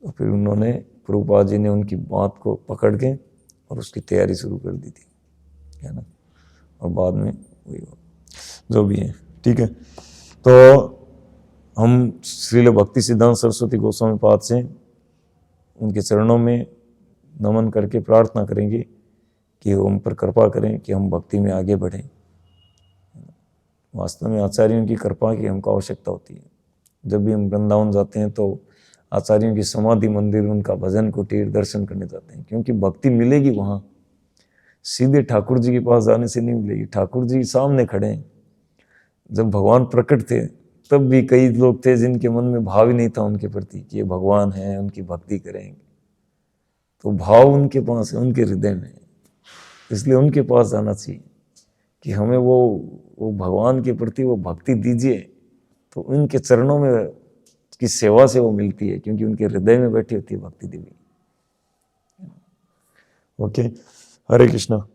तो फिर उन्होंने, प्रभुपाद जी ने उनकी बात को पकड़ के और उसकी तैयारी शुरू कर दी थी, है ना। और बाद में वही जो भी है, ठीक है। तो हम श्रील भक्ति सिद्धांत सरस्वती गोस्वामी पाद से उनके चरणों में नमन करके प्रार्थना करेंगे कि वो हम पर कृपा करें कि हम भक्ति में आगे बढ़ें। वास्तव में आचार्यों की कृपा की हमको आवश्यकता होती है। जब भी हम वृंदावन जाते हैं तो आचार्यों की समाधि मंदिर, उनका भजन कुटीर दर्शन करने जाते हैं, क्योंकि भक्ति मिलेगी वहाँ, सीधे ठाकुर जी के पास जाने से नहीं मिलेगी। ठाकुर जी सामने खड़े हैं। जब भगवान प्रकट थे तब भी कई लोग थे जिनके मन में भाव ही नहीं था उनके प्रति कि ये भगवान है, उनकी भक्ति करेंगे। तो भाव उनके पास है, उनके हृदय में, इसलिए उनके पास जाना चाहिए कि हमें वो भगवान के प्रति वो भक्ति दीजिए। तो उनके चरणों में की सेवा से वो मिलती है, क्योंकि उनके हृदय में बैठी होती है भक्ति देवी। ओके, हरे कृष्णा।